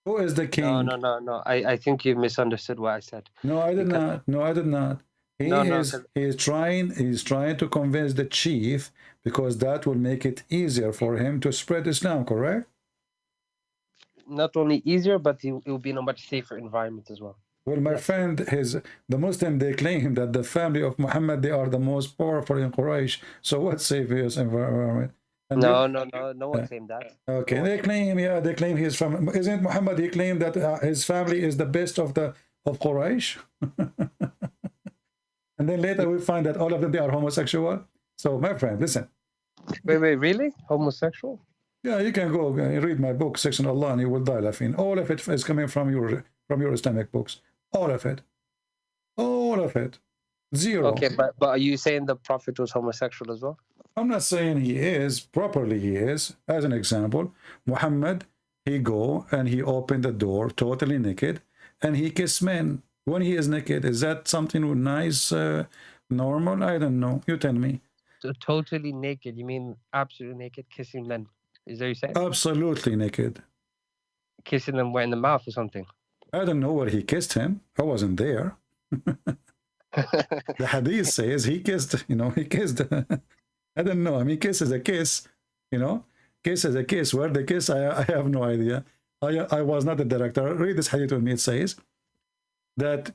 Who is the king? No. I think you misunderstood what I said. No, I did not. No, I did not. He is trying to convince the chief, because that will make it easier for him to spread Islam, correct? Not only easier, but it will be in a much safer environment as well. Well, my friend, the Muslim, they claim that the family of Muhammad, they are the most powerful in Quraysh. So what safest environment? And no one claimed that. Okay, they claim, yeah, they claim he's from, isn't Muhammad, he claimed that his family is the best of Quraysh? And then later we find that all of them, they are homosexual. So my friend, listen. Wait, really? Homosexual? Yeah, you can go read my book, Sex and Allah, and you will die laughing. All of it is coming from your Islamic books. All of it. All of it. Zero. Okay, but are you saying the Prophet was homosexual as well? I'm not saying he is. Properly he is. As an example, Muhammad, he go and he opened the door totally naked and he kissed men. When he is naked, is that something nice, normal? I don't know. You tell me. So totally naked, you mean absolutely naked, kissing men? Is that what you're saying? Absolutely naked. Kissing them where, in the mouth or something? I don't know where he kissed him. I wasn't there. The hadith says he kissed, he kissed. I don't know. I mean, kiss is a kiss, Kiss is a kiss. Where the kiss, I have no idea. I was not the director. Read this hadith with me. It says that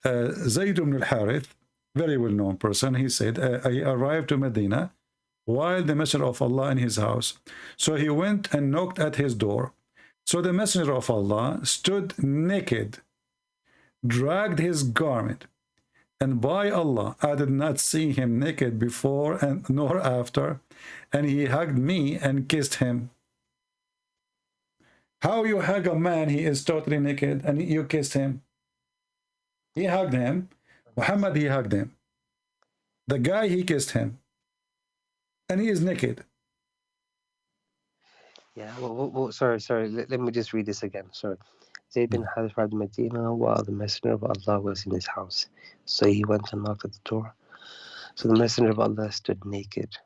Zayd ibn al-Harith, very well-known person, he said, I arrived to Medina while the Messenger of Allah in his house. So he went and knocked at his door. So the Messenger of Allah stood naked, dragged his garment, and by Allah, I did not see him naked before and nor after, and he hugged me and kissed him. How you hug a man, he is totally naked, and you kissed him? He hugged him. Muhammad, he hugged him. The guy, he kissed him. And he is naked. Yeah, well, sorry. Let me just read this again. Sorry. Zayd bin Harith arrived in Medina while the Messenger of Allah was in his house. So he went and knocked at the door. So the Messenger of Allah stood naked,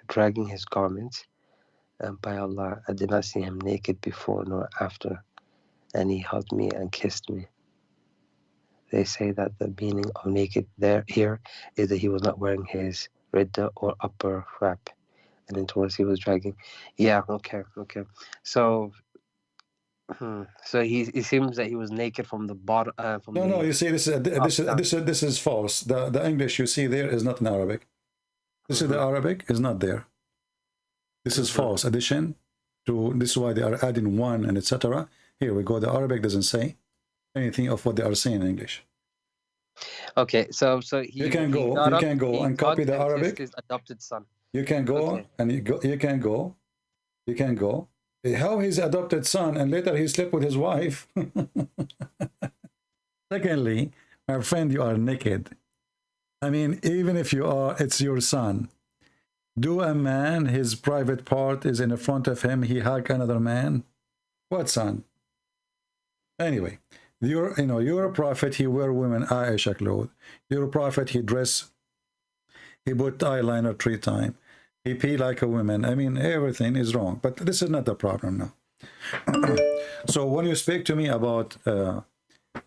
dragging his garments. And by Allah, I did not see him naked before nor after. And he hugged me and kissed me. They say that the meaning of naked here is that he was not wearing his ridda or upper wrap. And then towards he was dragging. Yeah, okay. So he seems that he was naked from the bottom. No. You see, this is false. The English you see there is not in Arabic. This is the Arabic is not there. This is false addition to. This is why they are adding one and etc. Here we go. The Arabic doesn't say anything of what they are saying in English. Okay, so you can go and copy the Arabic. His adopted son. You can go and you can go. How his adopted son and later he slept with his wife. Secondly, my friend, you are naked. I mean, even if you are, it's your son. Do a man, his private part is in front of him, he hug another man? What son? Anyway, you're a prophet, he wear women Aisha clothes. You're a prophet, he dress, he put eyeliner 3 times. He pee like a woman. I mean, everything is wrong. But this is not the problem now. So when you speak to me about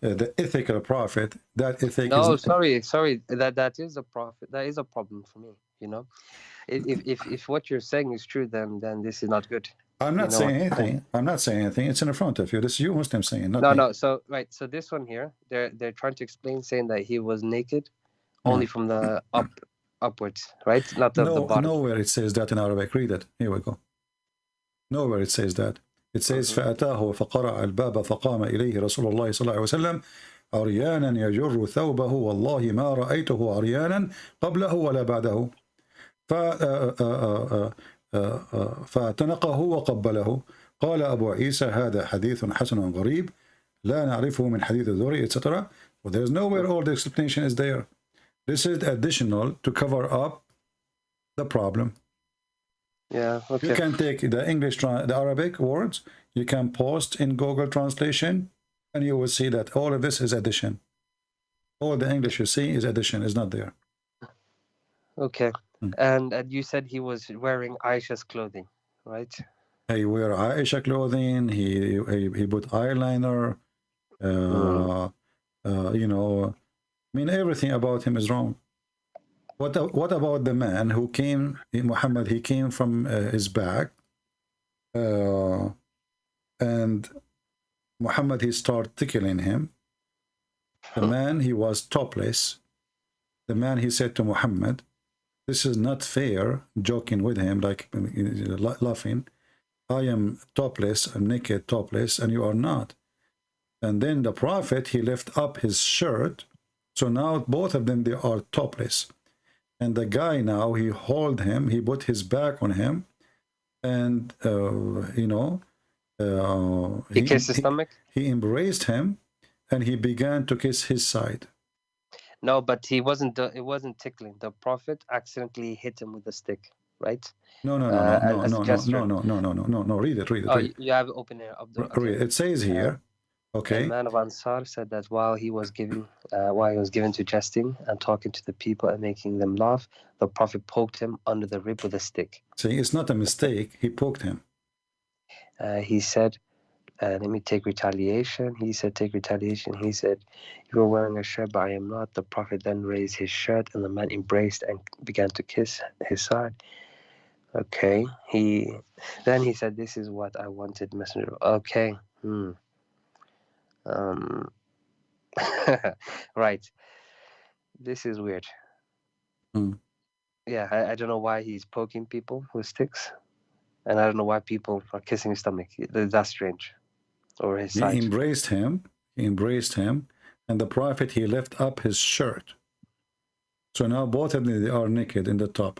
the ethical prophet, that ethic No, is... sorry. That is a prophet. That is a problem for me. You know, if what you're saying is true, then this is not good. I'm not saying anything. I'm not saying anything. It's in front of you. This is you Muslim saying, not me. No. So right. So this one here, they're trying to explain, saying that he was naked, only from the upwards, right? Not the bottom. Nowhere it says that in Arabic. Read it. Here we go. Nowhere it says that. It says فأتاه فقرع الباب فقام إليه رسول الله صلى الله عليه وسلم عريانا يجر ثوبه والله ما رأيته عريانا قبله ولا بعده فاعتنقه وقبله قال أبو عيسى هذا حديث حسن غريب لا نعرفه من حديث الذري etc. Well, there's nowhere all the explanation is there. This is additional to cover up the problem. Yeah, okay. You can take the English, the Arabic words, you can post in Google translation, and you will see that all of this is addition. All the English you see is addition, is not there. Okay. And you said he was wearing Aisha's clothing, right? He wear Aisha clothing, he put eyeliner, you know, I mean, everything about him is wrong. What about the man who came, Muhammad, he came from his back, and Muhammad, he started tickling him. The man, he was topless. The man, he said to Muhammad, this is not fair, joking with him, like laughing. I am topless, I'm naked, topless, and you are not. And then the Prophet, he left up his shirt. So now both of them, they are topless. And the guy now, he hold him, he put his back on him, and, you know, he kissed his stomach? He embraced him, and he began to kiss his side. No, but it wasn't tickling. The Prophet accidentally hit him with a stick, right? No. Read it. You have it open here. Read it. It says here, okay. The man of Ansar said that while he was given to jesting and talking to the people and making them laugh, the Prophet poked him under the rib with a stick. See, it's not a mistake. He poked him. He said, let me take retaliation. He said, take retaliation. He said, you are wearing a shirt, but I am not. The Prophet then raised his shirt, and the man embraced and began to kiss his side. Okay. Then he said, this is what I wanted, messenger. Okay. Right. This is weird. Yeah, I don't know why he's poking people with sticks, and I don't know why people are kissing his stomach. That's strange. Or his side. He embraced him, and the Prophet, he left up his shirt. So now both of them, they are naked in the top.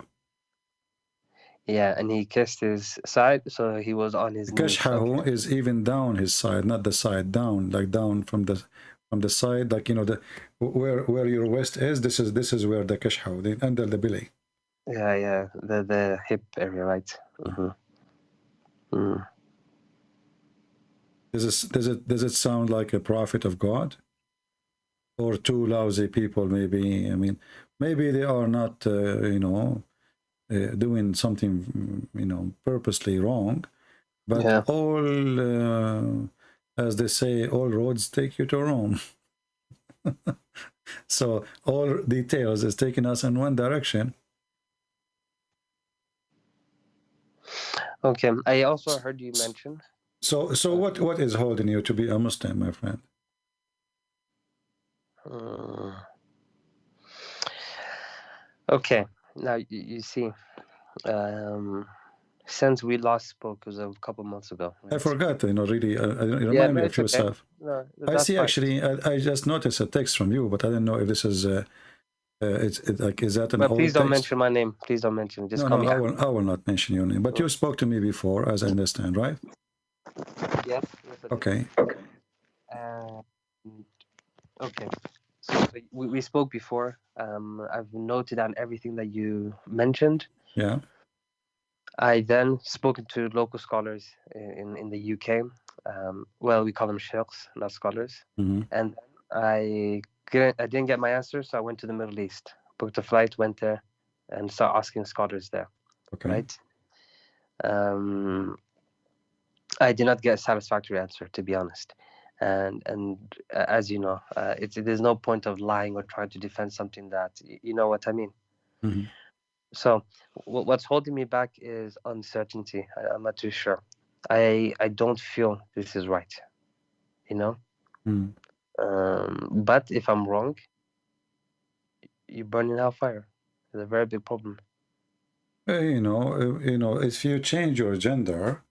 Yeah, and he kissed his side, so he was on his knees. Kashhahu is even down his side, not the side, down, like down from the side, like, you know, where your waist is. This is where the kashhahu, under the belly. Yeah, the hip area, right? Does it sound like a prophet of God, or two lousy people? Maybe, I mean, maybe they are not, you know, doing something, you know, purposely wrong, but yeah. All, as they say, all roads take you to Rome. So all details is taking us in one direction. Okay, I also heard you mention. So what is holding you to be a Muslim, my friend? Okay, now you see, since we last spoke, it was a couple months ago. Right? I forgot, you know, really, remind me of yourself. Okay. No, I see, fine. actually, I just noticed a text from you, but I didn't know if this is, it's like, is that an old please don't text? mention my name. Please don't mention it. Just no, call me. I will not mention your name, but you spoke to me before, as I understand, right? Yes. Okay. Okay. So we spoke before. I've noted down everything that you mentioned. Yeah. I then spoken to local scholars in the UK. Well, we call them sheikhs, not scholars. And I didn't get my answer, so I went to the Middle East, booked a flight, went there, and started asking scholars there. Okay. Right. I did not get a satisfactory answer, to be honest. And as you know, there's no point of lying or trying to defend something that you know what I mean. Mm-hmm. So what's holding me back is uncertainty. I'm not too sure. I don't feel this is right, you know. Mm. But if I'm wrong, you burn in hellfire. It's a very big problem. You know, if you change your gender,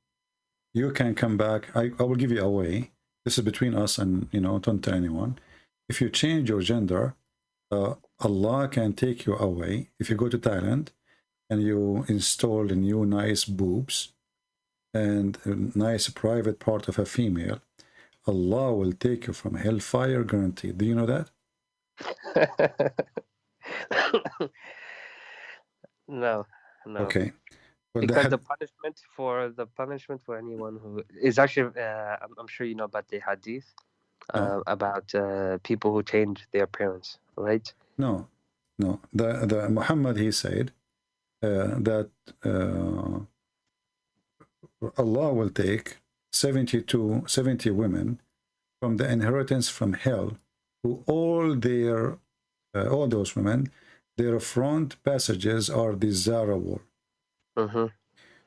you can come back. I will give you a way. This is between us, and don't tell anyone. If you change your gender, Allah can take you away. If you go to Thailand and you install a new nice boobs and a nice private part of a female, Allah will take you from hellfire, guaranteed. Do you know that? No. Okay. Well, because the punishment for anyone who is actually, I'm sure you know about the hadith about people who change their appearance, right? No. The Muhammad, he said that Allah will take 70 women from the inheritance from hell, who all those women, their front passages are desirable.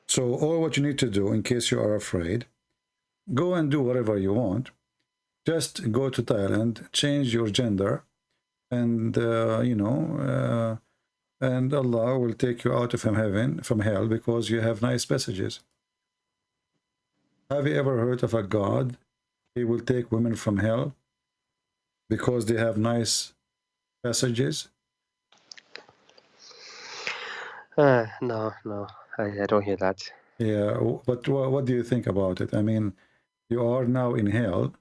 So all what you need to do, in case you are afraid, go and do whatever you want. Just go to Thailand, change your gender, and and Allah will take you out of from hell, because you have nice passages. Have you ever heard of a God? He will take women from hell because they have nice passages? No, I don't hear that. Yeah, but what do you think about it? I mean, you are now in hell,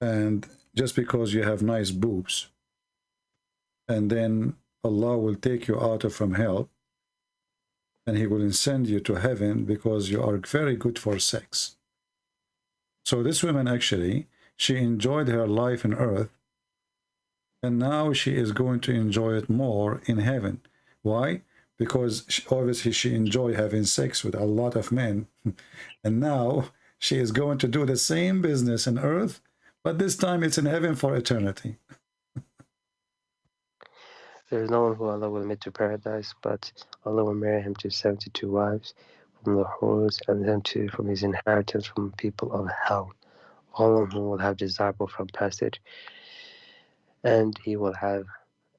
and just because you have nice boobs, and then Allah will take you out from hell, and he will send you to heaven because you are very good for sex. So this woman, actually, she enjoyed her life on earth, and now she is going to enjoy it more in heaven. Why? Because obviously she enjoyed having sex with a lot of men, and now she is going to do the same business on earth, but this time it's in heaven for eternity. There is no one who Allah will admit to paradise, but Allah will marry him to 72 wives from the whores, and them too from his inheritance from people of hell, all of whom will have desirable from passage, and he will have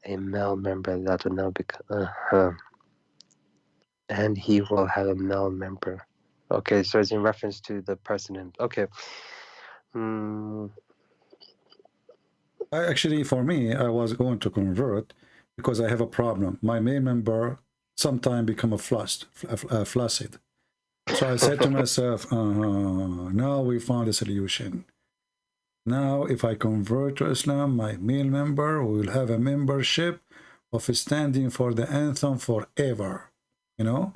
a male member that will now become and he will have a male member. Okay, so it's in reference to the person. Okay. Actually, for me, I was going to convert because I have a problem. My male member sometimes become a flaccid. So I said to myself, now we found a solution. Now, if I convert to Islam, my male member will have a membership of standing for the anthem forever. You know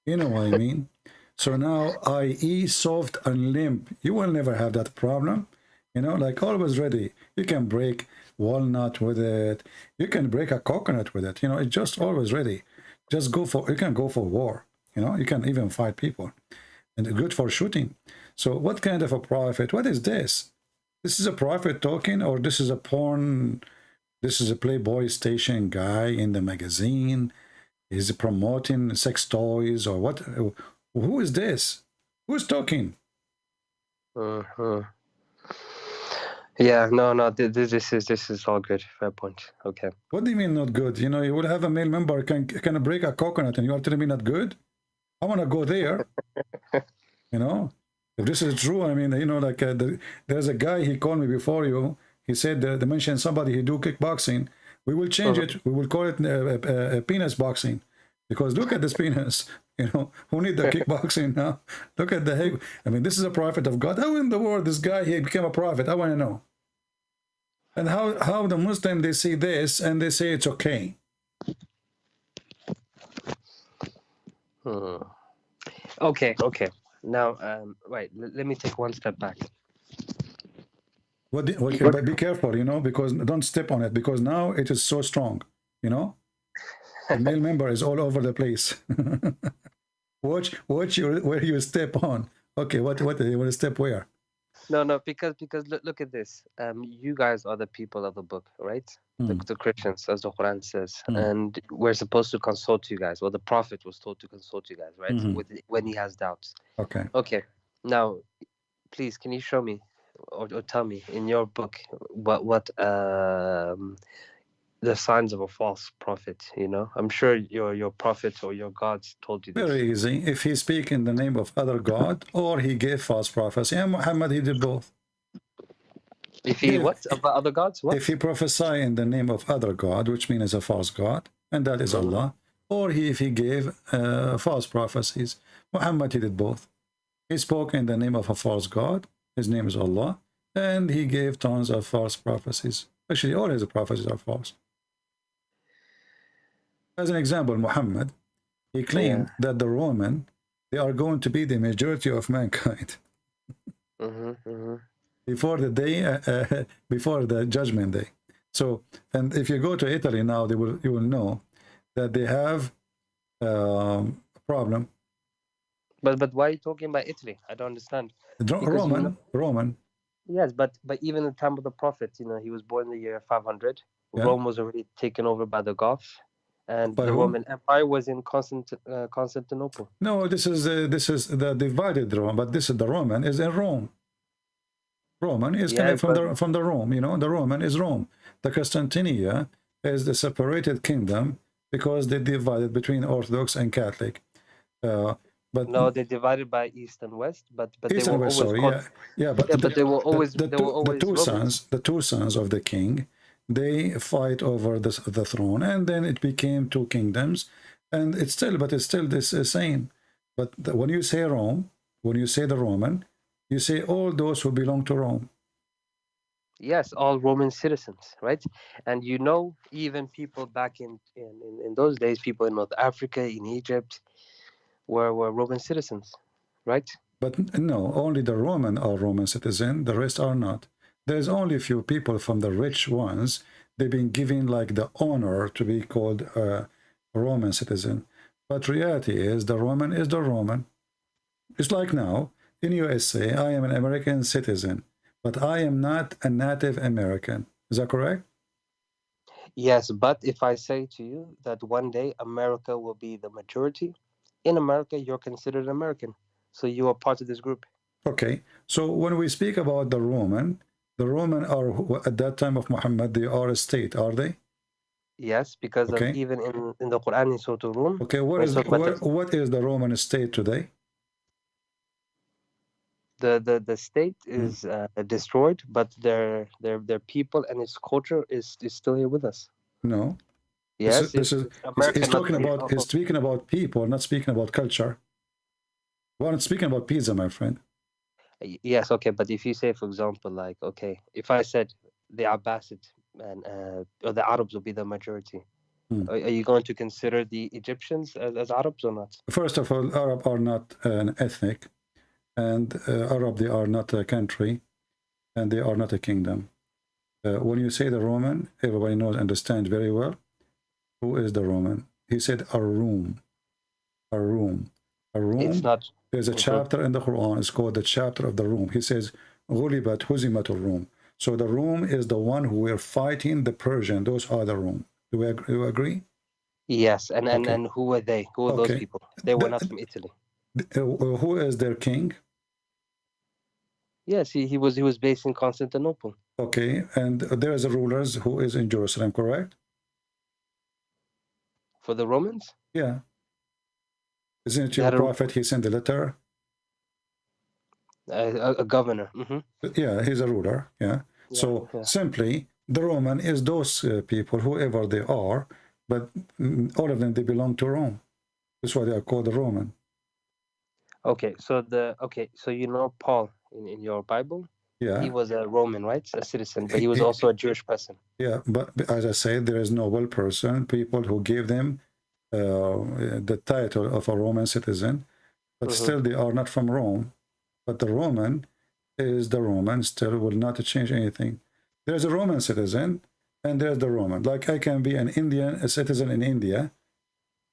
what I mean? So now, i.e. soft and limp, you will never have that problem. Like always ready. You can break walnut with it. You can break a coconut with it. It's just always ready. You can go for war. You can even fight people. And it's good for shooting. So what kind of a prophet? What is this? This is a prophet talking, or this is a porn? This is a Playboy station guy in the magazine. Is promoting sex toys or what? Who is this? Who's talking? Yeah, no. This is all good. Fair point. Okay. What do you mean not good? You will have a male member can break a coconut, and you are telling me not good? I want to go there. If this is true, I mean, like there's a guy, he called me before you. He said they mentioned somebody who do kickboxing. We will change it. We will call it penis boxing, because look at this penis. Who need the kickboxing now? Look at the head. I mean, this is a prophet of God. How in the world this guy he became a prophet? I want to know. And how the Muslim, they see this and they say it's okay. Okay. Now, right. Let me take one step back. But be careful, because don't step on it, because now it is so strong, The male member is all over the place. Watch where you step on. Okay, what you want to step where? No, because look at this. You guys are the people of the book, right? The Christians, as the Quran says, and we're supposed to consult you guys. Well, the Prophet was told to consult you guys, right? When he has doubts. Okay. Okay. Now, please, can you show me or tell me in your book what the signs of a false prophet? You know, I'm sure your prophet or your gods told you this. Very easy. If he speak in the name of other God, or he gave false prophecy, and Muhammad, he did both. If he what about other gods? What? If he prophesy in the name of other God, which means a false God, and that is Allah, or if he gave false prophecies, Muhammad, he did both. He spoke in the name of a false God, his name is Allah, and he gave tons of false prophecies. Actually, all his prophecies are false. As an example, Muhammad, he claimed that the Roman, they are going to be the majority of mankind. Before the day, before the judgment day. So, and if you go to Italy now, you will know that they have a problem. But why are you talking about Italy? I don't understand. Roman. Yes, but even in the time of the Prophet, you know, he was born in the year 500. Yeah. Rome was already taken over by the Goths, and the Roman Empire was in Constantinople. No, this is the divided Rome, but this is the Roman is in Rome. Roman is coming from the Rome, you know, the Roman is Rome. The Constantinia is the separated kingdom because they divided between Orthodox and Catholic. But no, they divided by East and West, but East they were West, always but they were always the two sons of the king, they fight over the throne, and then it became two kingdoms, and it's still this same. But when you say Rome, when you say the Roman, you say all those who belong to Rome. Yes, all Roman citizens, right? And you know, even people back in those days, people in North Africa, in Egypt, were Roman citizens, right? But no, only the Roman are Roman citizens, the rest are not. There's only a few people from the rich ones, they've been given like the honor to be called a Roman citizen. But reality is the Roman is the Roman. It's like now, in USA, I am an American citizen, but I am not a native American. Is that correct? Yes, but if I say to you that one day America will be the majority, in America, you're considered American. So you are part of this group. Okay. So when we speak about the Roman are, at that time of Muhammad, they are a state, are they? Yes, because of even in the Quran in Surah Rum. Okay, what is the Roman state today? The state is destroyed, but their people and its culture is still here with us. No. Yes, he's speaking about people, not speaking about culture. Well, I'm speaking about pizza, my friend. Yes, okay, but if you say, for example, like, okay, if I said the Abbasid and or the Arabs will be the majority, are you going to consider the Egyptians as Arabs or not? First of all, Arab are not an ethnic, and Arab, they are not a country, and they are not a kingdom. When you say the Roman, everybody knows, understand very well. Who is the Roman? He said a room. A room. A room. It's not. There's a chapter in the Quran. It's called the chapter of the room. He says, "Ghulibat huzimat al-Rum." So the room is the one who were fighting the Persian. Those are the room. Do you agree? Yes. And who were they? Who were those people? They were not from Italy. Who is their king? Yes, he was based in Constantinople. Okay, and there is a rulers who is in Jerusalem, correct? For the Romans? Yeah. Isn't it your prophet? He sent a letter. A governor. Yeah, he's a ruler. Yeah. So simply, the Roman is those people, whoever they are, but all of them, they belong to Rome. That's why they are called the Roman. Okay, so you know Paul in your Bible? Yeah. He was a Roman, right? A citizen, but he was also a Jewish person. Yeah, but as I said, there is noble person, people who gave them the title of a Roman citizen, but still they are not from Rome. But the Roman is the Roman, still will not change anything. There's a Roman citizen, and there's the Roman. Like I can be an Indian, a citizen in India,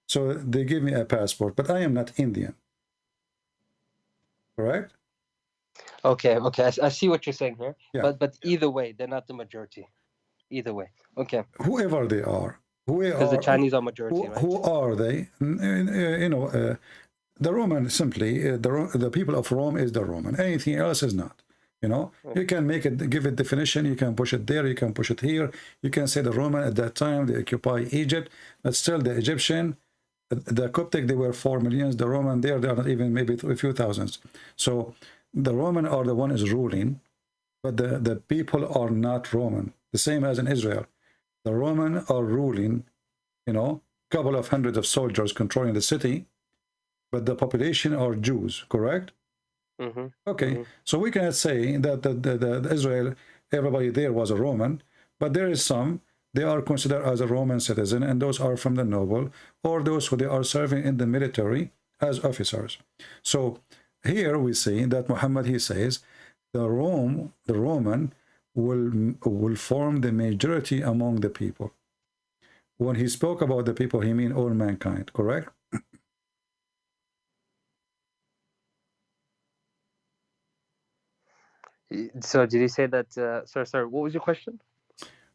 so they give me a passport, but I am not Indian. correct? Okay, I see what you're saying here. Yeah. But either way, they're not the majority. Either way. Okay. Whoever they are. Because the Chinese are majority, right? Who are they? You know, the Roman, simply, the people of Rome is the Roman. Anything else is not. You know, you can make it, give it definition, you can push it there, you can push it here. You can say the Roman at that time, they occupy Egypt, but still the Egyptian, the Coptic, they were 4 million. The Roman there, they are not even maybe a few thousands. So the Roman are the one is ruling, but the people are not Roman. The same as in Israel. The Roman are ruling, you know, couple of hundreds of soldiers controlling the city, but the population are Jews, correct? Okay, so we cannot say that the Israel, everybody there was a Roman, but there is some, they are considered as a Roman citizen, and those are from the noble, or those who they are serving in the military as officers. So here we see that Muhammad, he says, the Roman will form the majority among the people. When he spoke about the people, he mean all mankind, correct? So did he say that? Sorry, what was your question?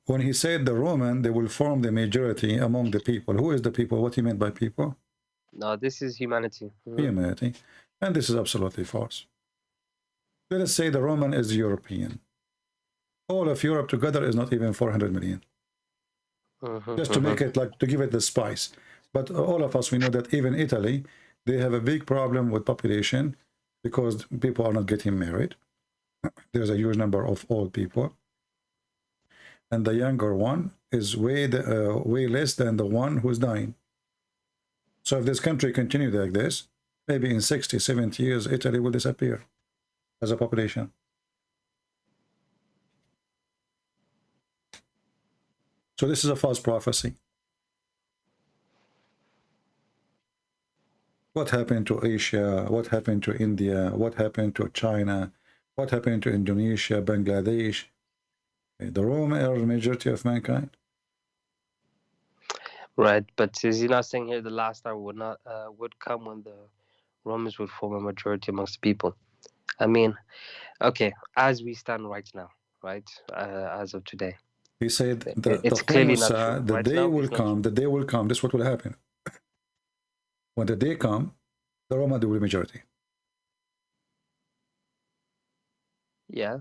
When he said the Roman, they will form the majority among the people. Who is the people? What he meant by people? No, this is humanity. Humanity. And this is absolutely false. Let us say the Roman is European. All of Europe together is not even 400 million. Just to make it like, to give it the spice. But all of us, we know that even Italy, they have a big problem with population because people are not getting married. There's a huge number of old people, and the younger one is way less than the one who's dying. So if this country continues like this, maybe in 60, 70 years, Italy will disappear as a population. So this is a false prophecy. What happened to Asia? What happened to India? What happened to China? What happened to Indonesia, Bangladesh? The Rome are the majority of mankind. Right, but is he not saying here the last hour would come when the Romans would form a majority amongst the people? I mean, okay, as we stand right now, right, as of today. He said it's clearly not true. The Right day now, will come. The day will come. This is what will happen. When the day comes, the Roman will be majority. Yeah,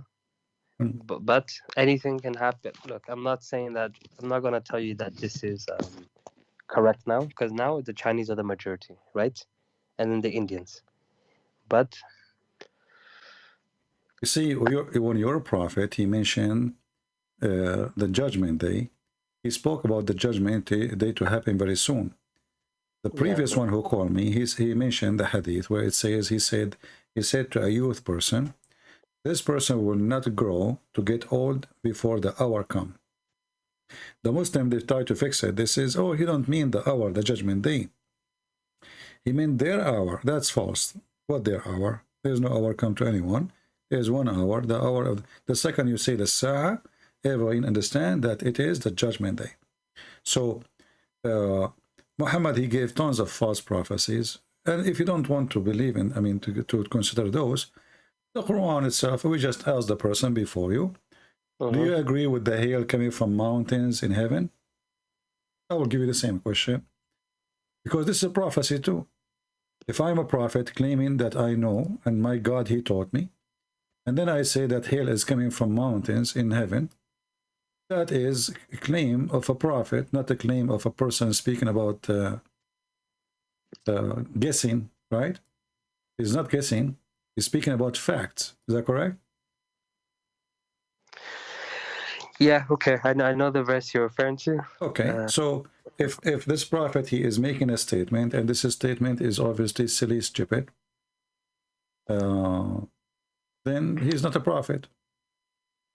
but anything can happen. Look, I'm not saying that. I'm not going to tell you that this is correct now, because now the Chinese are the majority, right? And then the Indians. But you see, when your prophet, he mentioned the judgment day. He spoke about the judgment day to happen very soon. The previous one who called me, he mentioned the hadith where it says, he said to a youth person, this person will not grow to get old before the hour come. The Muslim, they try to fix it. They says, oh, he don't mean the hour, the judgment day. He meant their hour. That's false. What their hour? There's no hour come to anyone. There's 1 hour. The hour of the second you say the Sa'a, everyone understand that it is the judgment day. So Muhammad, he gave tons of false prophecies. And if you don't want to believe in, I mean, to consider those, the Quran itself, we just ask the person before you, do you agree with the hail coming from mountains in heaven? I will give you the same question. Because this is a prophecy too. If I'm a prophet claiming that I know, and my God, he taught me, and then I say that hail is coming from mountains in heaven, that is a claim of a prophet, not a claim of a person speaking about guessing, right? He's not guessing. He's speaking about facts. Is that correct? yeah, okay, I know the verse you're referring to. Okay, so if this prophet, he is making a statement, and this statement is obviously silly, stupid, then he's not a prophet.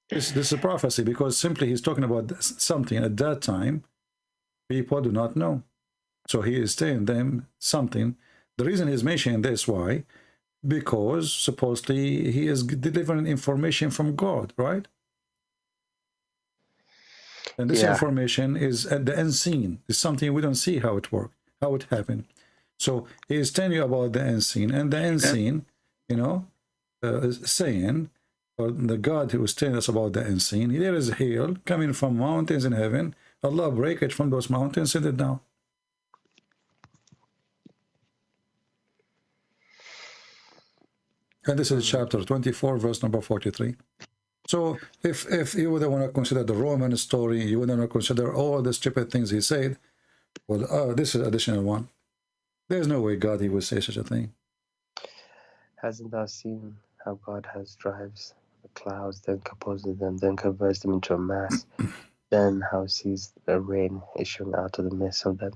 This is a prophecy, because simply he's talking about something at that time people do not know. So he is telling them something. The reason he's mentioning this, why? Because supposedly he is delivering information from God, right? And this information is at the unseen. It's something we don't see how it works, how it happened. So he is telling you about the unseen, and the unseen, you know, saying, or the God who is telling us about the unseen, there is hail coming from mountains in heaven. Allah break it from those mountains, send it down. And this is chapter 24, verse number 43. So if you would want to consider the Roman story, you would want to consider all the stupid things he said, well, this is additional one. There's no way God he would say such a thing. Hasn't thou seen how God has drives the clouds, then composes them, then converts them into a mass, then how sees the rain issuing out of the midst of them?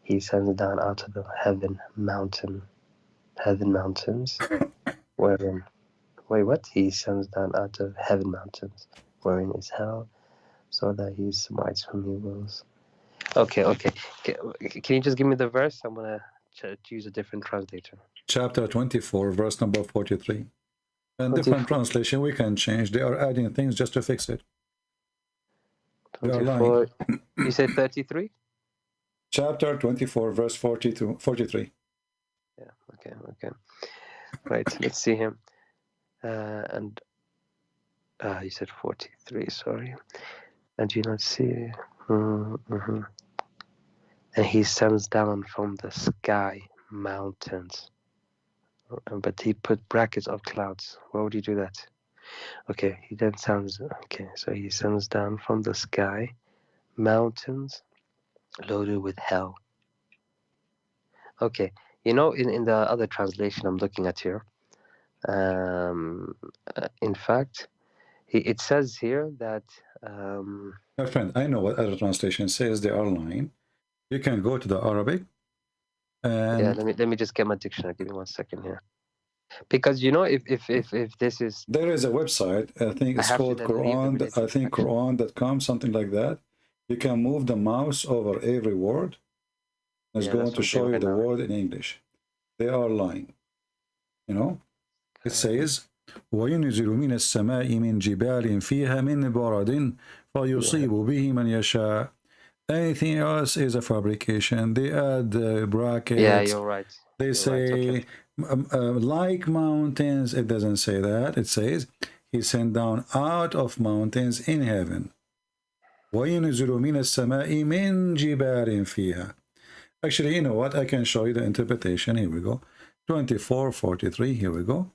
He sends down out of the heaven mountains, wherein, wait, what? He sends down out of heaven mountains, wherein is hell, so that he smites whom he wills. Okay. Can you just give me the verse? I'm going to use a different translator. Chapter 24, verse number 43. And different translation we can change. They are adding things just to fix it. 24. You said 33? Chapter 24, verse 43. Yeah, okay. Right, let's see him. And you said 43, sorry. And you not see. And he sends down from the sky mountains. But he put brackets of clouds. Why would he do that? Okay, he then sounds. Okay, so he sends down from the sky mountains loaded with hell. Okay, you know, in the other translation I'm looking at here, in fact, it says here that. My friend, I know what other translation says. They are lying. You can go to the Arabic. And yeah, let me just get my dictionary. Give me 1 second here. Because you know, if this is, there is a website. I think it's called Qur'an. I think Qur'an.com, something like that. You can move the mouse over every word. It's going to show you the word in English. They are lying. You know, it says, وَيُنْزِلُ مِنَ السَّمَاءِ مِنْ جِبَالٍ فِيهَا مِنْ بَرَدٍ فَيُصِيبُ بِهِ مَنْ يَشَاءُ. Anything else is a fabrication. They add brackets. Yeah, you're right. They say, like mountains. It doesn't say that. It says, he sent down out of mountains in heaven. وَيُنْزِلُ مِنَ السَّمَاءِ مِنْ جِبَالٍ فِيهَا. Actually, you know what? I can show you the interpretation. Here we go. 24:43. Here we go.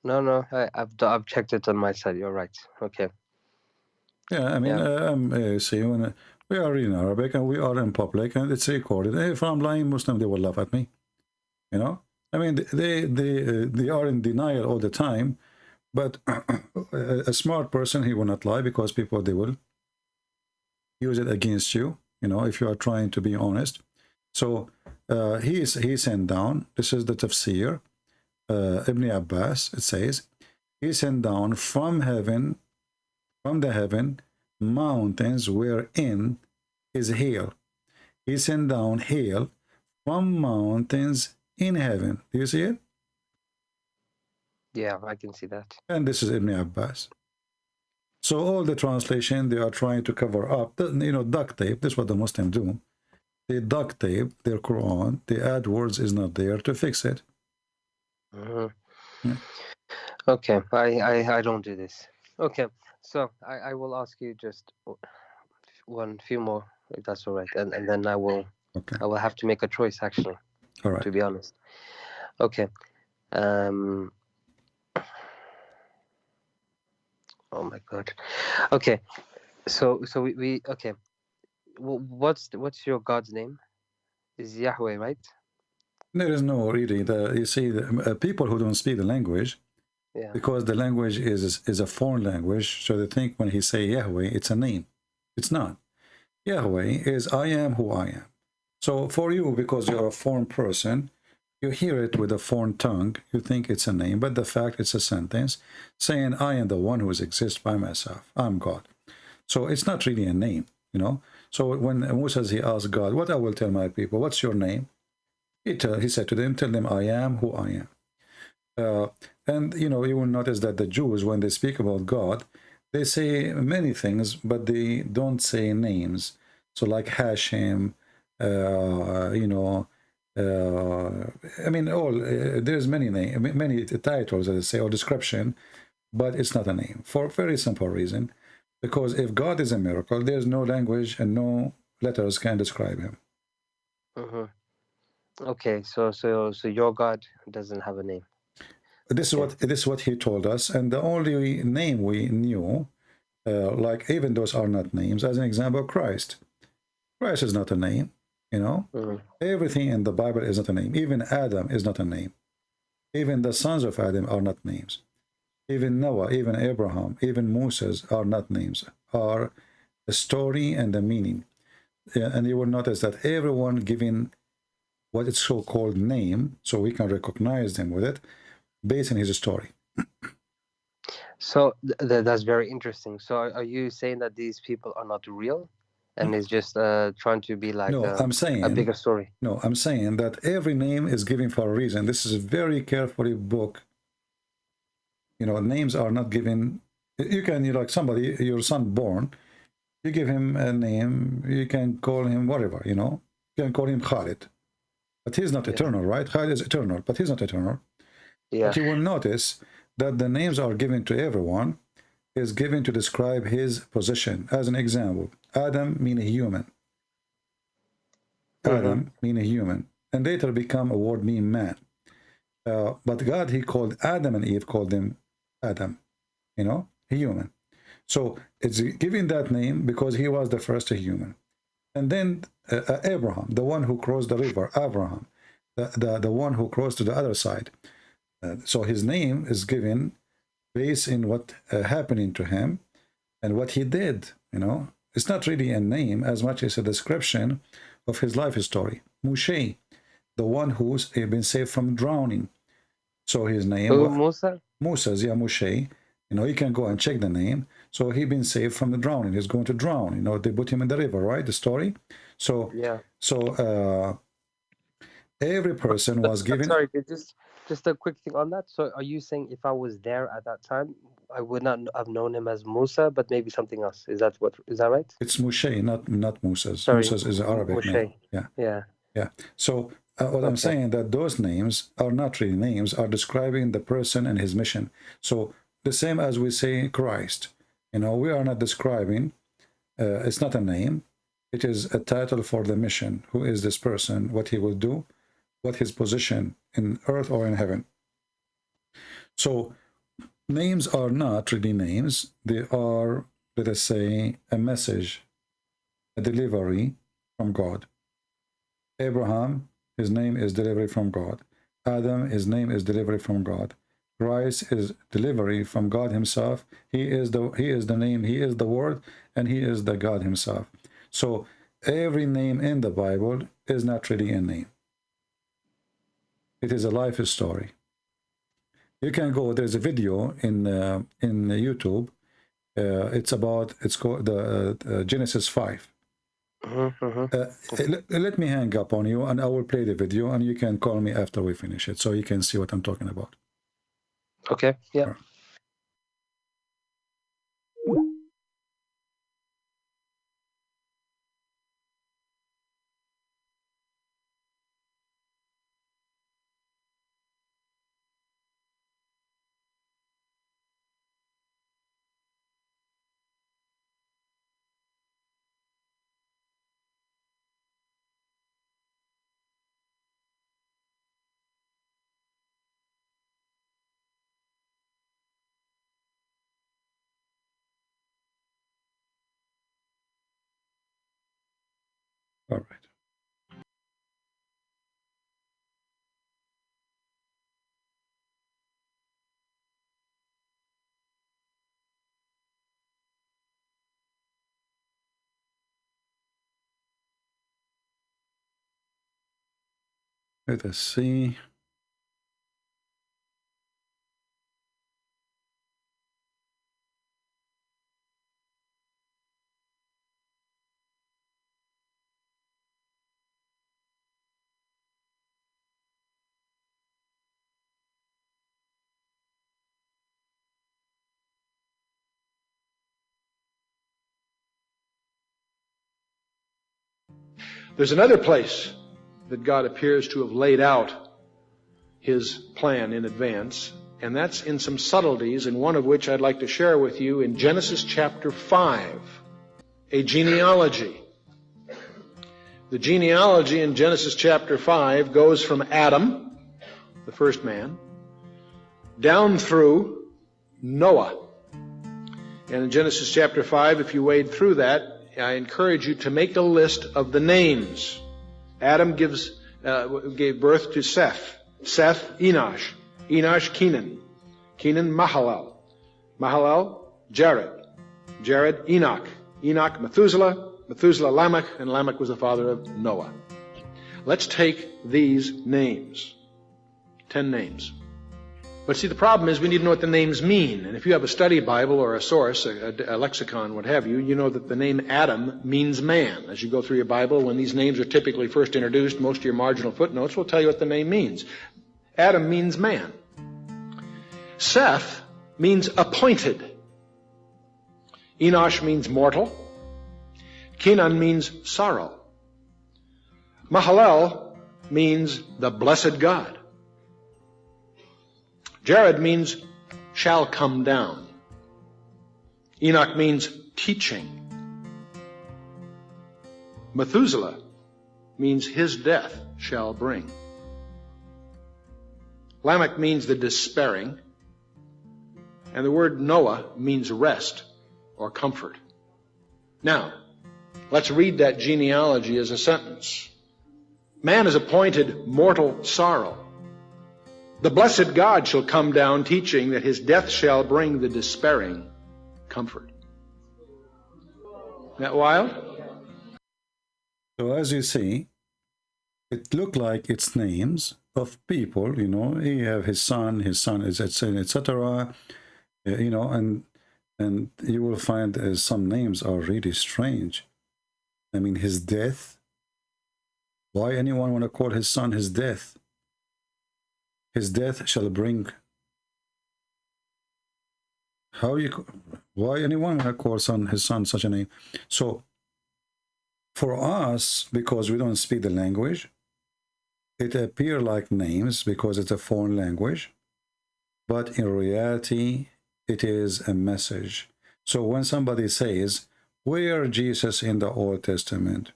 No, I've checked it on my side. You're right. Okay. Yeah, I mean, see, when we are in Arabic and we are in public and it's recorded. If I'm lying Muslim, they will laugh at me. You know, I mean, they are in denial all the time. But a smart person, he will not lie, because people, they will use it against you. You know, if you are trying to be honest. So he sent down. This is the tafsir. Ibn Abbas, it says, he sent down from heaven, from the heaven, mountains wherein is hail. He sent down hail from mountains in heaven. Do you see it? Yeah, I can see that. And this is Ibn Abbas. So all the translation, they are trying to cover up, you know, duct tape. This is what the Muslims do. They duct tape their Quran. The add words is not there to fix it. Yeah. Okay, I don't do this. Okay, so I will ask you just few more, if that's all right, and then I will have to make a choice, actually. All right. To be honest. Okay. Oh my God. Okay. So we okay. What's your God's name? Is Yahweh, right? There is no really. You see, the people who don't speak the language, because the language is a foreign language, so they think when he say Yahweh, it's a name. It's not. Yahweh is I am who I am. So for you, because you're a foreign person, you hear it with a foreign tongue, you think it's a name, but the fact it's a sentence saying I am the one who exists by myself. I'm God. So it's not really a name, you know. So when Moses, he asked God, what I will tell my people, what's your name? He said to them, tell them I am who I am. And, you know, you will notice that the Jews, when they speak about God, They say many things, but they don't say names. So like Hashim, you know, I mean, there's many titles, as I say, or description, but it's not a name for a very simple reason, because if God is a miracle, there's no language and no letters can describe him. Okay, so your God doesn't have a name. This is what he told us, and the only name we knew, like even those are not names. As an example, Christ. Christ is not a name. You know, everything in the Bible is not a name. Even Adam is not a name. Even the sons of Adam are not names. Even Noah, even Abraham, even Moses are not names. Are a story and a meaning. And you will notice that everyone giving what is so-called name, so we can recognize them with it, based on his story. So that's very interesting. So are you saying that these people are not real, and it's just trying to be like I'm saying a bigger story? No, I'm saying that every name is given for a reason. This is a very carefully book. You know, names are not given. You can, like somebody, your son born, you give him a name, you can call him whatever, you know. You can call him Khalid. But he's not eternal, right? Khalid is eternal, but he's not eternal. Yeah. But you will notice that the names are given to everyone, is given to describe his position. As an example, Adam means human. Adam means human. And later become a word mean man. But God, he called Adam and Eve, called them Adam, you know, human. So it's given that name because he was the first human. And then Abraham, the one who crossed the river, Abraham, the one who crossed to the other side. So his name is given based in what happening to him and what he did, you know. It's not really a name as much as a description of his life story. Moshe, the one who's been saved from drowning. So his name was Musa? Moses, yeah, Moshe. You know, you can go and check the name. So he been saved from the drowning. He's going to drown. You know, they put him in the river, right? The story. So yeah. So every person was given. Sorry, just a quick thing on that. So are you saying if I was there at that time, I would not have known him as Musa, but maybe something else? Is that right? It's Moshe, not Moses. Sorry, Moses is an Arabic name. Yeah. So what I'm saying that those names are not really names, are describing the person and his mission. So the same as we say Christ, you know, we are not describing. It's not a name. It is a title for the mission. Who is this person? What he will do? What his position in earth or in heaven? So names are not really names. They are, let us say, a message, a delivery from God. Abraham, his name is delivery from God. Adam, his name is delivery from God. Christ is delivery from God himself. He is the name, he is the word, and he is the God himself. So every name in the Bible is not really a name. It is a life story. You can go, there's a video in YouTube. It's called the Genesis 5. Let me hang up on you and I will play the video and you can call me after we finish it so you can see what I'm talking about. Okay, yeah. All right. Let us see. There's another place that God appears to have laid out his plan in advance, and that's in some subtleties, and one of which I'd like to share with you in Genesis chapter 5, a genealogy. The genealogy in Genesis chapter 5 goes from Adam, the first man, down through Noah. And in Genesis chapter 5, if you wade through that, I encourage you to make a list of the names. Adam gave birth to Seth. Seth, Enosh. Enosh, Kenan. Kenan, Mahalalel. Mahalalel, Jared. Jared, Enoch. Enoch, Methuselah. Methuselah, Lamech. And Lamech was the father of Noah. Let's take these names. 10 names. But see, the problem is we need to know what the names mean. And if you have a study Bible or a source, a lexicon, what have you, you know that the name Adam means man. As you go through your Bible, when these names are typically first introduced, most of your marginal footnotes will tell you what the name means. Adam means man. Seth means appointed. Enosh means mortal. Kenan means sorrow. Mahalalel means the blessed God. Jared means shall come down. Enoch means teaching. Methuselah means his death shall bring. Lamech means the despairing. And the word Noah means rest or comfort. Now, let's read that genealogy as a sentence. Man is appointed mortal sorrow. The blessed God shall come down, teaching that his death shall bring the despairing comfort. Isn't that wild? So as you see, it looked like it's names of people, you know. He have his son is etc. You know, and you will find some names are really strange. I mean, his death. Why anyone want to call his son his death? His death shall bring. Why anyone want to call his son such a name? So for us, because we don't speak the language, it appear like names because it's a foreign language, but in reality, it is a message. So when somebody says, where is Jesus in the Old Testament?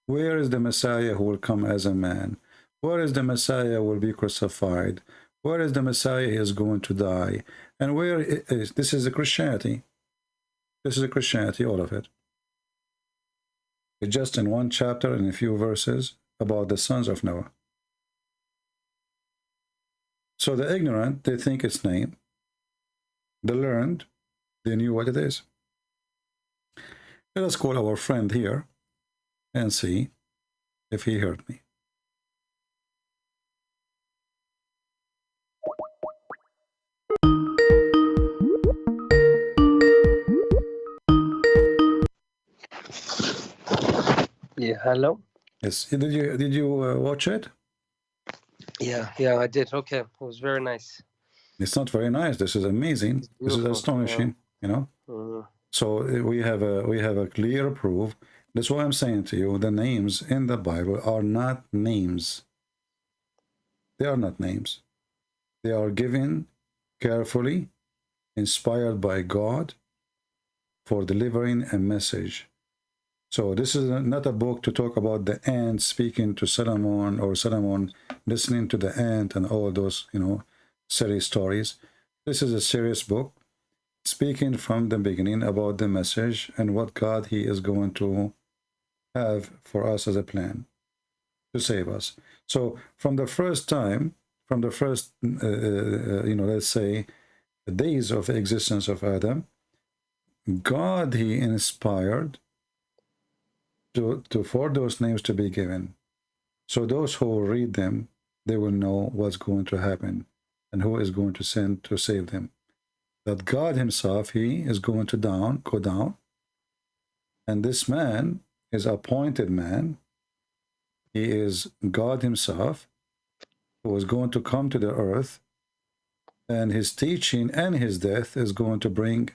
Where is the Messiah who will come as a man? Where is the Messiah will be crucified? Where is the Messiah is going to die? And where is this is a Christianity. This is a Christianity, all of it. It's just in one chapter and a few verses about the sons of Noah. So the ignorant, they think it's name. The learned, they knew what it is. Let us call our friend here and see if he heard me. Yeah, hello. Yes, did you watch it? Yeah, I did. Okay, it was very nice. It's not very nice. This is amazing. This is astonishing. You know. So we have a clear proof. That's why I'm saying to you, the names in the Bible are not names. They are not names. They are given carefully, inspired by God, for delivering a message. So this is not a book to talk about the ant speaking to Solomon or Solomon listening to the ant and all those, you know, silly stories. This is a serious book speaking from the beginning about the message and what God he is going to have for us as a plan to save us. So from the first time, from the first, you know, let's say, the days of existence of Adam, God he inspired for those names to be given. So those who will read them, they will know what's going to happen and who is going to send to save them. That God himself, he is going to go down. And this man is appointed man. He is God himself, who is going to come to the earth. And his teaching and his death is going to bring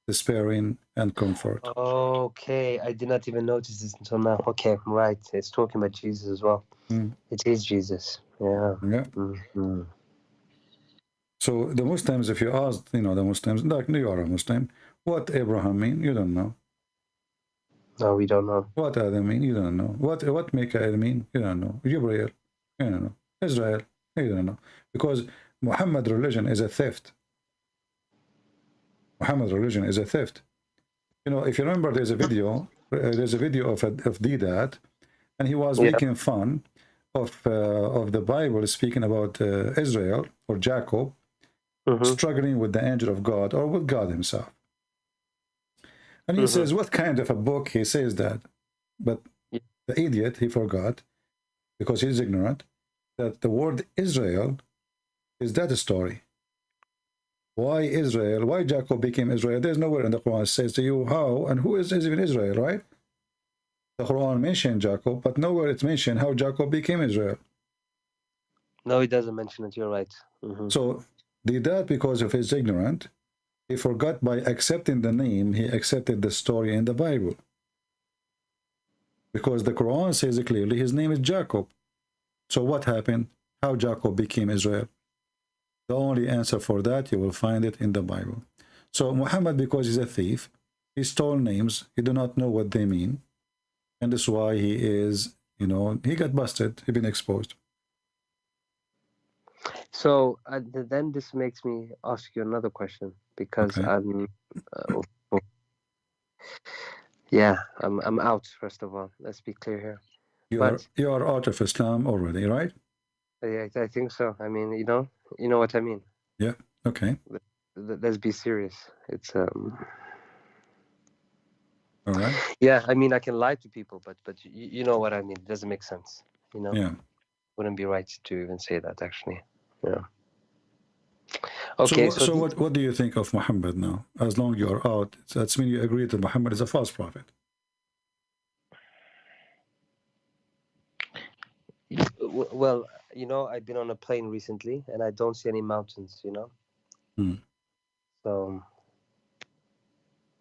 despairing and comfort. Okay, I did not even notice this until now. Okay, right. It's talking about Jesus as well. It is Jesus. Yeah. Yeah. So the Muslims, if you ask, the Muslims, like you are a Muslim, what Abraham mean? You don't know. No, we don't know. What Adam mean? You don't know. What Mikael mean? You don't know. Gabriel? You don't know. Israel? You don't know. Because Muhammad religion is a theft. Muhammad religion is a theft. If you remember, there's a video of Dedat, and he was making fun of the Bible speaking about Israel or Jacob struggling with the angel of God or with God himself. And he says, what kind of a book he says that? But the idiot, he forgot, because he's ignorant, that the word Israel is that story. Why Israel? Why Jacob became Israel? There's nowhere in the Quran says to you how and who is even Israel, right? The Quran mentioned Jacob, but nowhere it's mentioned how Jacob became Israel. No, it doesn't mention it. You're right. So did that because of his ignorance. He forgot by accepting the name, he accepted the story in the Bible. Because the Quran says clearly his name is Jacob. So what happened? How Jacob became Israel? The only answer for that, you will find it in the Bible. So Muhammad, because he's a thief, he stole names, he do not know what they mean. And that's why he is, he got busted, he been exposed. So then this makes me ask you another question, because I'm out. First of all, let's be clear here. You are out of Islam already, right? Yeah, I think so. I mean, you know what I mean. Yeah. Okay. Let's be serious. It's all right. Yeah, I mean, I can lie to people, but you know what I mean. It doesn't make sense. Yeah. Wouldn't be right to even say that, actually. Yeah. Okay. So what do you think of Muhammad now? As long as you are out, that means you agree that Muhammad is a false prophet. Well, I've been on a plane recently, and I don't see any mountains. So,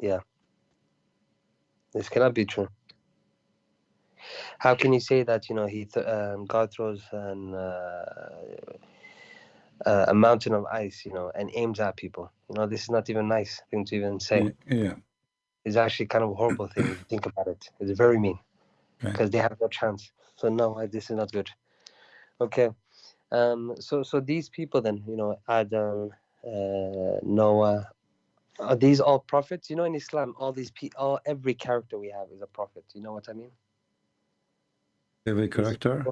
yeah, this cannot be true. How can you say that? God throws a mountain of ice, and aims at people. This is not even a nice thing to even say. Yeah, it's actually kind of a horrible thing if you think about it. It's very mean, because they have no chance. So no, this is not good. Okay, so these people then, Adam, Noah, are these all prophets? In Islam, every character we have is a prophet. You know what I mean? Every character.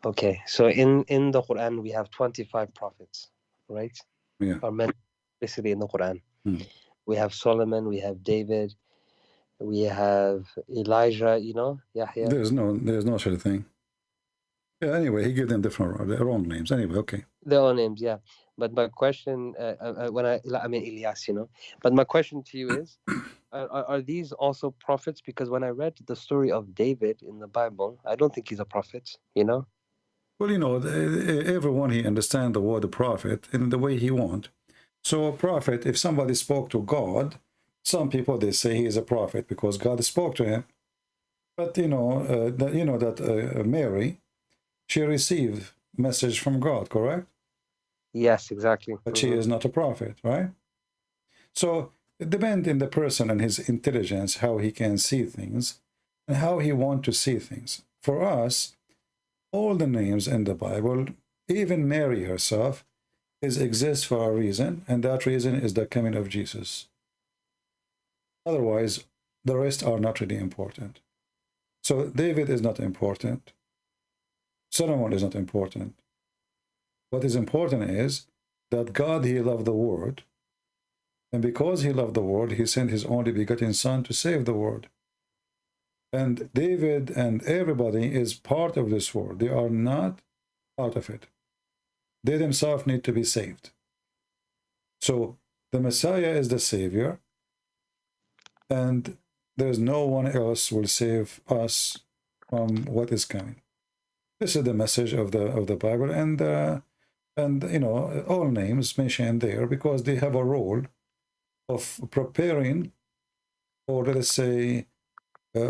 Okay, so in the Quran we have 25 prophets, right? Yeah. Are mentioned explicitly in the Quran. We have Solomon, we have David, we have Elijah. Yahya. There's no such a thing. Yeah. Anyway, he gave them their own names. Anyway, okay. Their own names, yeah. But my question, I mean Elias, But my question to you is, are these also prophets? Because when I read the story of David in the Bible, I don't think he's a prophet. Well, everyone he understands the word prophet in the way he wants. So a prophet, if somebody spoke to God, some people they say he is a prophet because God spoke to him. But Mary, she received message from God, correct? Yes, exactly. But she is not a prophet, right? So it depends on the person and his intelligence, how he can see things and how he wants to see things. For us, all the names in the Bible, even Mary herself, exists for a reason, and that reason is the coming of Jesus. Otherwise, the rest are not really important. So David is not important. Solomon is not important. What is important is that God, he loved the world, and because he loved the world, he sent his only begotten Son to save the world. And David and everybody is part of this world. They are not out of it. They themselves need to be saved. So the Messiah is the Savior, and there's no one else will save us from what is coming. This is the message of the Bible, and all names mentioned there because they have a role of preparing or let us say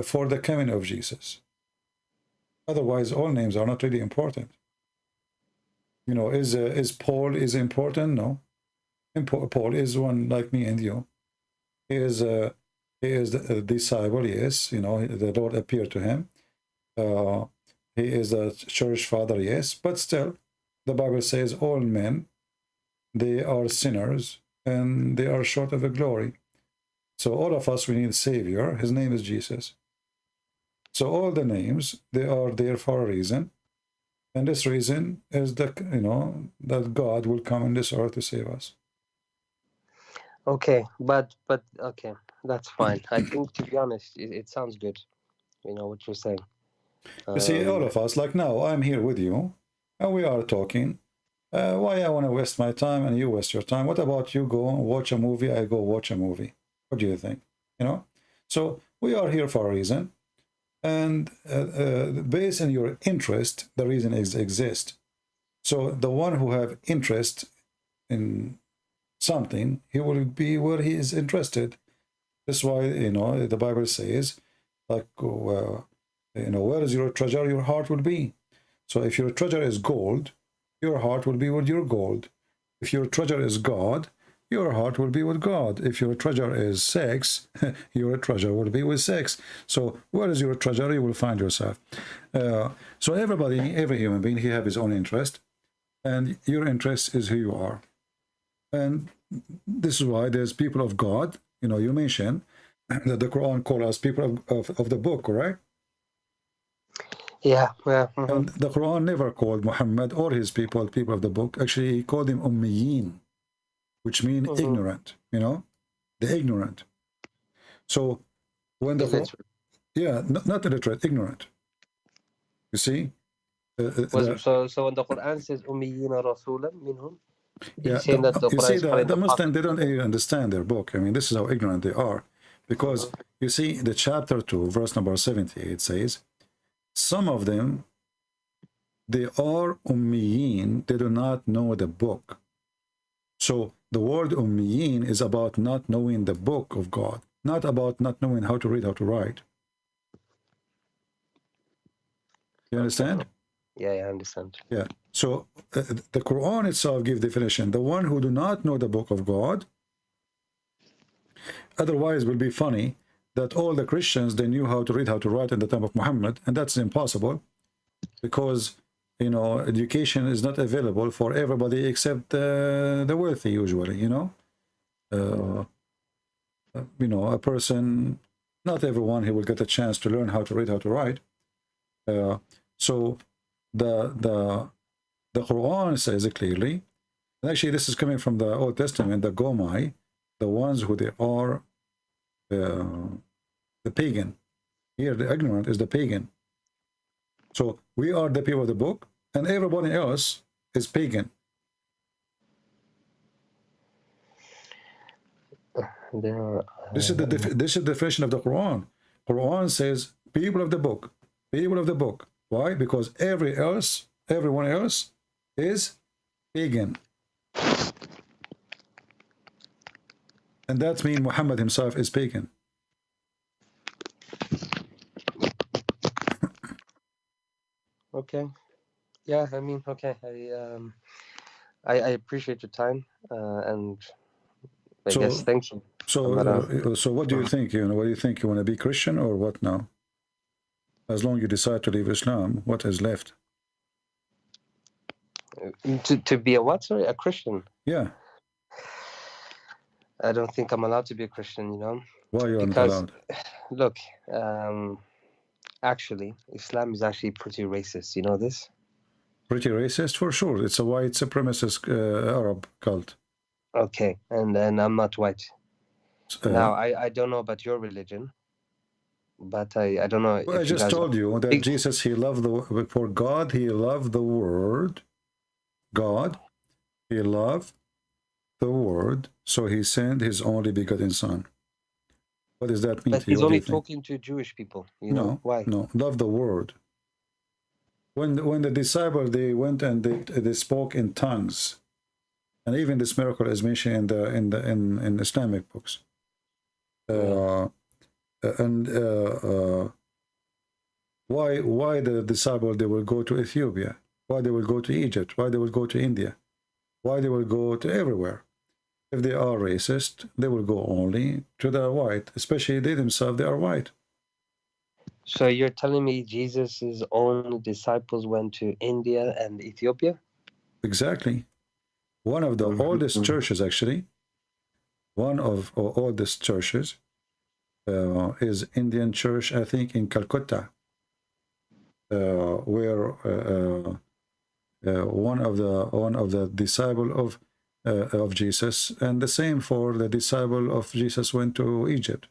for the coming of Jesus. Otherwise, all names are not really important. You know, is Paul is important? No. Paul is one like me and you. He is a disciple, yes. You know, the Lord appeared to him. He is a church father, yes. But still, the Bible says all men, they are sinners and they are short of the glory. So all of us, we need a Savior. His name is Jesus. So all the names, they are there for a reason. And this reason is that, you know, that God will come on this earth to save us. Okay, but okay, that's fine. I think, to be honest, it sounds good. You know what you're saying. You see, all of us, like now, I'm here with you, and we are talking. Why I want to waste my time and you waste your time? What about you go and watch a movie, I go watch a movie? What do you think? You know? So we are here for a reason. And based on your interest, the reason exists. So the one who have interest in something, he will be where he is interested. That's why, you know, the Bible says, like, you know, where is your treasure, your heart will be. So if your treasure is gold, your heart will be with your gold. If your treasure is God, your heart will be with God. If your treasure is sex, your treasure will be with sex. So where is your treasure, you will find yourself. So everybody, every human being, he have his own interest. And your interest is who you are. And this is why there's people of God. You know, you mentioned that the Quran calls us people of the book, correct? Yeah. And the Quran never called Muhammad or his people of the book. Actually, he called them Ummiyin, which mean ignorant, you know, the ignorant. So when the Quran, yeah, not illiterate, ignorant. You see? So when the Quran says Ummiyina Rasulan minhum, yeah, saying that the you Quran see, is the Muslim, they don't even understand their book. I mean, this is how ignorant they are. Because you see, the chapter 2, verse number 78 says, some of them, they are Ummiyin, they do not know the book. So the word Ummiyin is about not knowing the book of God, not about not knowing how to read, how to write. You understand? Yeah, I understand. Yeah. So the Quran itself gives definition. The one who do not know the book of God, otherwise it will be funny that all the Christians, they knew how to read, how to write in the time of Muhammad, and that's impossible because, you know, education is not available for everybody except the wealthy usually, you know. You know, a person, not everyone, he will get a chance to learn how to read, how to write. So the Quran says it clearly, and actually this is coming from the Old Testament, the Gomai, the ones who they are the pagan. Here the ignorant is the pagan. So we are the people of the book, and everybody else is pagan. This is the definition of the Quran. Quran says people of the book, people of the book. Why? Because everyone else is pagan. And that means Muhammad himself is pagan. Okay. Yeah, I mean, okay. I appreciate your time, and I guess thank you. So what do you think? You know, what do you think? You want to be Christian or what now? As long as you decide to leave Islam, what is left? To be a what? Sorry, a Christian? Yeah. I don't think I'm allowed to be a Christian, you know. Why you are not allowed? Look, actually, Islam is actually pretty racist. You know this? Pretty racist, for sure. It's a white supremacist Arab cult. Okay, and I'm not white. Now, I don't know about your religion, but I don't know. Well, I just told you that Jesus, he loved for God, he loved the word. God, he loved the word, so he sent his only begotten son. What does that mean but to you? He's only talking to Jewish people. You know why? No, love the word. When the disciples, they went and they spoke in tongues, and even this miracle is mentioned in Islamic books. Why the disciple, they will go to Ethiopia? Why they will go to Egypt? Why they will go to India? Why they will go to everywhere? If they are racist, they will go only to the white, especially they themselves, they are white. So you're telling me Jesus' own disciples went to India and Ethiopia? Exactly. One of the oldest churches, actually, one of oldest churches is Indian church, I think, in Calcutta, where one of the disciple of Jesus, and the same for the disciple of Jesus went to Egypt.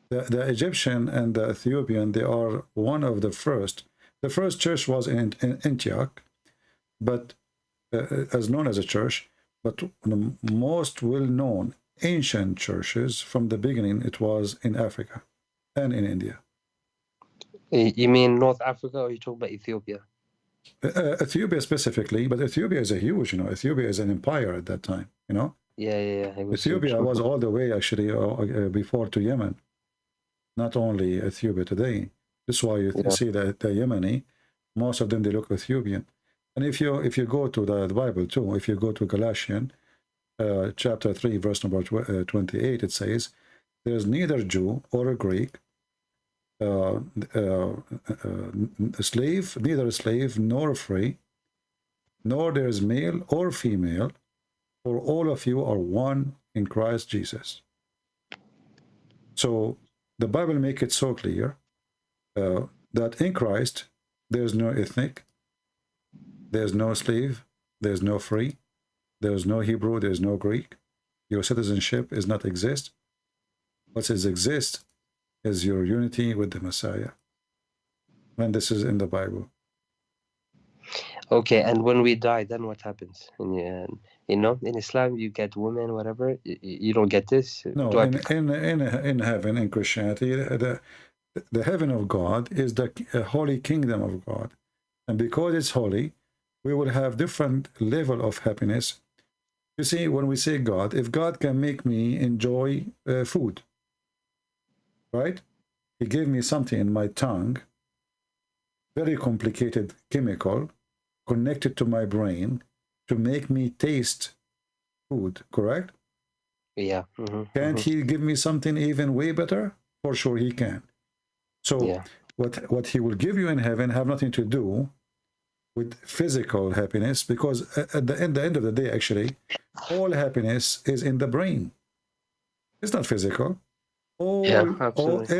The Egyptian and the Ethiopian, they are one of the first. The first church was in Antioch, but as known as a church, but the most well-known ancient churches from the beginning, it was in Africa and in India. You mean North Africa, or you talk about Ethiopia? Ethiopia specifically, but Ethiopia is a huge, Ethiopia is an empire at that time, Yeah. Ethiopia was all the way actually before to Yemen. Not only Ethiopia today. This is why you see that the Yemeni, most of them, they look Ethiopian. And if you go to the Bible too, if you go to Galatians chapter 3, verse number 28, it says, "There's neither Jew or a Greek, slave, neither a slave nor free, nor there is male or female, for all of you are one in Christ Jesus." So the Bible makes it so clear that in Christ there's no ethnic, there's no slave, there's no free, there's no Hebrew, there's no Greek. Your citizenship is not exist. What is exist is your unity with the Messiah. And this is in the Bible. Okay, and when we die, then what happens? In Islam, you get women, whatever. You don't get this. No, in heaven, in Christianity, the heaven of God is the holy kingdom of God, and because it's holy, we will have different level of happiness. You see, when we say God, if God can make me enjoy food, right? He gave me something in my tongue, very complicated chemical, connected to my brain to make me taste food, correct? Yeah. Can't he give me something even way better? For sure he can. So what he will give you in heaven have nothing to do with physical happiness, because at the end of the day, actually, all happiness is in the brain. It's not physical.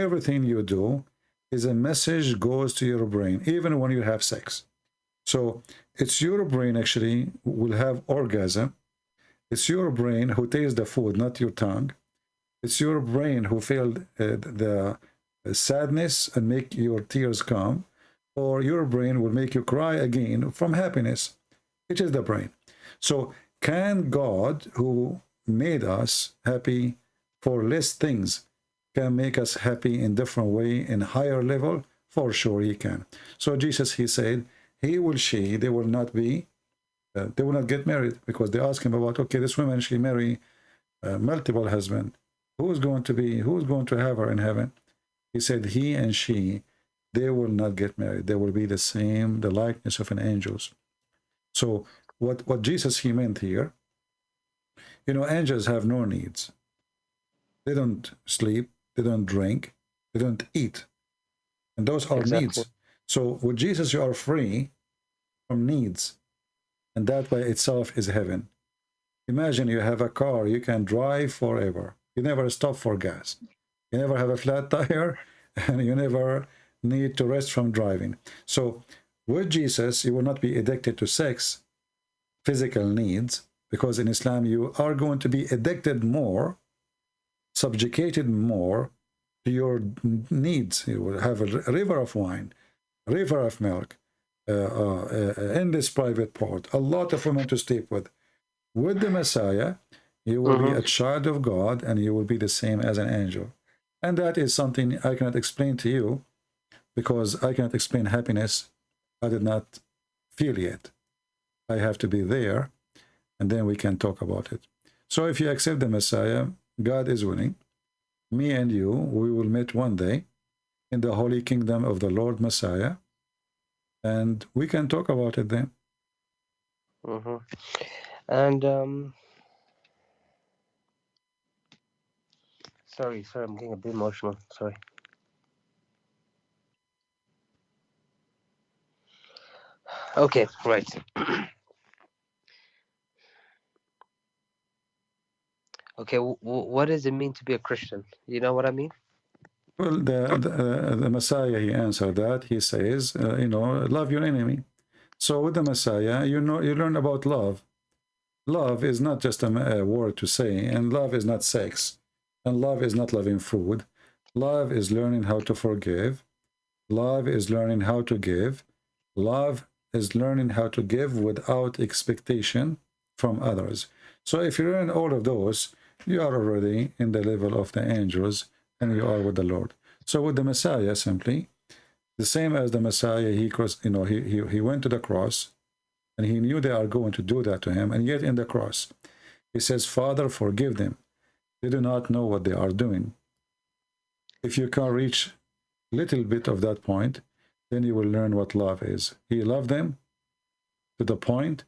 Everything you do is a message goes to your brain, even when you have sex. So it's your brain actually will have orgasm. It's your brain who tastes the food, not your tongue. It's your brain who feel the sadness and make your tears come, or your brain will make you cry again from happiness. It is the brain. So can God, who made us happy for less things, can make us happy in different way, in higher level? For sure he can. So Jesus, he said, he will, she, they will not be, they will not get married, because they ask him about, okay, this woman, she marry multiple husbands. Who's going to have her in heaven? He said, he and she, they will not get married. They will be the same, the likeness of an angels. So what Jesus, he meant here, angels have no needs. They don't sleep, they don't drink, they don't eat. And those are needs. So with Jesus, you are free from needs. And that by itself is heaven. Imagine you have a car, you can drive forever. You never stop for gas. You never have a flat tire, and you never need to rest from driving. So with Jesus, you will not be addicted to sex, physical needs, because in Islam, you are going to be addicted more, subjugated more to your needs. You will have a river of wine, a river of milk, endless private part, a lot of women to sleep with. With the Messiah, you will be a child of God, and you will be the same as an angel. And that is something I cannot explain to you, because I cannot explain happiness I did not feel yet. I have to be there, and then we can talk about it. So if you accept the Messiah, God is winning. me and you, we will meet one day in the holy kingdom of the Lord Messiah, and we can talk about it then. And sorry, I'm getting a bit emotional. Sorry. Okay, right. Okay, what does it mean to be a Christian? You know what I mean? Well, the Messiah, he answered that. He says, you know, love your enemy. So with the Messiah, you know, you learn about love. Love is not just a word to say, and love is not sex, and love is not loving food. Love is learning how to forgive. Love is learning how to give. Love is learning how to give without expectation from others. So if you learn all of those, you are already in the level of the angels, and you are with the Lord. So with the Messiah, simply the same as the Messiah, he went to the cross, and he knew they are going to do that to him, and yet in the cross he says, Father, forgive them, they do not know what they are doing. If you can reach a little bit of that point, then you will learn what love is. He loved them to the point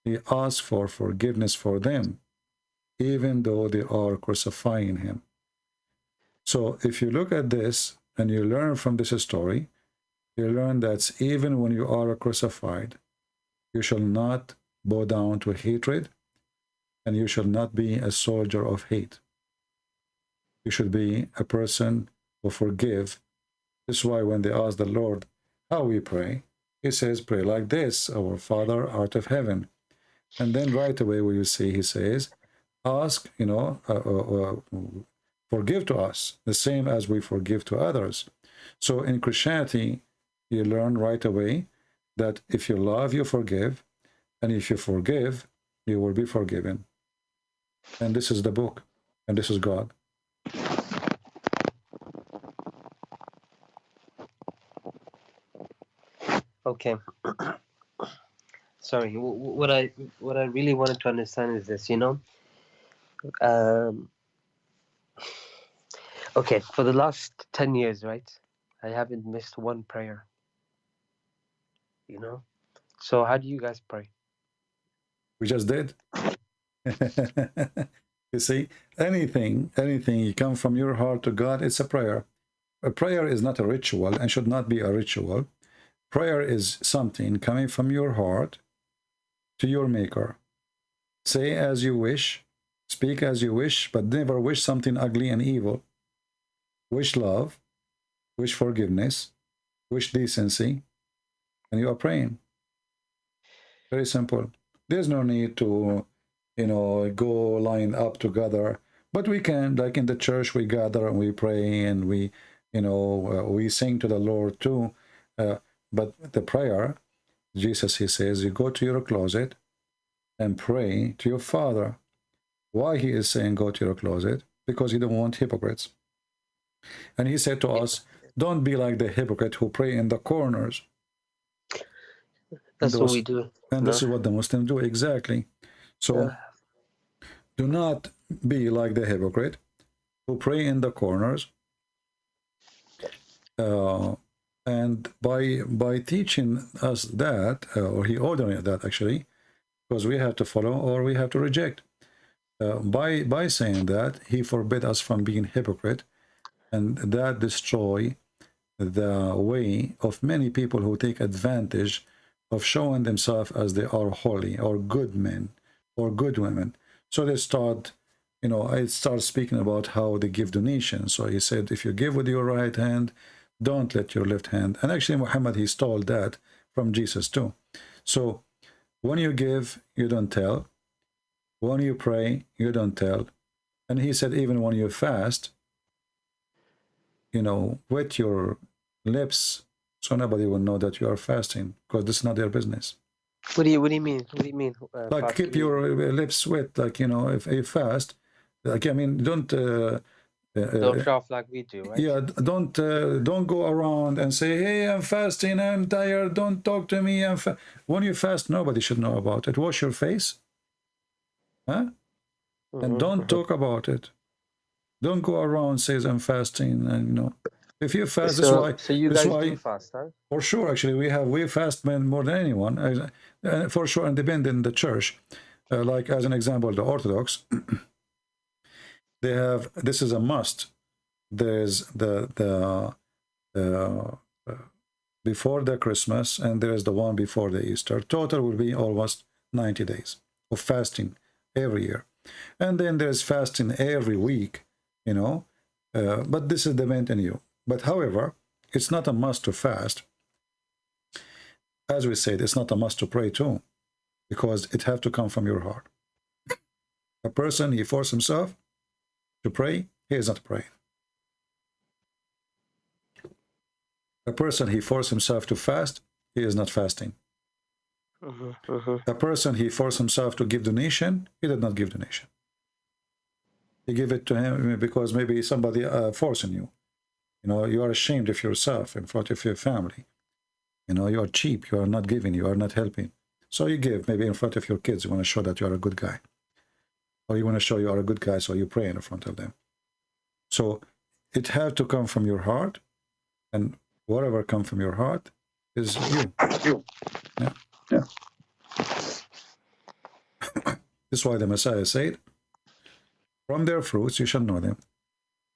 he asked for forgiveness for them, even though they are crucifying him. So if you look at this and you learn from this story, you learn that even when you are crucified, you shall not bow down to hatred, and you shall not be a soldier of hate. You should be a person who forgive. This is why when they ask the Lord how we pray, he says, pray like this, our Father art of heaven. And then right away where you see, he says, ask, you know, forgive to us, the same as we forgive to others. So in Christianity, you learn right away that if you love, you forgive, and if you forgive, you will be forgiven. And this is the book, and this is God. Okay. Sorry. What I really wanted to understand is this. You know. Okay. For the last 10 years, right? I haven't missed one prayer. You know. So how do you guys pray? We just did. You see, anything you come from your heart to God, it's a prayer. A prayer is not a ritual and should not be a ritual. Prayer is something coming from your heart to your maker. Say as you wish, speak as you wish, but never wish something ugly and evil. Wish love, wish forgiveness, wish decency, and you are praying. Very simple. There's no need to, you know, go line up together. But we can, like in the church, we gather and we pray and we, you know, we sing to the Lord too. But the prayer, Jesus, he says, you go to your closet and pray to your Father. Why he is saying go to your closet? Because he don't want hypocrites. And he said to us, don't be like the hypocrite who pray in the corners. That's what we do. And this is what the Muslims do, exactly. So do not be like the hypocrite who pray in the corners. And by teaching us that, or he ordered that actually, because we have to follow or we have to reject. By saying that, he forbid us from being hypocrite, and that destroy the way of many people who take advantage of showing themselves as they are holy or good men or good women. So they start, you know, I start speaking about how they give donations. So he said, if you give with your right hand, don't let your left hand. And actually, Muhammad, he stole that from Jesus too. So when you give, you don't tell. When you pray, you don't tell. And he said, even when you fast, you know, wet your lips so nobody will know that you are fasting, because this is not their business. What do you mean? What do you mean? Like keep your lips wet, like, you know, if you fast, like, I mean, don't show off like we do, right? Yeah, don't go around and say, hey, I'm fasting, I'm tired, don't talk to me. When you fast, nobody should know about it. Wash your face, huh? And don't talk about it. Don't go around says I'm fasting, and you know, if you fast, that's So, why. so you That's guys why. do fast, huh? For sure, actually, we fast men more than anyone, for sure, independent in the church. Like as an example, the Orthodox, they have, this is a must. There's the before the Christmas, and there's the one before the Easter. Total will be almost 90 days of fasting every year, and then there's fasting every week, you know. But this is dependent on you. But however, it's not a must to fast. As we said, it's not a must to pray too, because it have to come from your heart. A person, he forces himself to pray, he is not praying. A person, he forces himself to fast, he is not fasting. A person, he forces himself to give donation, he did not give donation. He give it to him because maybe somebody forcing you. You know, you are ashamed of yourself in front of your family. You know, you are cheap, you are not giving, you are not helping. So you give, maybe in front of your kids, you want to show that you are a good guy. Or you want to show you are a good guy, so you pray in front of them. So it has to come from your heart, and whatever comes from your heart is you. Yeah. Yeah. This is why the Messiah said, from their fruits you shall know them.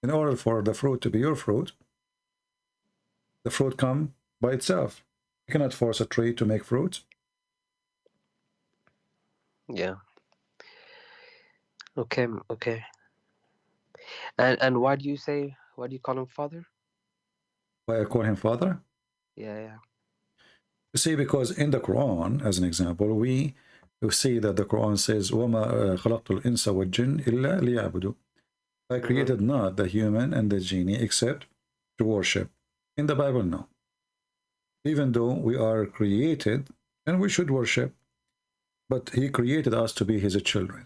In order for the fruit to be your fruit, the fruit come by itself. You cannot force a tree to make fruit. Yeah. Okay. Okay. And why do you call him father? Why I call him father? Yeah. Yeah. You see, because in the Quran, as an example, we see that the Quran says, وَمَا خَلَقْتُ الْإِنسَ وَالْجِنَّ إِلَّا لِيَعْبُدُوا. I created not the human and the genie except to worship. In the Bible, no. Even though we are created and we should worship, but he created us to be his children.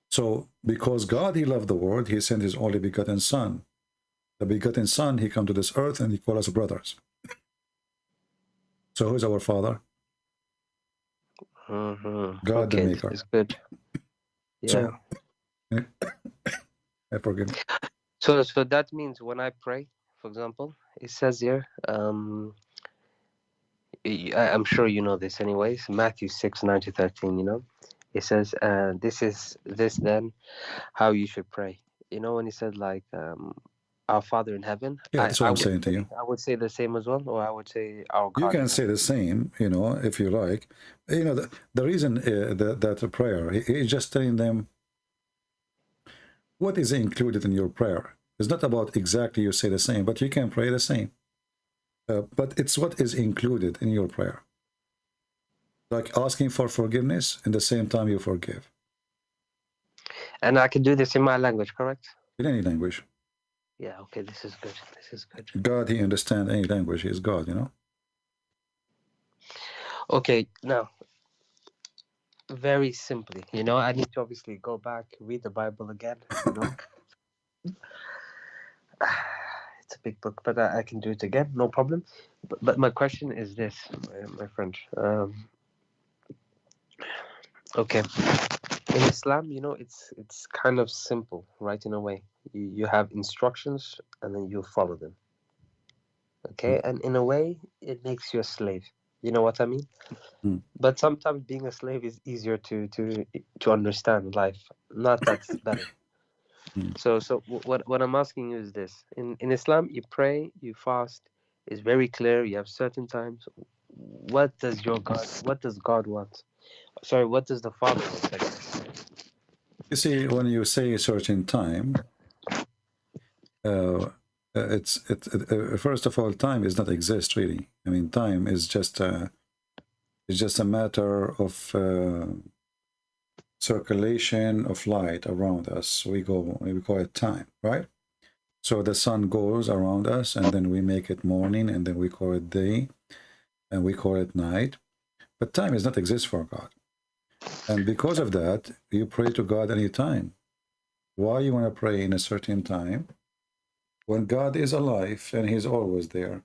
So because God, he loved the world, he sent his only begotten son. The begotten son, he come to this earth and he called us brothers. So who's our father? God, okay, the maker. it's good. Yeah. So, I forgive me. So that means when I pray, for example, it says here, I'm sure you know this anyways, Matthew 6:9-13, you know, it says, this then how you should pray. You know, when he said like, our Father in heaven. Yeah, that's what I'm saying to you. I would say the same as well, or I would say our God. You can say the same, you know, if you like. You know, the reason that a prayer, he's just telling them what is included in your prayer. It's not about exactly you say the same, but you can pray the same. But it's what is included in your prayer. Like asking for forgiveness, and the same time you forgive. And I can do this in my language, correct? In any language. Yeah, okay, this is good. This is good. God, he understands any language. He is God, you know? Okay, now, very simply, you know, I need to obviously go back, read the Bible again, you know? It's a big book, but I can do it again, no problem. But my question is this, my friend. Okay. In Islam, you know, it's kind of simple, right, in a way. You have instructions, and then you follow them. Okay? And in a way, it makes you a slave. You know what I mean? But sometimes being a slave is easier to understand life. Not that's better. So what I'm asking you is this. In Islam, you pray, you fast. It's very clear. You have certain times. What does God want? Sorry, what does the Father want? You see, when you say a certain time, first of all, time does not exist really. I mean, time is just a matter of circulation of light around us. We call it time, right? So the sun goes around us, and then we make it morning, and then we call it day, and we call it night. But time does not exist for God. And because of that, you pray to God anytime. Why you want to pray in a certain time? When God is alive and he's always there.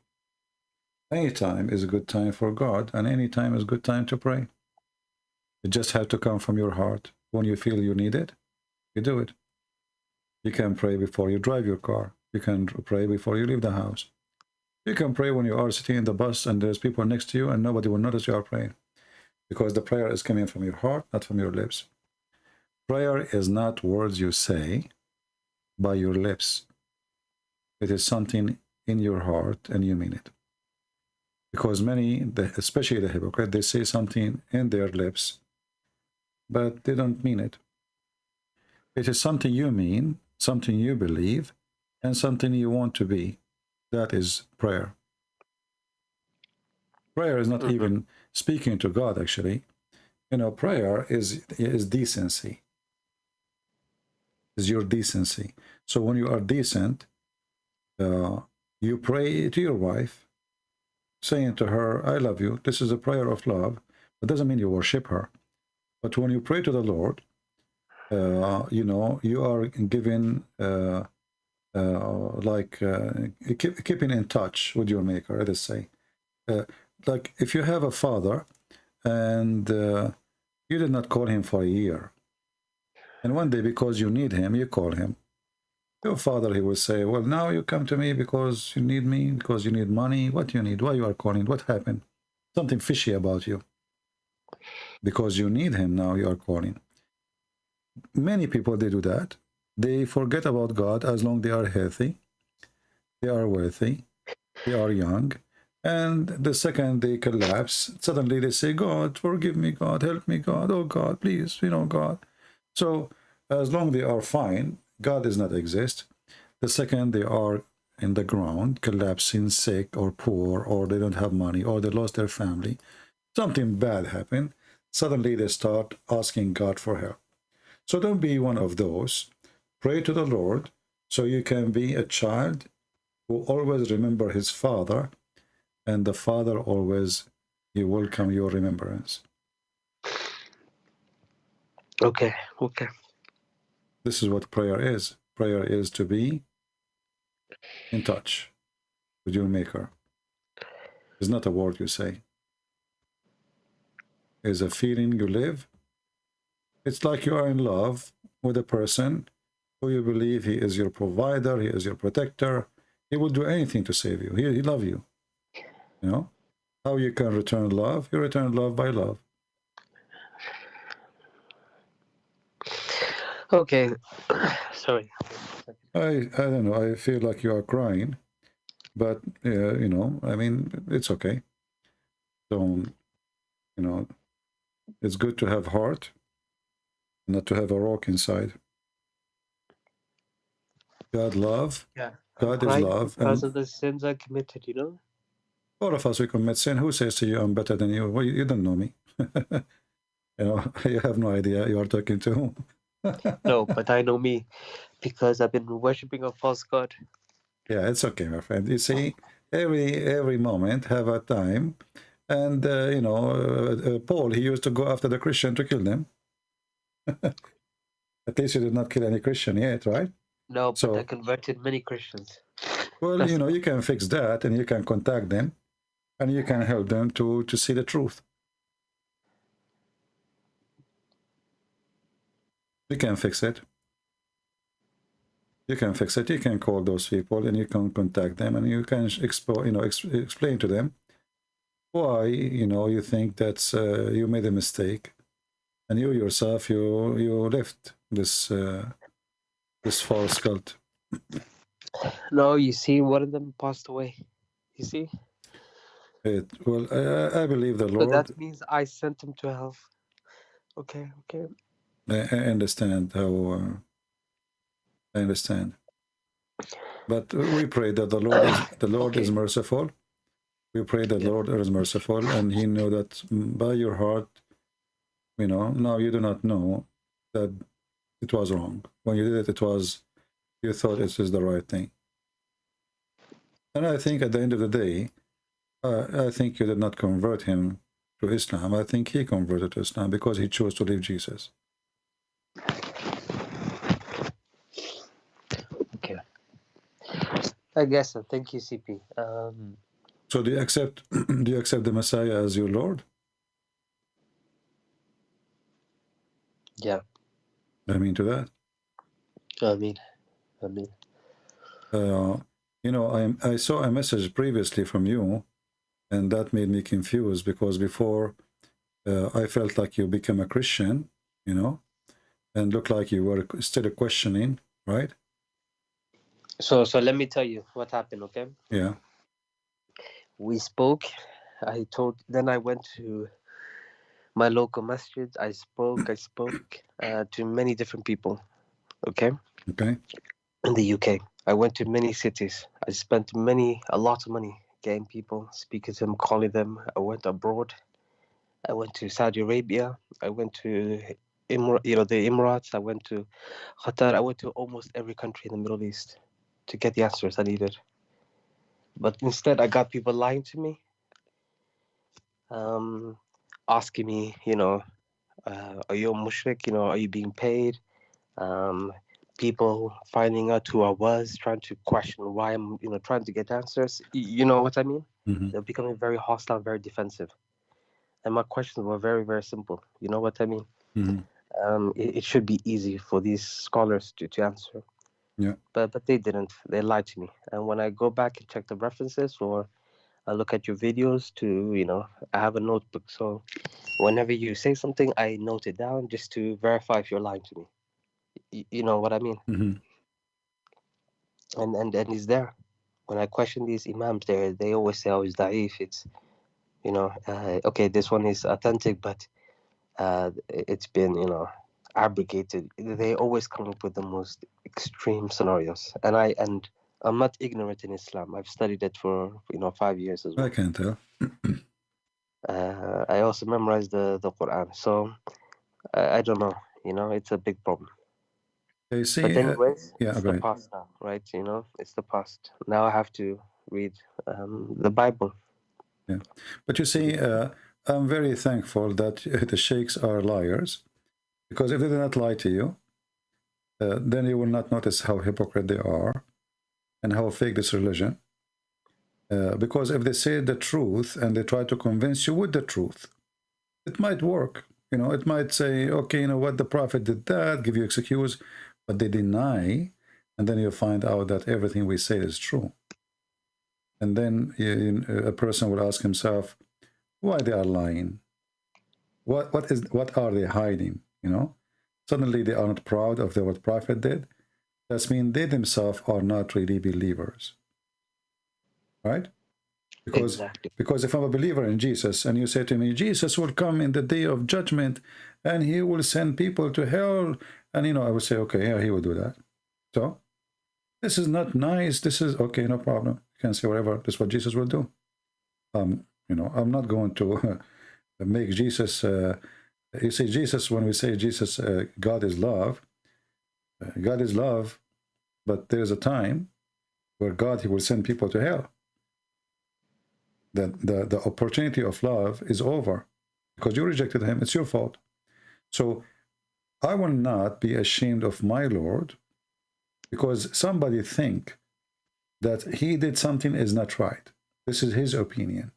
Any time is a good time for God, and any time is a good time to pray. It just has to come from your heart. When you feel you need it, you do it. You can pray before you drive your car. You can pray before you leave the house. You can pray when you are sitting in the bus and there's people next to you and nobody will notice you are praying, because the prayer is coming from your heart, not from your lips. Prayer is not words you say by your lips. It is something in your heart and you mean it. Because many, especially the hypocrite, they say something in their lips, but they don't mean it. It is something you mean, something you believe, and something you want to be. That is prayer. Prayer is not even speaking to God, actually. You know, prayer is decency. Is your decency. So when you are decent, you pray to your wife, saying to her, I love you. This is a prayer of love. It doesn't mean you worship her. But when you pray to the Lord, you know, you are giving, keeping in touch with your Maker, let us say. Like if you have a father and you did not call him for a year, and one day because you need him, you call him. Your father, he will say, well, now you come to me because you need me, because you need money. What you need? Why you are calling? What happened? Something fishy about you. Because you need him, now you are calling. Many people, they do that. They forget about God as long as they are healthy, they are wealthy, they are young. And the second they collapse, suddenly they say, God, forgive me, God, help me, God, oh God, please, you know, God. So as long as they are fine, God does not exist. The second they are in the ground, collapsing, sick or poor, or they don't have money, or they lost their family, something bad happened, suddenly they start asking God for help. So don't be one of those. Pray to the Lord so you can be a child who always remember his father, and the Father always, he welcome your remembrance. Okay, okay. This is what prayer is. Prayer is to be in touch with your Maker. It's not a word you say. It's a feeling you live. It's like you are in love with a person who you believe he is your provider, he is your protector. He will do anything to save you. He loves you. You know? How you can return love? You return love by love. Okay. Sorry. I don't know. I feel like you are crying, but you know, I mean, it's okay. Don't, you know, it's good to have heart, not to have a rock inside. God love. Yeah. God is Crying love, because and of the sins I committed, you know? all of us we commit sin. Who says to you, I'm better than you? Well, you don't know me. You know, you have no idea you are talking to whom. No, but I know me because I've been worshipping a false god. Yeah, it's okay, my friend. You see, every moment have a time, and you know, Paul, he used to go after the Christian to kill them. At least you did not kill any Christian yet, right? No, but I So, converted many Christians. well, you know, you can fix that, and you can contact them, and you can help them to see the truth. You can fix it. You can fix it. You can call those people, and you can contact them, and you can explain to them why, you know, you think that you made a mistake, and you yourself you left this this false cult. No, you see, one of them passed away. You see? Well, I believe the So Lord. that means I sent him to hell. Okay, okay. I understand how. I understand, but we pray that the Lord is merciful. We pray that the Lord is merciful, and He knew that by your heart, you know. Now you do not know that it was wrong. When you did it, you thought it is the right thing. And I think at the end of the day, I think you did not convert him to Islam. I think he converted to Islam because he chose to leave Jesus. Okay. I guess so. Thank you, CP. So do you accept the Messiah as your Lord? Yeah. I mean to that. I mean. Ameen. You know, I saw a message previously from you, and that made me confused, because before I felt like you became a Christian, you know, and looked like you were still questioning, right? So let me tell you what happened, okay? Yeah. We spoke. Then I went to my local masjid. I spoke to many different people, okay? Okay. In the UK. I went to many cities. I spent a lot of money getting people, speaking to them, calling them. I went abroad. I went to Saudi Arabia. I went to the Emirates. I went to Qatar. I went to almost every country in the Middle East to get the answers I needed. But instead, I got people lying to me, asking me, are you a mushrik? You know, are you being paid? People finding out who I was, trying to question why I'm, trying to get answers. You know what I mean? Mm-hmm. They're becoming very hostile, very defensive. And my questions were very, very simple. You know what I mean? Mm-hmm. It should be easy for these scholars to answer. Yeah. But they didn't. They lied to me. And when I go back and check the references, or I look at your videos I have a notebook. So whenever you say something, I note it down just to verify if you're lying to me. You know what I mean? Mm-hmm. And it's there. When I question these imams, they always say, "Oh, it's da'if." It's okay. This one is authentic, but it's been abrogated. They always come up with the most extreme scenarios. And I'm not ignorant in Islam. I've studied it for 5 years as well. I can tell. I also memorized the Qur'an. So I don't know. It's a big problem. You see, But anyways, yeah, it's the past now, right? It's the past. Now I have to read the Bible. Yeah, but you see, I'm very thankful that the sheikhs are liars, because if they did not lie to you, then you will not notice how hypocrite they are and how fake this religion. Because if they say the truth and they try to convince you with the truth, it might work. It might say, okay, what, the prophet did that, give you excuse, but they deny, and then you find out that everything we say is true. And then a person will ask himself, why they are lying? What are they hiding? Suddenly they are not proud of what prophet did. That means they themselves are not really believers, right? Because if I'm a believer in Jesus, and you say to me, Jesus will come in the day of judgment, and he will send people to hell, and I will say, okay, yeah, he will do that. So this is not nice. This is okay, no problem. You can say whatever. This is what Jesus will do. I'm not going to make Jesus. You see, Jesus. When we say Jesus, God is love. God is love, but there's a time where he will send people to hell. The opportunity of love is over because you rejected him. It's your fault. So I will not be ashamed of my Lord because somebody think that he did something is not right. This is his opinion.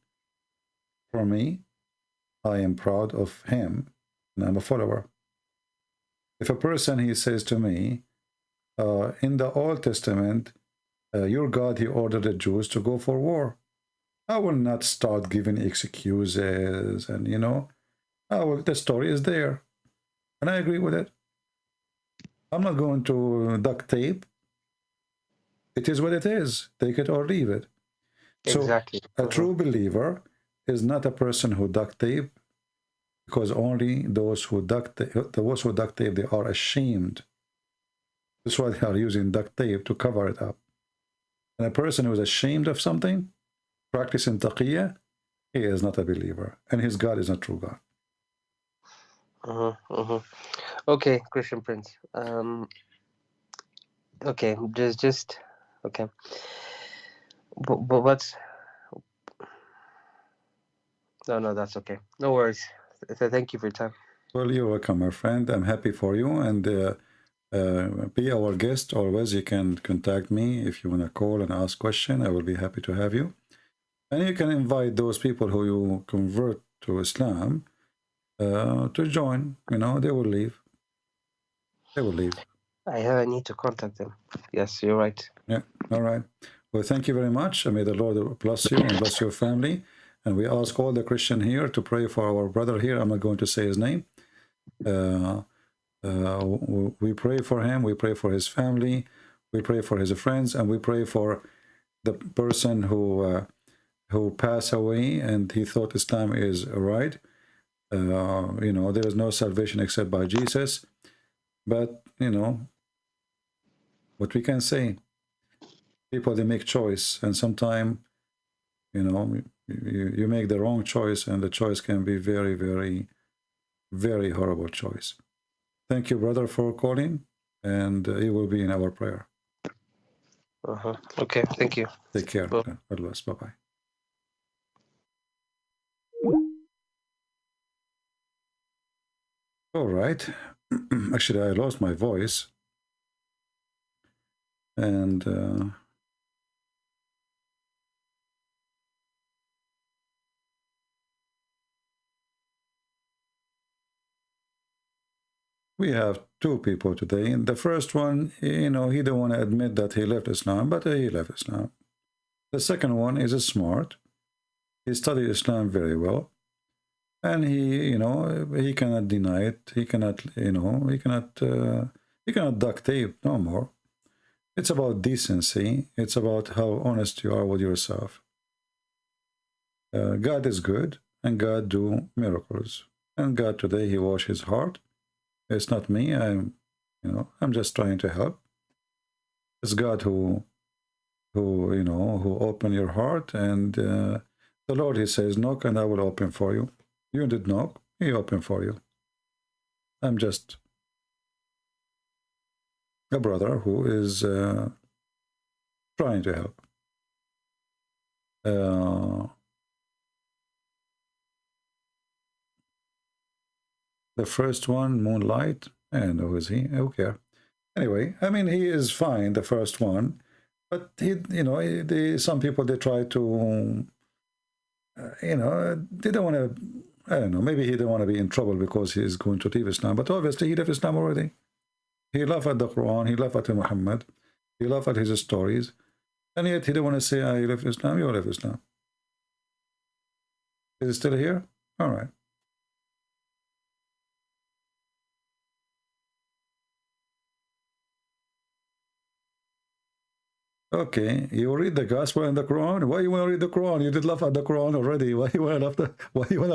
For me, I am proud of him and I'm a follower. If a person, he says to me, in the Old Testament, your God, he ordered the Jews to go for war. I will not start giving excuses and, the story is there. And I agree with it. I'm not going to duct tape. It is what it is. Take it or leave it. Exactly. So a true believer is not a person who duct tape, because only those who duct tape, they are ashamed. That's why they are using duct tape to cover it up. And a person who is ashamed of something, practicing taqiyya, he is not a believer, and his God is not true God. Okay, Christian Prince. Okay, just okay. But what's? No, that's okay. No worries. Thank you for your time. Well, you're welcome, my friend. I'm happy for you, and be our guest always. You can contact me if you want to call and ask question. I will be happy to have you. And you can invite those people who you convert to Islam to join. They will leave. They will leave. I need to contact them. Yes, you're right. Yeah, all right. Well, thank you very much. And may the Lord bless you and bless your family. And we ask all the Christian here to pray for our brother here. I'm not going to say his name. We pray for him. We pray for his family. We pray for his friends. And we pray for the person who passed away and he thought Islam is right. You know, there is no salvation except by Jesus. But, you know, what we can say, people, they make choice. And sometimes, you know, you make the wrong choice and the choice can be very, very, very horrible choice. Thank you, brother, for calling. And you will be in our prayer. Okay, thank you. Take care. God bless. Bye-bye. All right. Actually, I lost my voice. And we have two people today. And the first one, you know, he don't want to admit that he left Islam, but he left Islam. The second one is smart. He studied Islam very well. And he, you know, he cannot deny it. He cannot, you know, he cannot duct tape no more. It's about decency. It's about how honest you are with yourself. God is good, and God do miracles. And God today, he washed his heart. It's not me. I'm just trying to help. It's God who open your heart. And the Lord, he says, knock and I will open for you. You did knock, he opened for you. I'm just a brother who is trying to help. The first one, Moonlight, I don't know who is he, I don't care. Anyway, I mean, he is fine, the first one, but he, you know, some people, they try to, you know, they don't want to, I don't know, maybe he didn't want to be in trouble because he is going to leave Islam, but obviously he left Islam already. He laughed at the Quran, he laughed at Muhammad, he laughed at his stories, and yet he didn't want to say, I left Islam, you left Islam. Is it still here? All right. Okay, you read the Gospel and the Quran. Why you want to read the Quran? You did laugh at the Quran already. Why you want to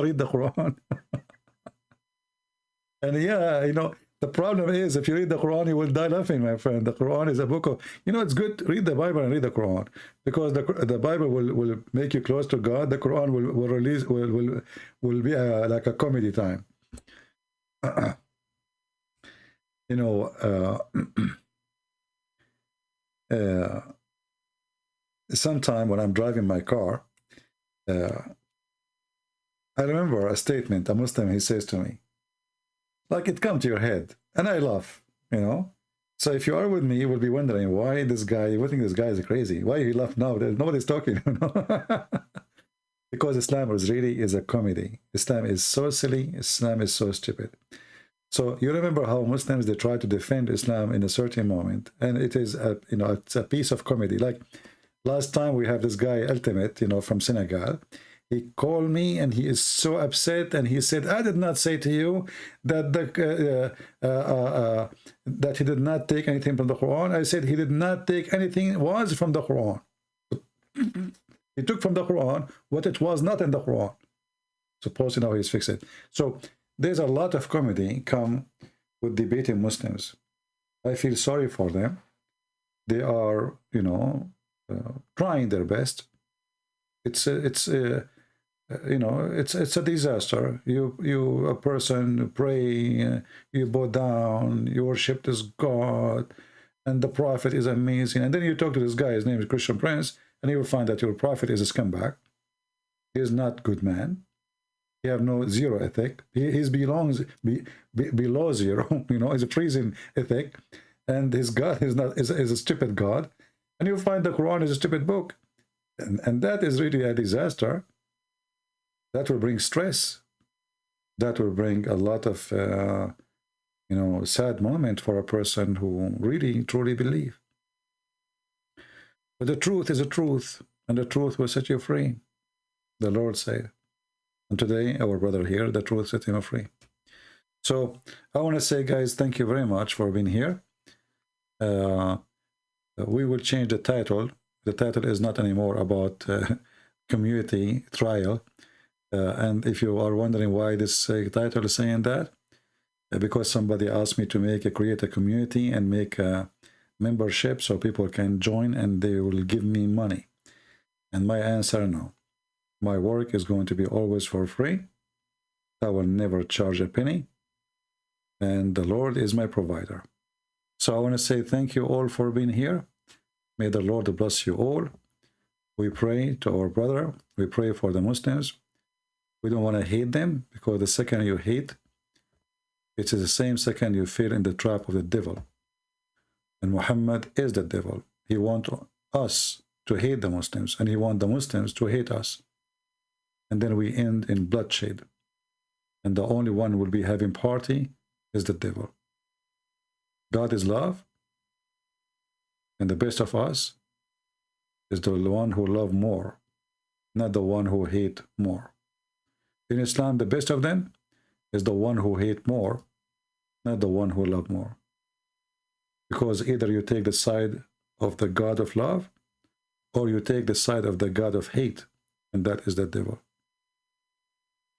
read the Quran? And yeah, you know, the problem is if you read the Quran, you will die laughing, my friend. The Quran is a book of, you know, it's good to read the Bible and read the Quran because the Bible will make you close to God. The Quran will be like a comedy time. You know, sometime when I'm driving my car, I remember a statement a Muslim, he says to me, like it comes to your head, and I laugh, you know. So if you are with me, you will be wondering why this guy, you think this guy is crazy. Why he laugh now? Nobody's talking, you know. Because Islam is a comedy. Islam is so silly. Islam is so stupid. So you remember how Muslims, they try to defend Islam in a certain moment, and it is a, you know, it's a piece of comedy. Like last time we have this guy Ultimate, you know, from Senegal. He called me and he is so upset, and he said, I did not say to you that that he did not take anything from the Quran. I said he did not take anything was from the Quran. He took from the Quran what it was not in the Quran. Suppose, you know, he's fixed it. So there's a lot of comedy come with debating Muslims. I feel sorry for them. They are, you know, trying their best. It's you know, it's a disaster. You a person pray, you bow down, you worship this God, and the Prophet is amazing. And then you talk to this guy, his name is Christian Prince, and you will find that your Prophet is a scumbag. He is not good man. He have no zero ethic. He belongs below zero. You know, he's a freezing ethic, and his God is a stupid God. And you'll find the Quran is a stupid book, and that is really a disaster. That will bring stress. That will bring a lot of sad moment for a person who really truly believes. But the truth is the truth, and the truth will set you free, the Lord said. And today, our brother here, the truth set him free. So I want to say, guys, thank you very much for being here. We will change the title. The title is not anymore about community trial. And if you are wondering why this title is saying that, because somebody asked me to create a community and make a membership so people can join and they will give me money. And my answer, no. My work is going to be always for free. I will never charge a penny. And the Lord is my provider. So I want to say thank you all for being here. May the Lord bless you all. We pray to our brother. We pray for the Muslims. We don't want to hate them, because the second you hate, it is the same second you fell in the trap of the devil. And Muhammad is the devil. He wants us to hate the Muslims, and he wants the Muslims to hate us. And then we end in bloodshed. And the only one who will be having party is the devil. God is love, and the best of us is the one who love more, not the one who hate more. In Islam, the best of them is the one who hate more, not the one who love more. Because either you take the side of the God of love, or you take the side of the God of hate, and that is the devil.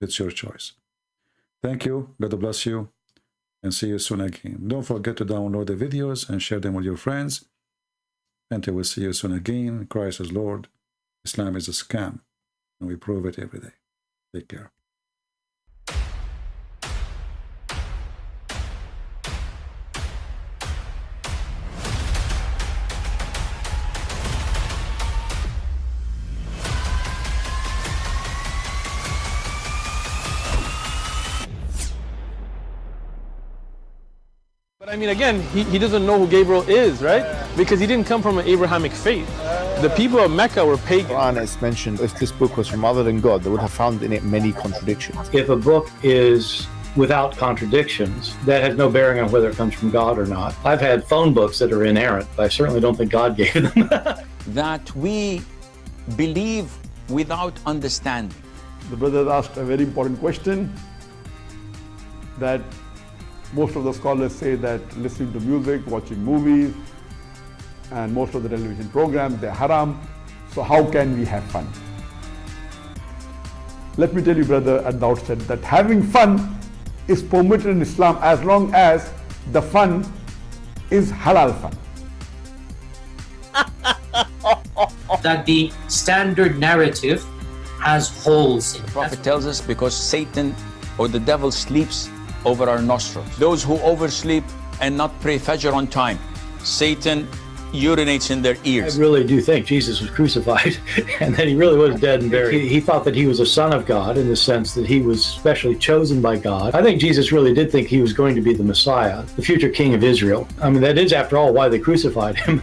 It's your choice. Thank you. God bless you. And see you soon again. Don't forget to download the videos and share them with your friends. Until we see you soon again. Christ is Lord. Islam is a scam. And we prove it every day. Take care. But I mean, again, he doesn't know who Gabriel is, right? Because he didn't come from an Abrahamic faith. The people of Mecca were pagan. Quran is mentioned. If this book was from other than God, they would have found in it many contradictions. If a book is without contradictions, that has no bearing on whether it comes from God or not. I've had phone books that are inerrant, but I certainly don't think God gave them. That we believe without understanding. The brother asked a very important question, that most of the scholars say that listening to music, watching movies, and most of the television programs, they're haram. So how can we have fun? Let me tell you, brother, at the outset, that having fun is permitted in Islam as long as the fun is halal fun. That the standard narrative has holes in it. The Prophet tells us because Satan or the devil sleeps over our nostrils. Those who oversleep and not pray Fajr on time, Satan urinates in their ears. I really do think Jesus was crucified and that he really was dead and buried. He thought that he was a son of God in the sense that he was specially chosen by God. I think Jesus really did think he was going to be the Messiah, the future king of Israel. I mean, that is, after all, why they crucified him.